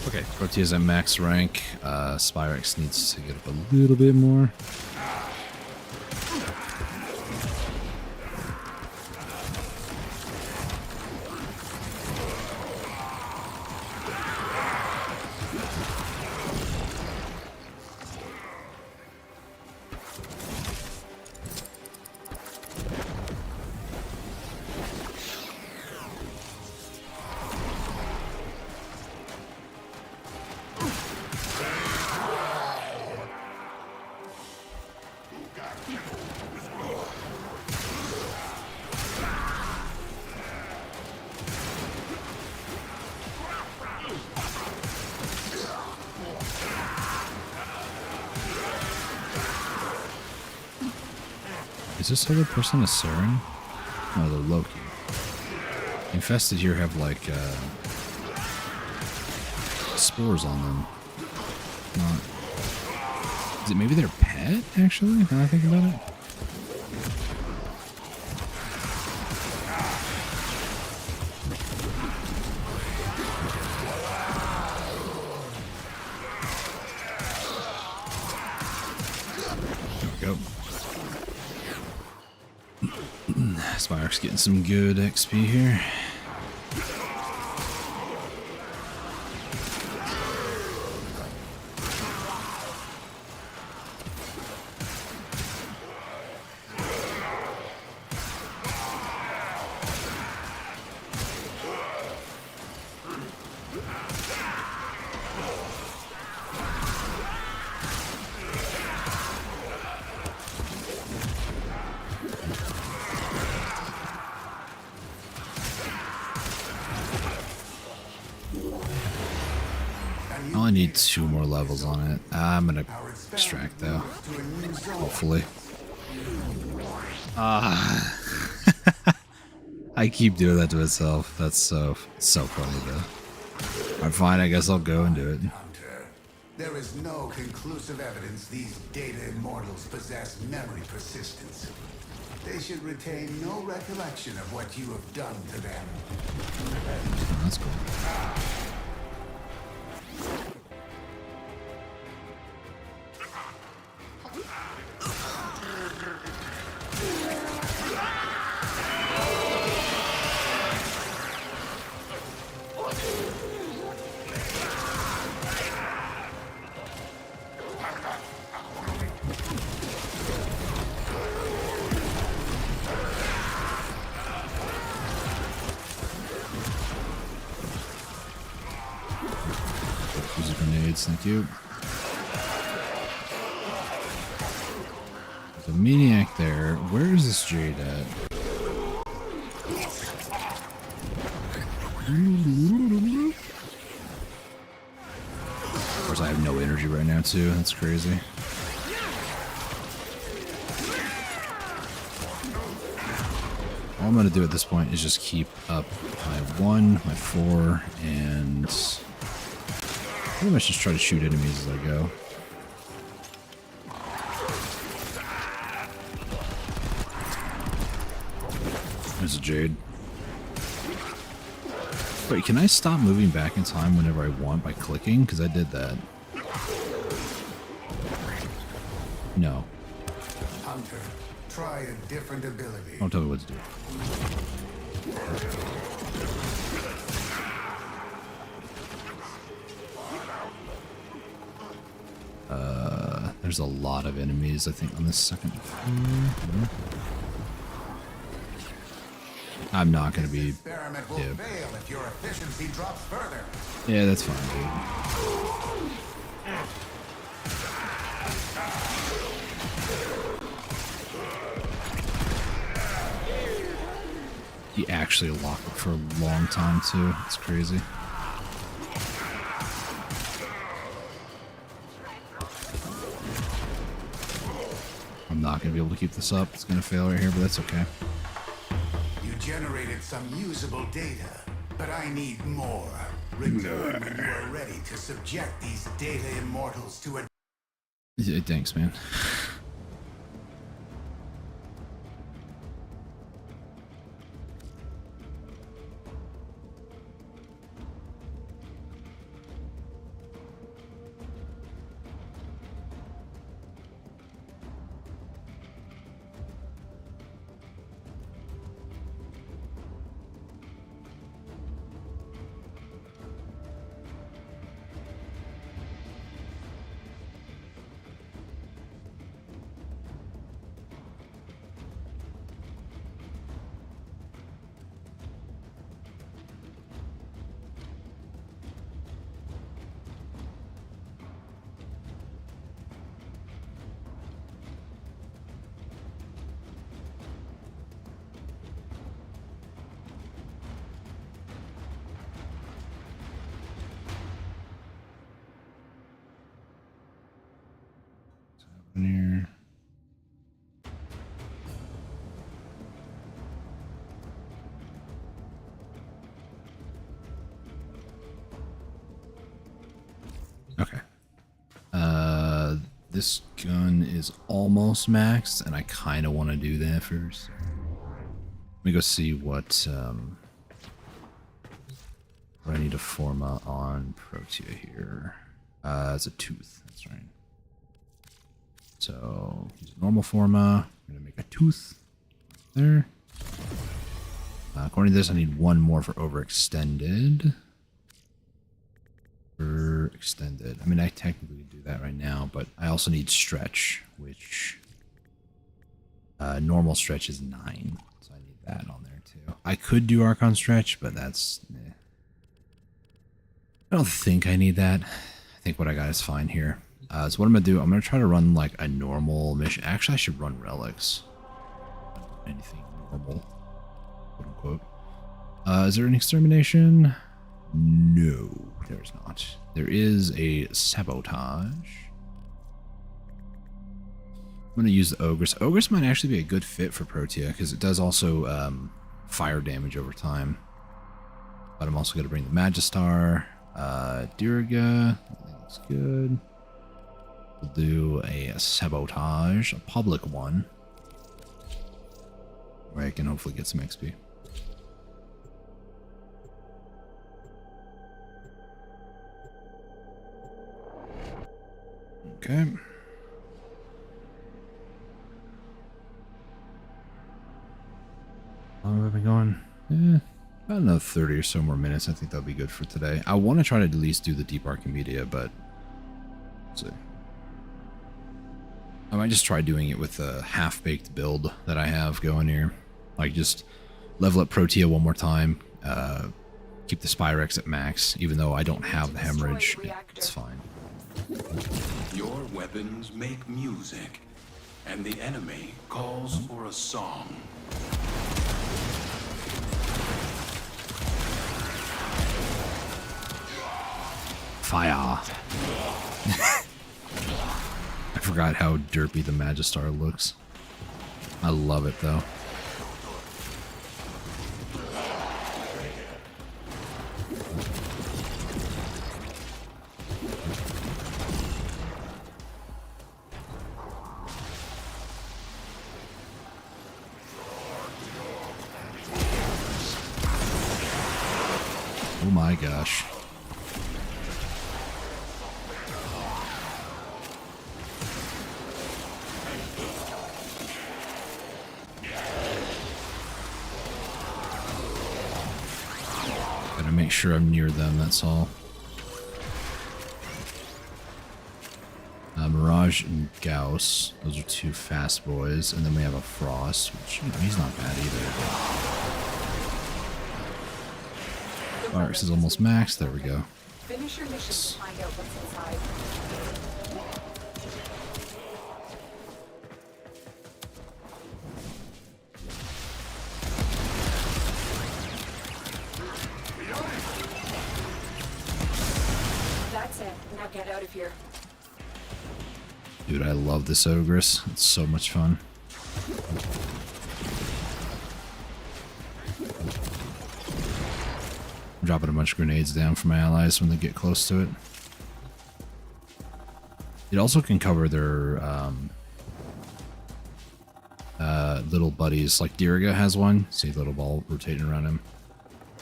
Okay, Protea's at max rank. Spyrex needs to get up a little bit more. Is this other person a Saren? No, they're Loki. Infested here have like spores on them. Not. Is it maybe their pet? Actually, now I think about it. There we go. Spyre's getting some good XP here. I only need 2 more levels on it. I'm gonna extract though. Hopefully. I keep doing that to myself. That's so funny though. I'm fine, I guess I'll go and do it. Hunter, there is no conclusive evidence these data immortals possess memory persistence. They should retain no recollection of what you have done to them. Oh, that's cool. Use grenades, thank you. There's a maniac there. Where is this Jade at? Of course, I have no energy right now, too. That's crazy. All I'm going to do at this point is just keep up my 1, my 4, and pretty much just try to shoot enemies as I go. There's a Jade. Wait, can I stop moving back in time whenever I want by clicking? Because I did that. No. Hunter, try a different ability. Don't tell me what to do. There's a lot of enemies, I think, on this second floor. I'm not going to be... Experiment will fail if your efficiency drops further. Yeah, that's fine, dude. He actually locked it for a long time, too. It's crazy. I'm not going to be able to keep this up. It's going to fail right here, but that's okay. You generated some usable data, but I need more. Return when you are ready to subject these data immortals to a... Yeah, thanks, man. Here. Okay. This gun is almost maxed, and I kind of want to do that first. Let me go see what I need to forma on Protea here. It's a tooth. That's right. So use a normal forma. I'm gonna make a tooth there. According to this, I need 1 more for overextended. Extended. I mean, I technically do that right now, but I also need stretch, which normal stretch is 9, so I need that on there too. I could do Archon stretch, but that's... I don't think I need that. I think what I got is fine here. So what I'm gonna do, I'm gonna try to run like a normal mission. Actually, I should run relics. Anything normal, quote unquote. Is there an extermination? No, there's not. There is a sabotage. I'm going to use the Ogress. Ogress might actually be a good fit for Protea because it does also fire damage over time. But I'm also going to bring the Magistar. Diriga. I think that's good. We'll do a sabotage, a public one. Where I can hopefully get some XP. Okay. How long have I been going? About another 30 or so more minutes. I think that'll be good for today. I want to try to at least do the Deep Archimedia, but let's see. I might just try doing it with a half-baked build that I have going here. Like, just level up Protea one more time. Keep the Spyrex at max, even though I don't have the hemorrhage. It's fine. Your weapons make music, and the enemy calls for a song. Fire. I forgot how derpy the Magistar looks. I love it though. Oh my gosh. Gotta make sure I'm near them, that's all. Mirage and Gauss, those are two fast boys. And then we have a Frost, which, you know, he's not bad either. Barracks is almost maxed, there we go. Finish your mission to find out what's inside. That's it. Now get out of here. Dude, I love this Ogress. It's so much fun. I'm dropping a bunch of grenades down for my allies when they get close to it. It also can cover their little buddies. Like Diriga has one. See the little ball rotating around him.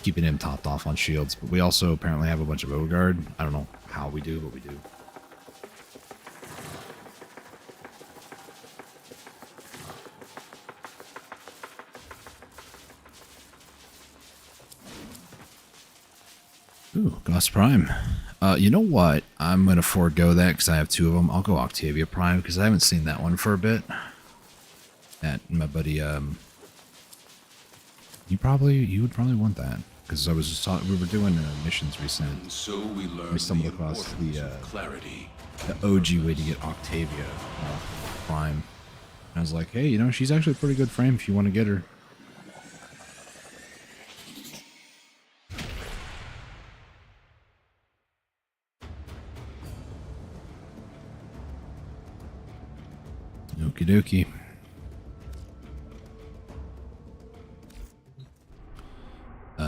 Keeping him topped off on shields. But we also apparently have a bunch of Ogard. I don't know how we do, but we do. Ooh, Gauss Prime. You know what? I'm going to forego that because I have two of them. I'll go Octavia Prime because I haven't seen that one for a bit. That my buddy, you would probably want that because I was just we were doing missions recently. So we stumbled across the OG way to get Octavia Prime. And I was like, hey, you know, she's actually a pretty good frame if you want to get her. Okie dokie.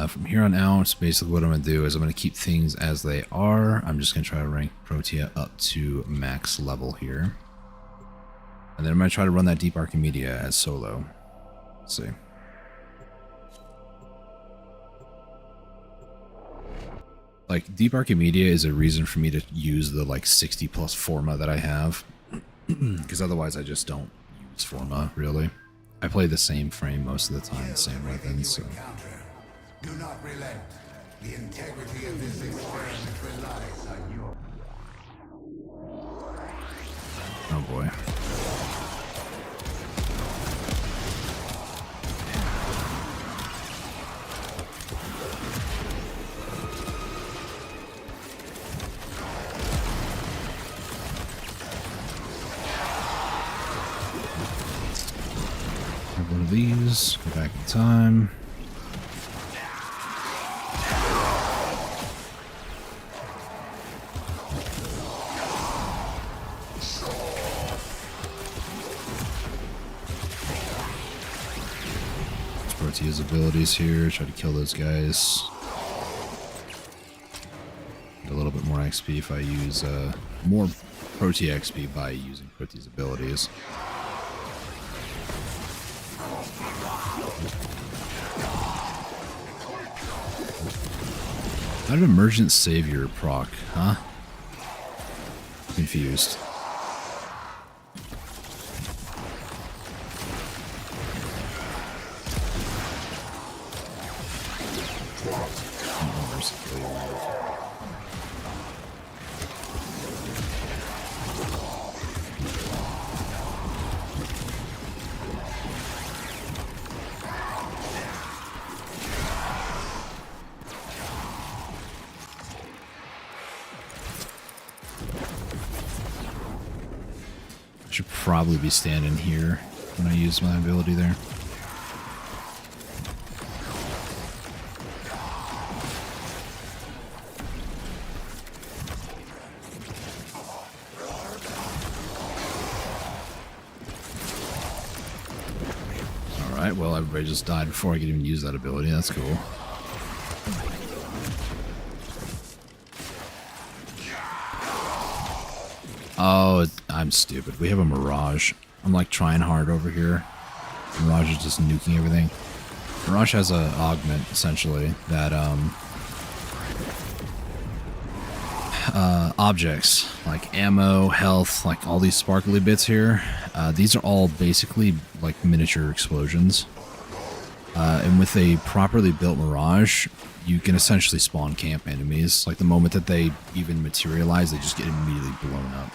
From here on out, basically what I'm going to do is I'm going to keep things as they are. I'm just going to try to rank Protea up to max level here. And then I'm going to try to run that Deep Archimedia as solo. Let's see. Like, Deep Archimedia is a reason for me to use the, like, 60 plus Forma that I have. Because otherwise I just don't use Forma, really. I play the same frame most of the time, the same weapons, so... Do not relent. The integrity of this experiment relies on your... Oh boy. Have one of these, go back in time. Protea's abilities here. Try to kill those guys. Get a little bit more XP if I use more Protea XP by using Protea's abilities. How did Emergent Savior proc, huh? Confused. Should probably be standing here when I use my ability there. Alright, well everybody just died before I could even use that ability. That's cool. Oh, I'm stupid. We have a Mirage. I'm like trying hard over here. Mirage is just nuking everything. Mirage has a augment, essentially, that objects, like ammo, health, like all these sparkly bits here, these are all basically like miniature explosions. And with a properly built Mirage, you can essentially spawn camp enemies. Like the moment that they even materialize, they just get immediately blown up.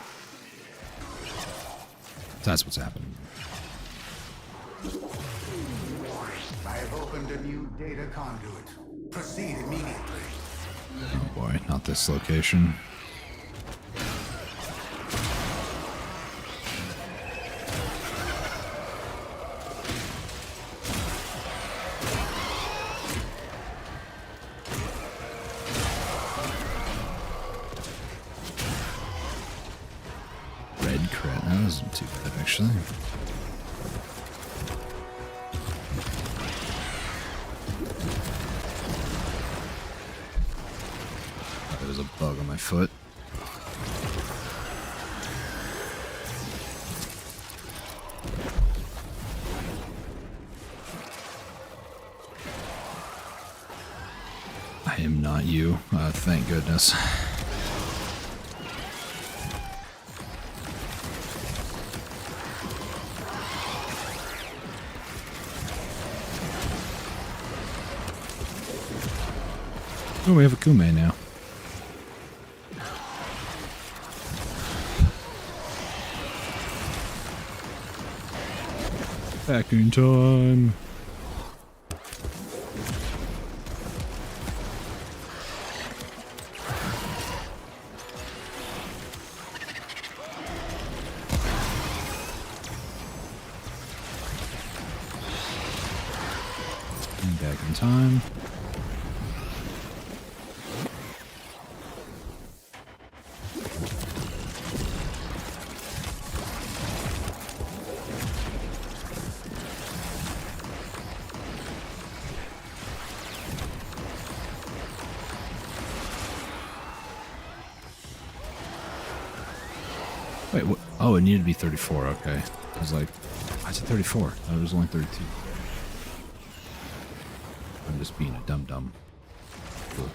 That's what's happening. I have opened a new data conduit. Proceed immediately. Oh boy, not this location. Red crit, that wasn't too bad actually. There was a bug on my foot. I am not you, thank goodness. Oh, we have a Kume now. Back in time. And back in time. Wait, what? Oh, it needed to be 34, okay. I was like, why is it 34? Oh, it was only 32. I'm just being a dum-dum. Cool.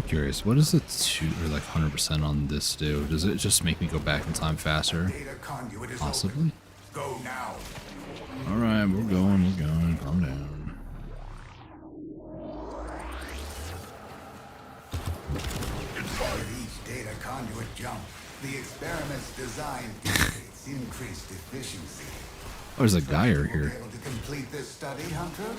Curious, what does the 2 or like 100% on this do? Does it just make me go back in time faster? Possibly. Go now. All right, we're going. Calm down. With each data conduit jump, the experiment's design indicates increased efficiency. Oh, there's a Geyer here. Able to complete this study, Hunter?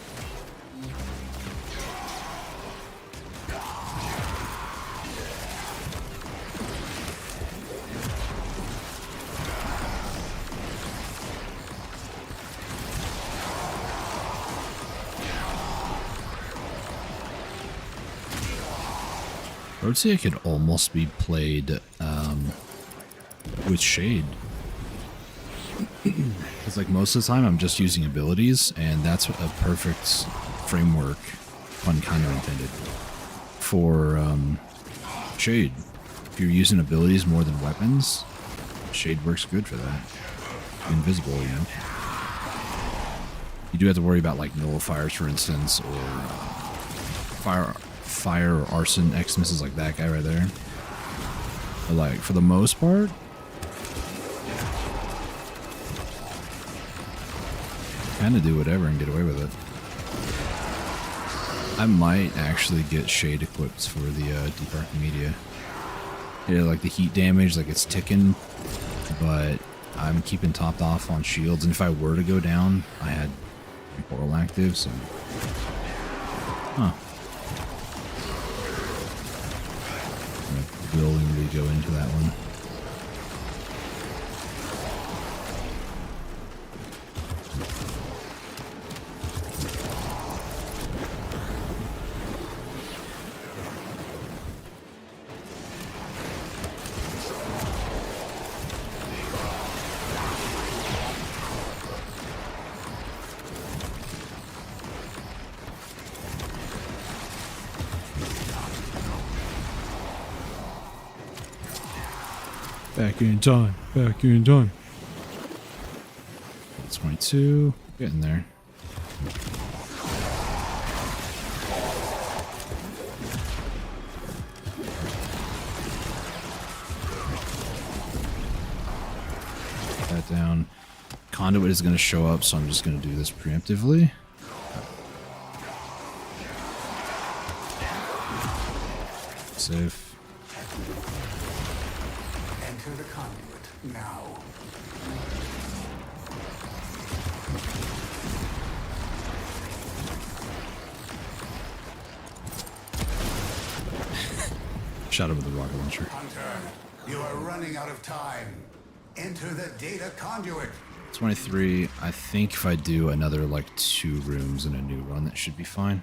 I would say it could almost be played with Shade. Because like most of the time I'm just using abilities, and that's a perfect framework, pun kind of intended, for Shade. If you're using abilities more than weapons, Shade works good for that. Invisible, you know. You do have to worry about like nullifiers, for instance, or fire or arson Xmas is like that guy right there. But like for the most part, kind of do whatever and get away with it. I might actually get Shade equipped for the Deep Archimedia. Yeah, like the heat damage, like it's ticking, but I'm keeping topped off on shields, and if I were to go down, I had Portal active, so... Huh. Willingly go into that one. Back in time. Back in time. 22. Getting there. Put that down. Conduit is going to show up, so I'm just going to do this preemptively. Safe. Enter the conduit now. Shot him with the rocket launcher. Hunter, you are running out of time. Enter the data conduit. 23. I think if I do another like 2 rooms in a new run, that should be fine.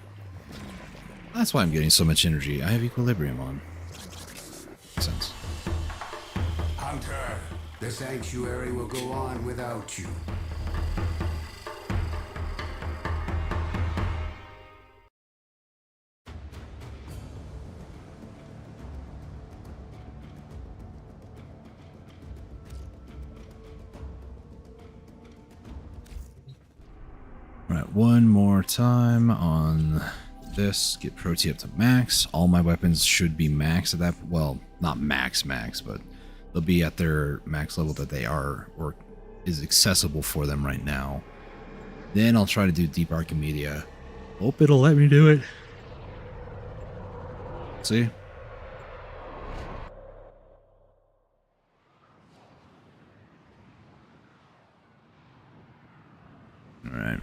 That's why I'm getting so much energy. I have equilibrium on. Makes sense. Hunter, the sanctuary will go on without you. Alright, one more time on this. Get Protea up to max. All my weapons should be max at that. Well, not max, but they'll be at their max level that they are, or is accessible for them right now. Then I'll try to do Deep Archimedia. Hope it'll let me do it. See? Alright.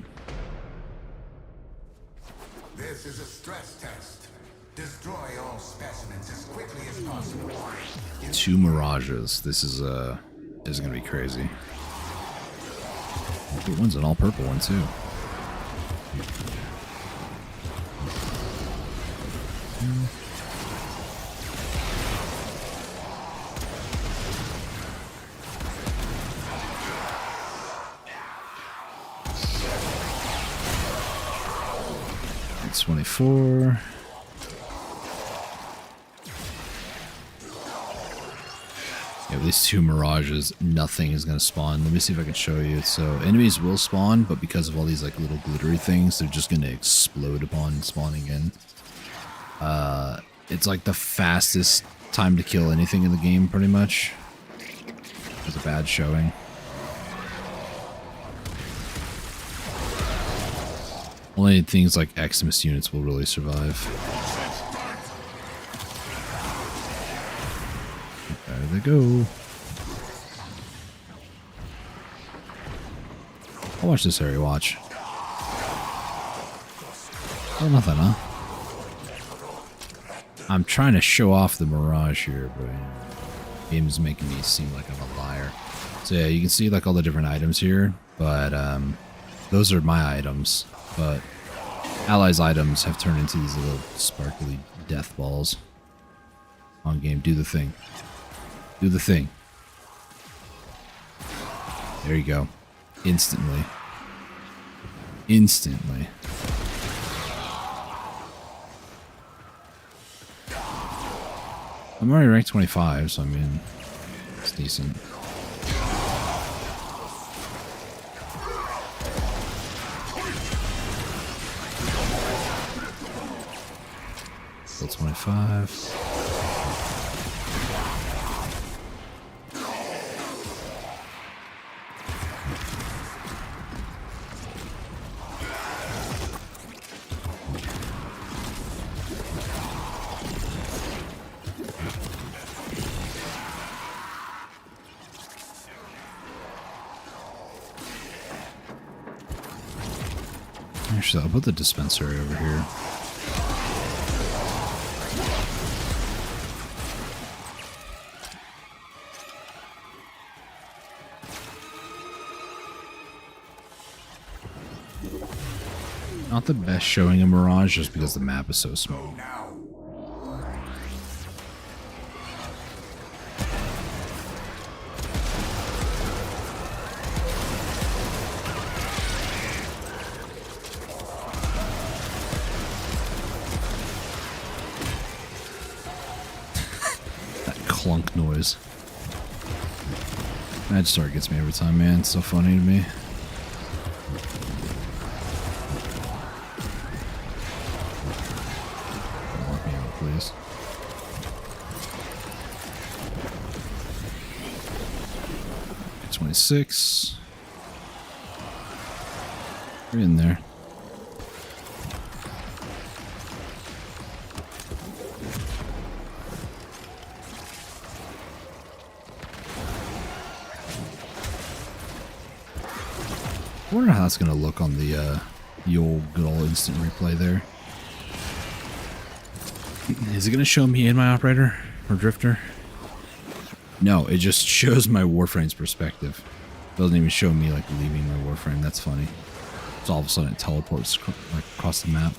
This is a stress test. Destroy all specimens as quickly as possible. 2 mirages. This is gonna be crazy. Ooh, one's an all purple one too. It's 24. Yeah, these 2 mirages, nothing is going to spawn. Let me see if I can show you. So enemies will spawn, but because of all these like little glittery things, they're just going to explode upon spawning in. It's like the fastest time to kill anything in the game, pretty much. It's a bad showing. Only things like Xmas units will really survive. There they go. I'll watch this area, watch. Oh, nothing, huh? I'm trying to show off the Mirage here, but game's making me seem like I'm a liar. So yeah, you can see like all the different items here, but those are my items. But Allies' items have turned into these little sparkly death balls. On game, do the thing. Do the thing. There you go. Instantly. Instantly. I'm already ranked 25, so I mean, it's decent. Still 25. Actually, I'll put the dispensary over here. Not the best showing a Mirage just because the map is so small. Clunk noise. Magistar gets me every time, man. It's so funny to me. Lock me out, please. Okay, 26. We're in there. I wonder how that's going to look on the old good old instant replay there. Is it going to show me in my operator or drifter? No, it just shows my Warframe's perspective. It doesn't even show me like leaving my Warframe. That's funny. So all of a sudden it teleports like across the map.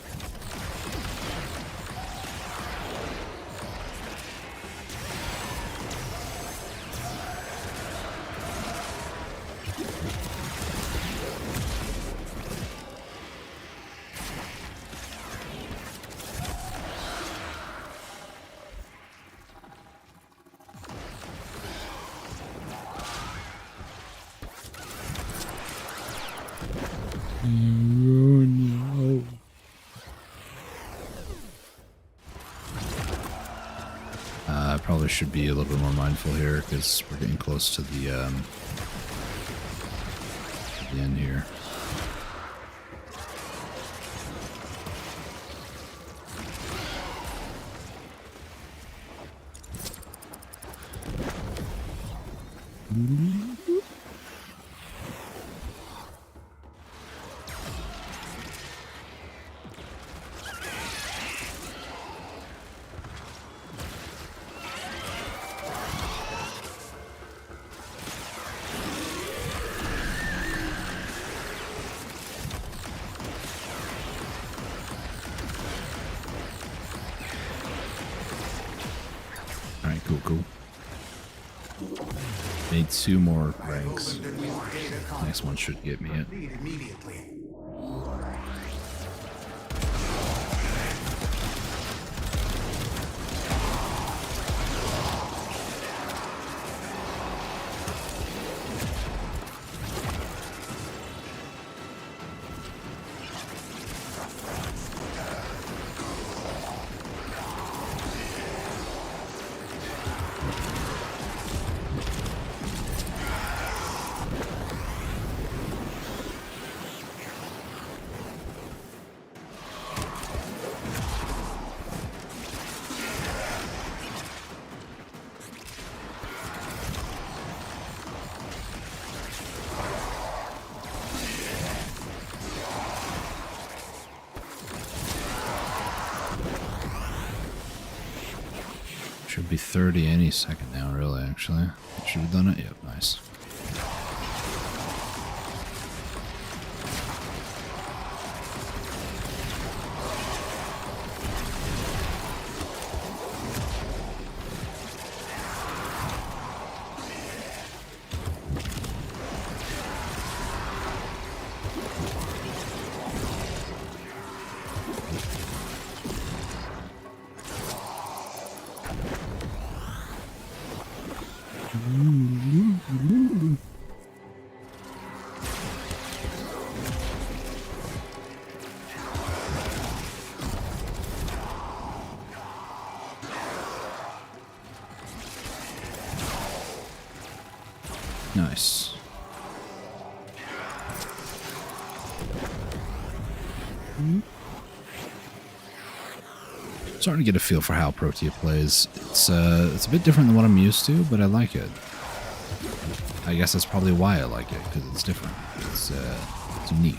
Probably should be a little bit more mindful here because we're getting close to the end here. Alright, cool. Made 2 more ranks. Next one should get me it. Should be 30 any second now, really, actually. Should have done it? Yep, nice. Nice. Starting to get a feel for how Protea plays. It's a bit different than what I'm used to, but I like it. I guess that's probably why I like it, because it's different. It's unique.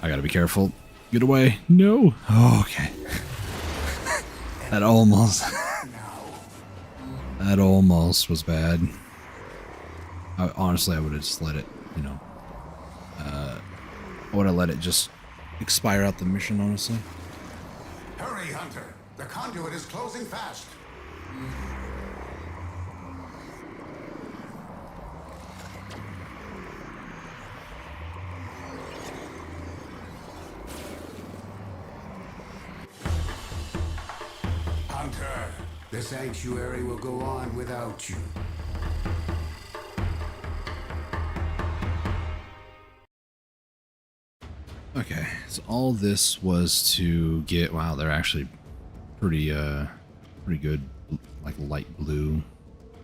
I gotta be careful. Get away. No. Oh, okay. That almost... that almost was bad. Honestly, I would have just let it, you know... I would have let it just expire out the mission, honestly. Hurry, Hunter. The conduit is closing fast. Hunter, the sanctuary will go on without you. Okay, so all this was to get... Wow, they're actually pretty good, like light blue,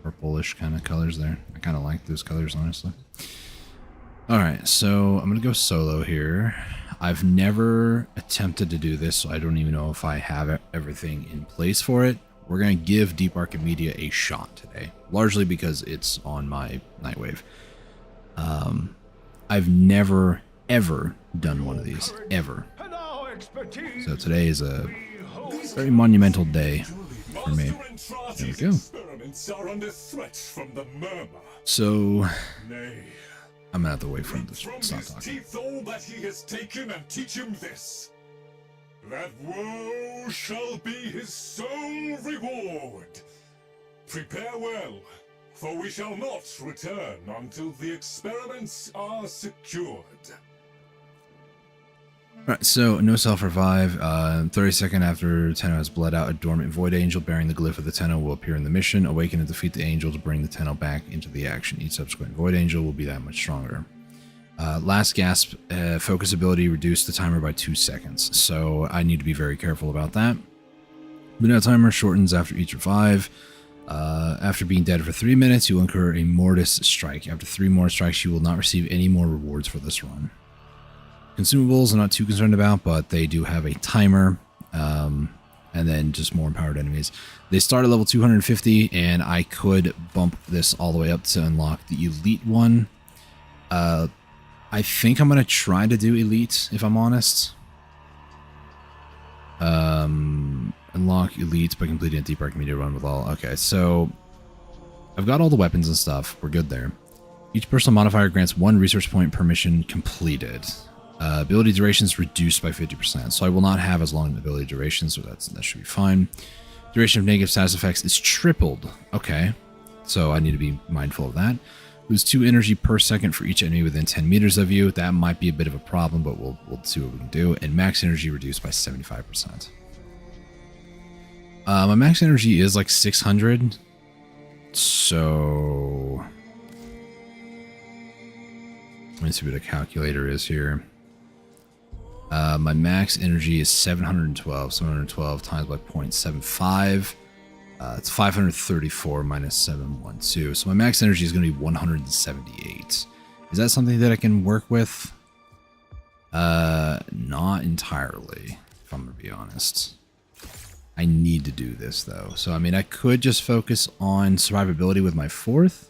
purplish kind of colors there. I kind of like those colors, honestly. Alright, so I'm going to go solo here. I've never attempted to do this, so I don't even know if I have everything in place for it. We're going to give Deep Archimedia a shot today, largely because it's on my Nightwave. I've never, ever done one of these, ever. So today is a very monumental day for me. There we go. So, I'm gonna have to wait for him to stop talking. All that he has taken and teach him this. That woe shall be his sole reward. Prepare well, for we shall not return until the experiments are secured. Alright, so no self-revive. 30-second after Tenno has bled out, a dormant Void Angel bearing the glyph of the Tenno will appear in the mission. Awaken and defeat the Angel to bring the Tenno back into the action. Each subsequent Void Angel will be that much stronger. Last gasp, focus ability reduced the timer by 2 seconds, so I need to be very careful about that. But now timer shortens after each revive. After being dead for 3 minutes, you will incur a Mortis Strike. After 3 more strikes, you will not receive any more rewards for this run. Consumables I'm not too concerned about, but they do have a timer, and then just more empowered enemies. They start at level 250, and I could bump this all the way up to unlock the Elite one. I think I'm going to try to do Elite, if I'm honest. Unlock Elite by completing a Deep Archimedia run with all... Okay, so I've got all the weapons and stuff. We're good there. Each personal modifier grants 1 research point per mission completed. Ability durations reduced by 50%, so I will not have as long an ability duration, so that should be fine. Duration of negative status effects is tripled. Okay, so I need to be mindful of that. Lose 2 energy per second for each enemy within 10 meters of you. That might be a bit of a problem, but we'll see what we can do. And max energy reduced by 75%. My max energy is like 600, so let me see what a calculator is here. My max energy is 712. 712 times by 0.75. It's 534 minus 712. So my max energy is going to be 178. Is that something that I can work with? Not entirely, if I'm going to be honest. I need to do this, though. So, I mean, I could just focus on survivability with my 4th.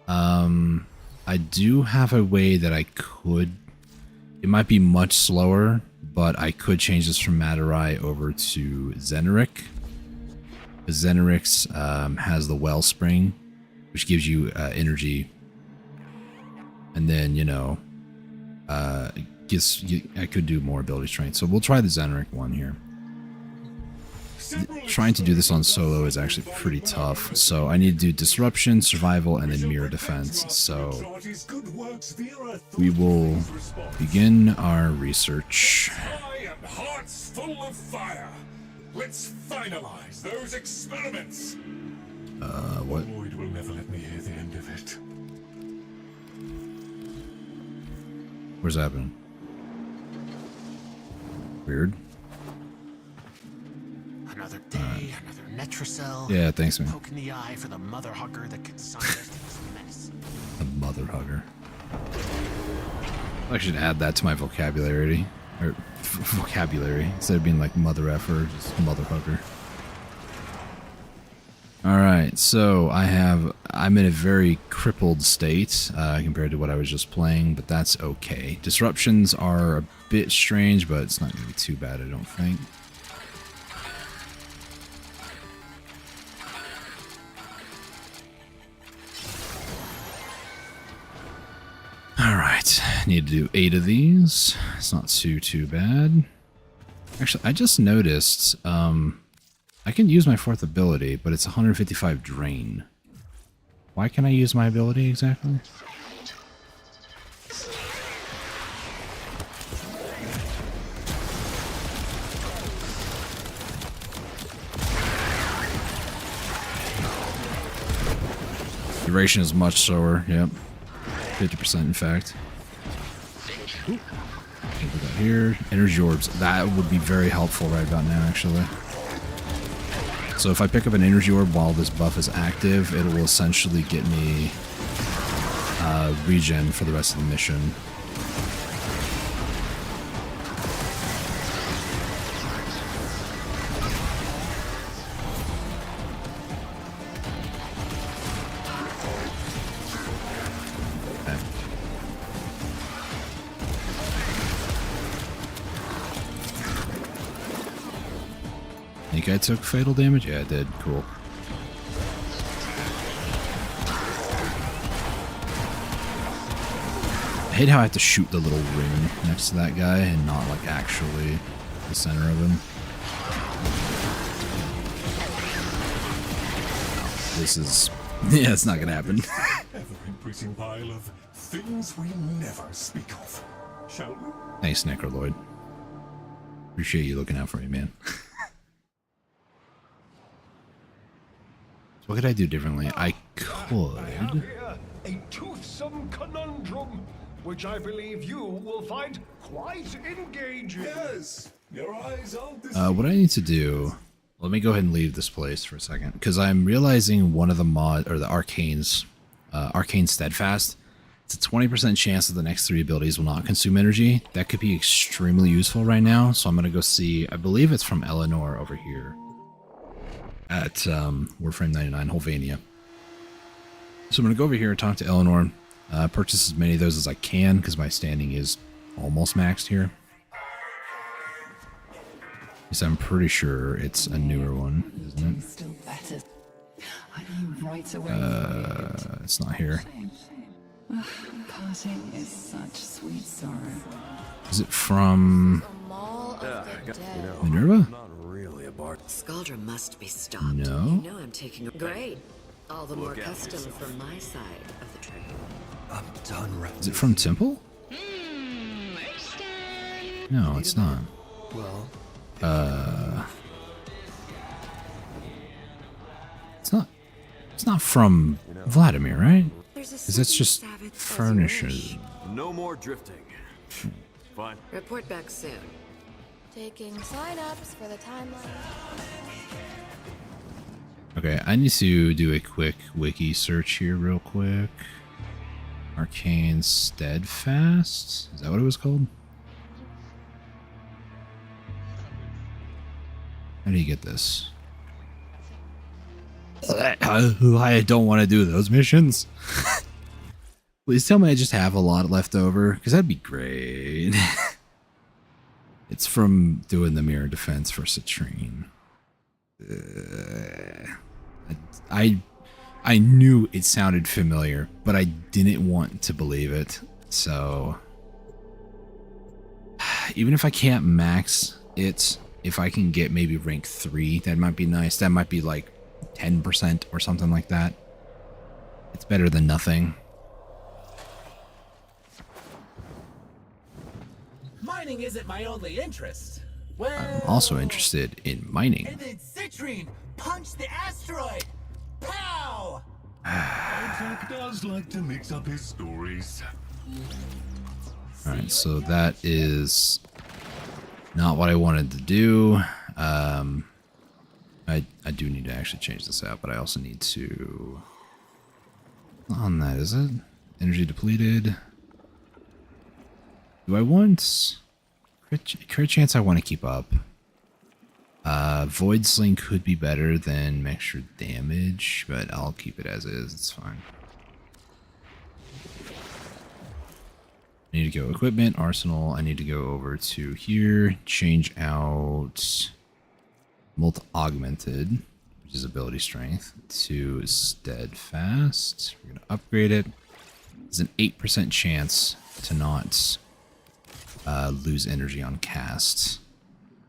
I do have a way that I could... It might be much slower, but I could change this from Madarai over to Zeneric. Zenerix has the Wellspring, which gives you energy. And then, you know, I could do more ability strength. So we'll try the Zeneric one here. Trying to do this on solo is actually pretty tough. So I need to do Disruption, Survival, and then Mirror Defense. So we will begin our research. Hearts full of fire. Let's finalize those experiments. What? Lloyd will never let me hear the end of it. Where's that happening? Weird. Another day, another Netracell. Yeah, thanks, man. Poke in the eye for the mother hugger that consigned us to this mess. A mother hugger. I should add that to my vocabulary. Or vocabulary. Instead of being like mother effer, just mother hugger. Alright, so I'm in a very crippled state compared to what I was just playing, but that's okay. Disruptions are a bit strange, but it's not going to be too bad, I don't think. Alright, need to do 8 of these. It's not too bad. Actually, I just noticed I can use my 4th ability, but it's 155 drain. Why can I use my ability exactly? Duration is much slower, yep. 50% in fact. Ooh. What we got here? Energy orbs. That would be very helpful right about now, actually. So if I pick up an energy orb while this buff is active, it will essentially get me regen for the rest of the mission. Think I took fatal damage? Yeah, I did. Cool. I hate how I have to shoot the little ring next to that guy and not like actually the center of him. This is... yeah, it's not gonna happen. Ever-increasing pile of things we never speak of. Shall we? Thanks, Necroloid. Appreciate you looking out for me, man. What could I do differently? I could... a toothsome conundrum, which I believe you will find quite engaging. Yes, your eyes aren't what I need to do... Let me go ahead and leave this place for a second, because I'm realizing one of the the Arcanes, Arcane Steadfast, it's a 20% chance that the next 3 abilities will not consume energy. That could be extremely useful right now, so I'm going to go see, I believe it's from Eleanor over here. At Warframe 99, Holvania. So I'm going to go over here and talk to Eleanor, purchase as many of those as I can, because my standing is almost maxed here. Because I'm pretty sure it's a newer one, isn't it? Still better. I knew right away. It's not here. Parting is such sweet sorrow. Is it from Minerva? Scaldra must be stopped. No. You know I'm taking a... Great. All the more custom from my side of the trade. I'm done right. Is it from Temple? No, it's not. Well, it's not from Vladimir, right? Because that's just furnishes. no more drifting. fun. Report back soon. Taking sign-ups for the timeline. Okay, I need to do a quick wiki search here real quick. Arcane Steadfast? Is that what it was called? How do you get this? I don't want to do those missions. Please tell me I just have a lot left over, because that'd be great. It's from doing the mirror defense for Citrine. I knew it sounded familiar, but I didn't want to believe it. So even if I can't max it, if I can get maybe rank 3, that might be nice. That might be like 10% or something like that. It's better than nothing. Mining isn't my only interest. Well, I'm also interested in mining. and then Citrine punched the asteroid. Pow! Jack does like to mix up his stories. Alright, so that is not what I wanted to do. I do need to actually change this out, but I also need to... Not on that, is it? Energy depleted. Do I want... Crit chance I want to keep up. Void Sling could be better than extra damage, but I'll keep it as is. It's fine. I need to go equipment, arsenal. I need to go over to here, change out augmented, which is ability strength, to steadfast. We're going to upgrade it. There's an 8% chance to not lose energy on casts.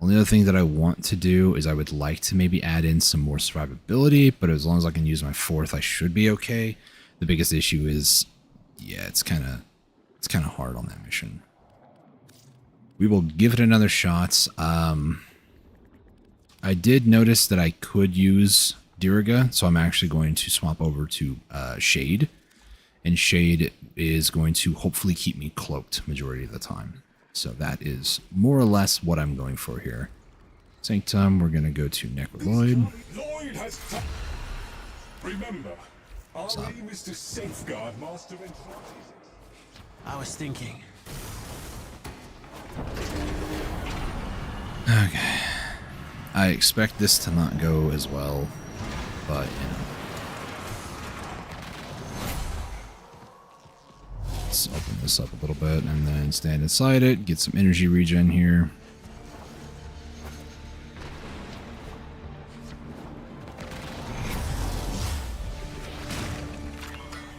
Only other thing that I want to do is I would like to maybe add in some more survivability, but as long as I can use my 4th, I should be okay. The biggest issue is, yeah, it's kind of hard on that mission. We will give it another shot. I did notice that I could use Diriga, so I'm actually going to swap over to Shade, and Shade is going to hopefully keep me cloaked majority of the time. So that is more or less what I'm going for here. Sanctum, we're going to go to Necroloid. Lloyd has come. Remember, our aim is to safeguard Master Entry. I was thinking. Okay. I expect this to not go as well, but, you know. Let's open this up a little bit and then stand inside it, get some energy regen here.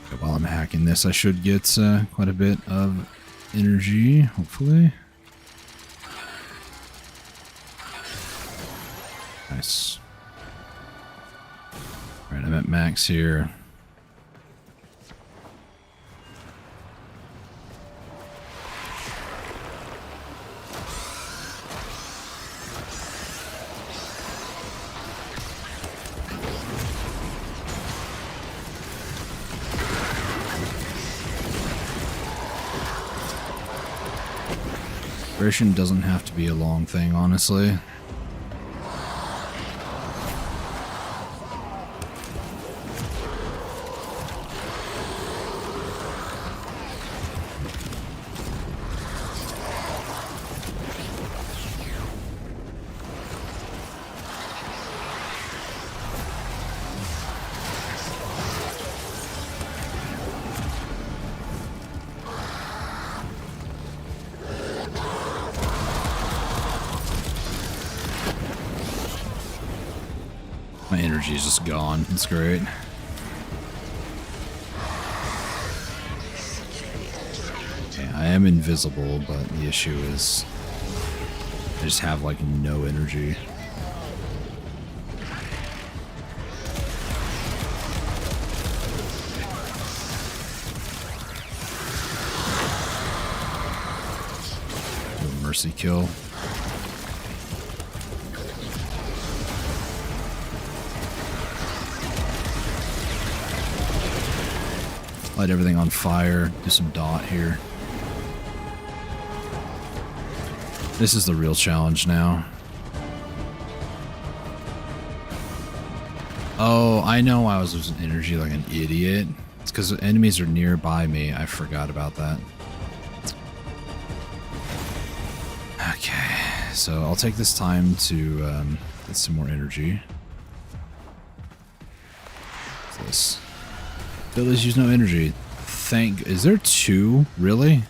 So while I'm hacking this, I should get quite a bit of energy, hopefully. Nice. Alright, I'm at max here. Duration doesn't have to be a long thing, honestly. My energy is just gone. It's great. Okay, I am invisible, but the issue is I just have like no energy. Mercy kill. Light everything on fire. Do some dot here. This is the real challenge now. Oh, I know I was losing energy like an idiot. It's because enemies are nearby me. I forgot about that. Okay, so I'll take this time to get some more energy. What's this? Dailies use no energy. Is there 2? Really?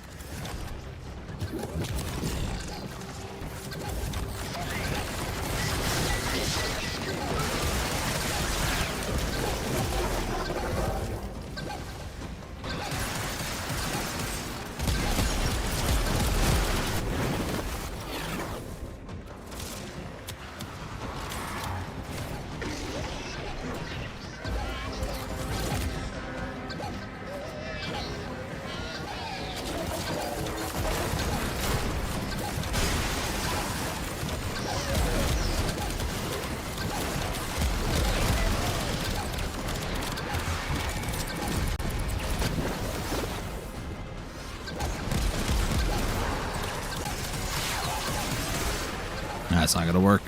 That's not gonna work.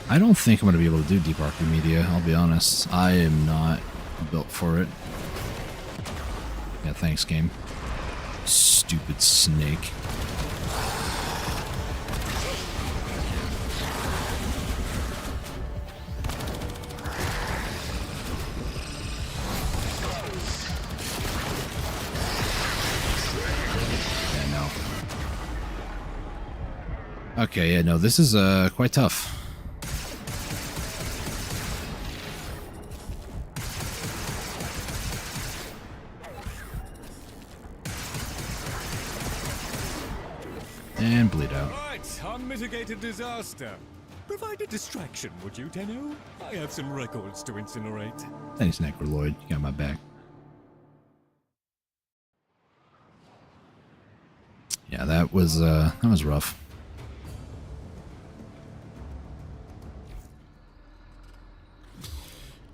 I don't think I'm gonna be able to do Deep Archimedia, I'll be honest. I am not built for it. Yeah, thanks, game. Stupid snake. Okay, yeah, no, this is quite tough. And bleed out. Right, unmitigated disaster. Provide a distraction, would you, Tenno? I have some records to incinerate. Thanks, Necroloid. You got my back. Yeah, that was rough.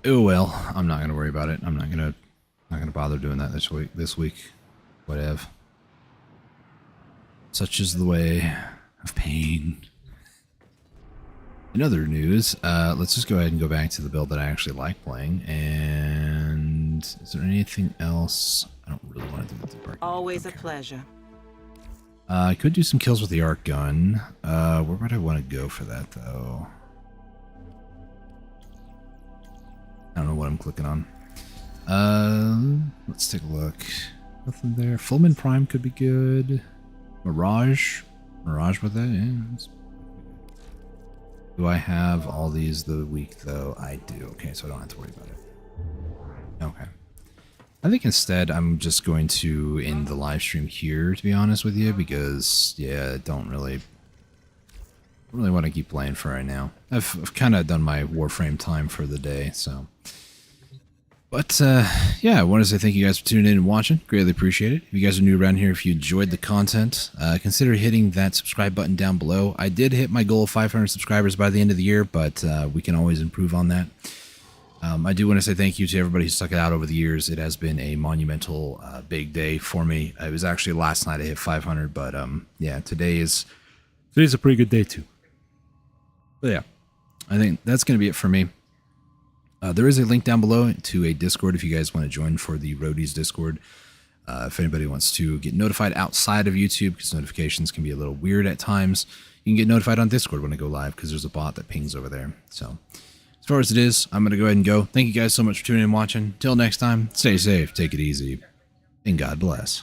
Oh well, I'm not gonna worry about it. I'm not gonna bother doing that this week. Whatever. Such is the way of pain. In other news, let's just go ahead and go back to the build that I actually like playing. And is there anything else? I don't really want to do the Deep Arc. Always a pleasure. I could do some kills with the arc gun. Where would I want to go for that though? I don't know what I'm clicking on. Let's take a look. Nothing there. Fullman Prime could be good. Mirage with that. Yeah. Do I have all these the week though? I do. Okay, so I don't have to worry about it. Okay. I think instead I'm just going to end the live stream here, to be honest with you, because yeah, I don't really want to keep playing for right now. I've kind of done my Warframe time for the day, so. But yeah, I want to say thank you guys for tuning in and watching. Greatly appreciate it. If you guys are new around here, if you enjoyed the content, consider hitting that subscribe button down below. I did hit my goal of 500 subscribers by the end of the year, but we can always improve on that. I do want to say thank you to everybody who stuck it out over the years. It has been a monumental big day for me. It was actually last night I hit 500, but yeah, today's a pretty good day too. But yeah, I think that's going to be it for me. There is a link down below to a Discord if you guys want to join for the Roadies Discord. If anybody wants to get notified outside of YouTube, because notifications can be a little weird at times, you can get notified on Discord when I go live, because there's a bot that pings over there. So, as far as it is, I'm going to go ahead and go. Thank you guys so much for tuning in and watching. Till next time, stay safe, take it easy, and God bless.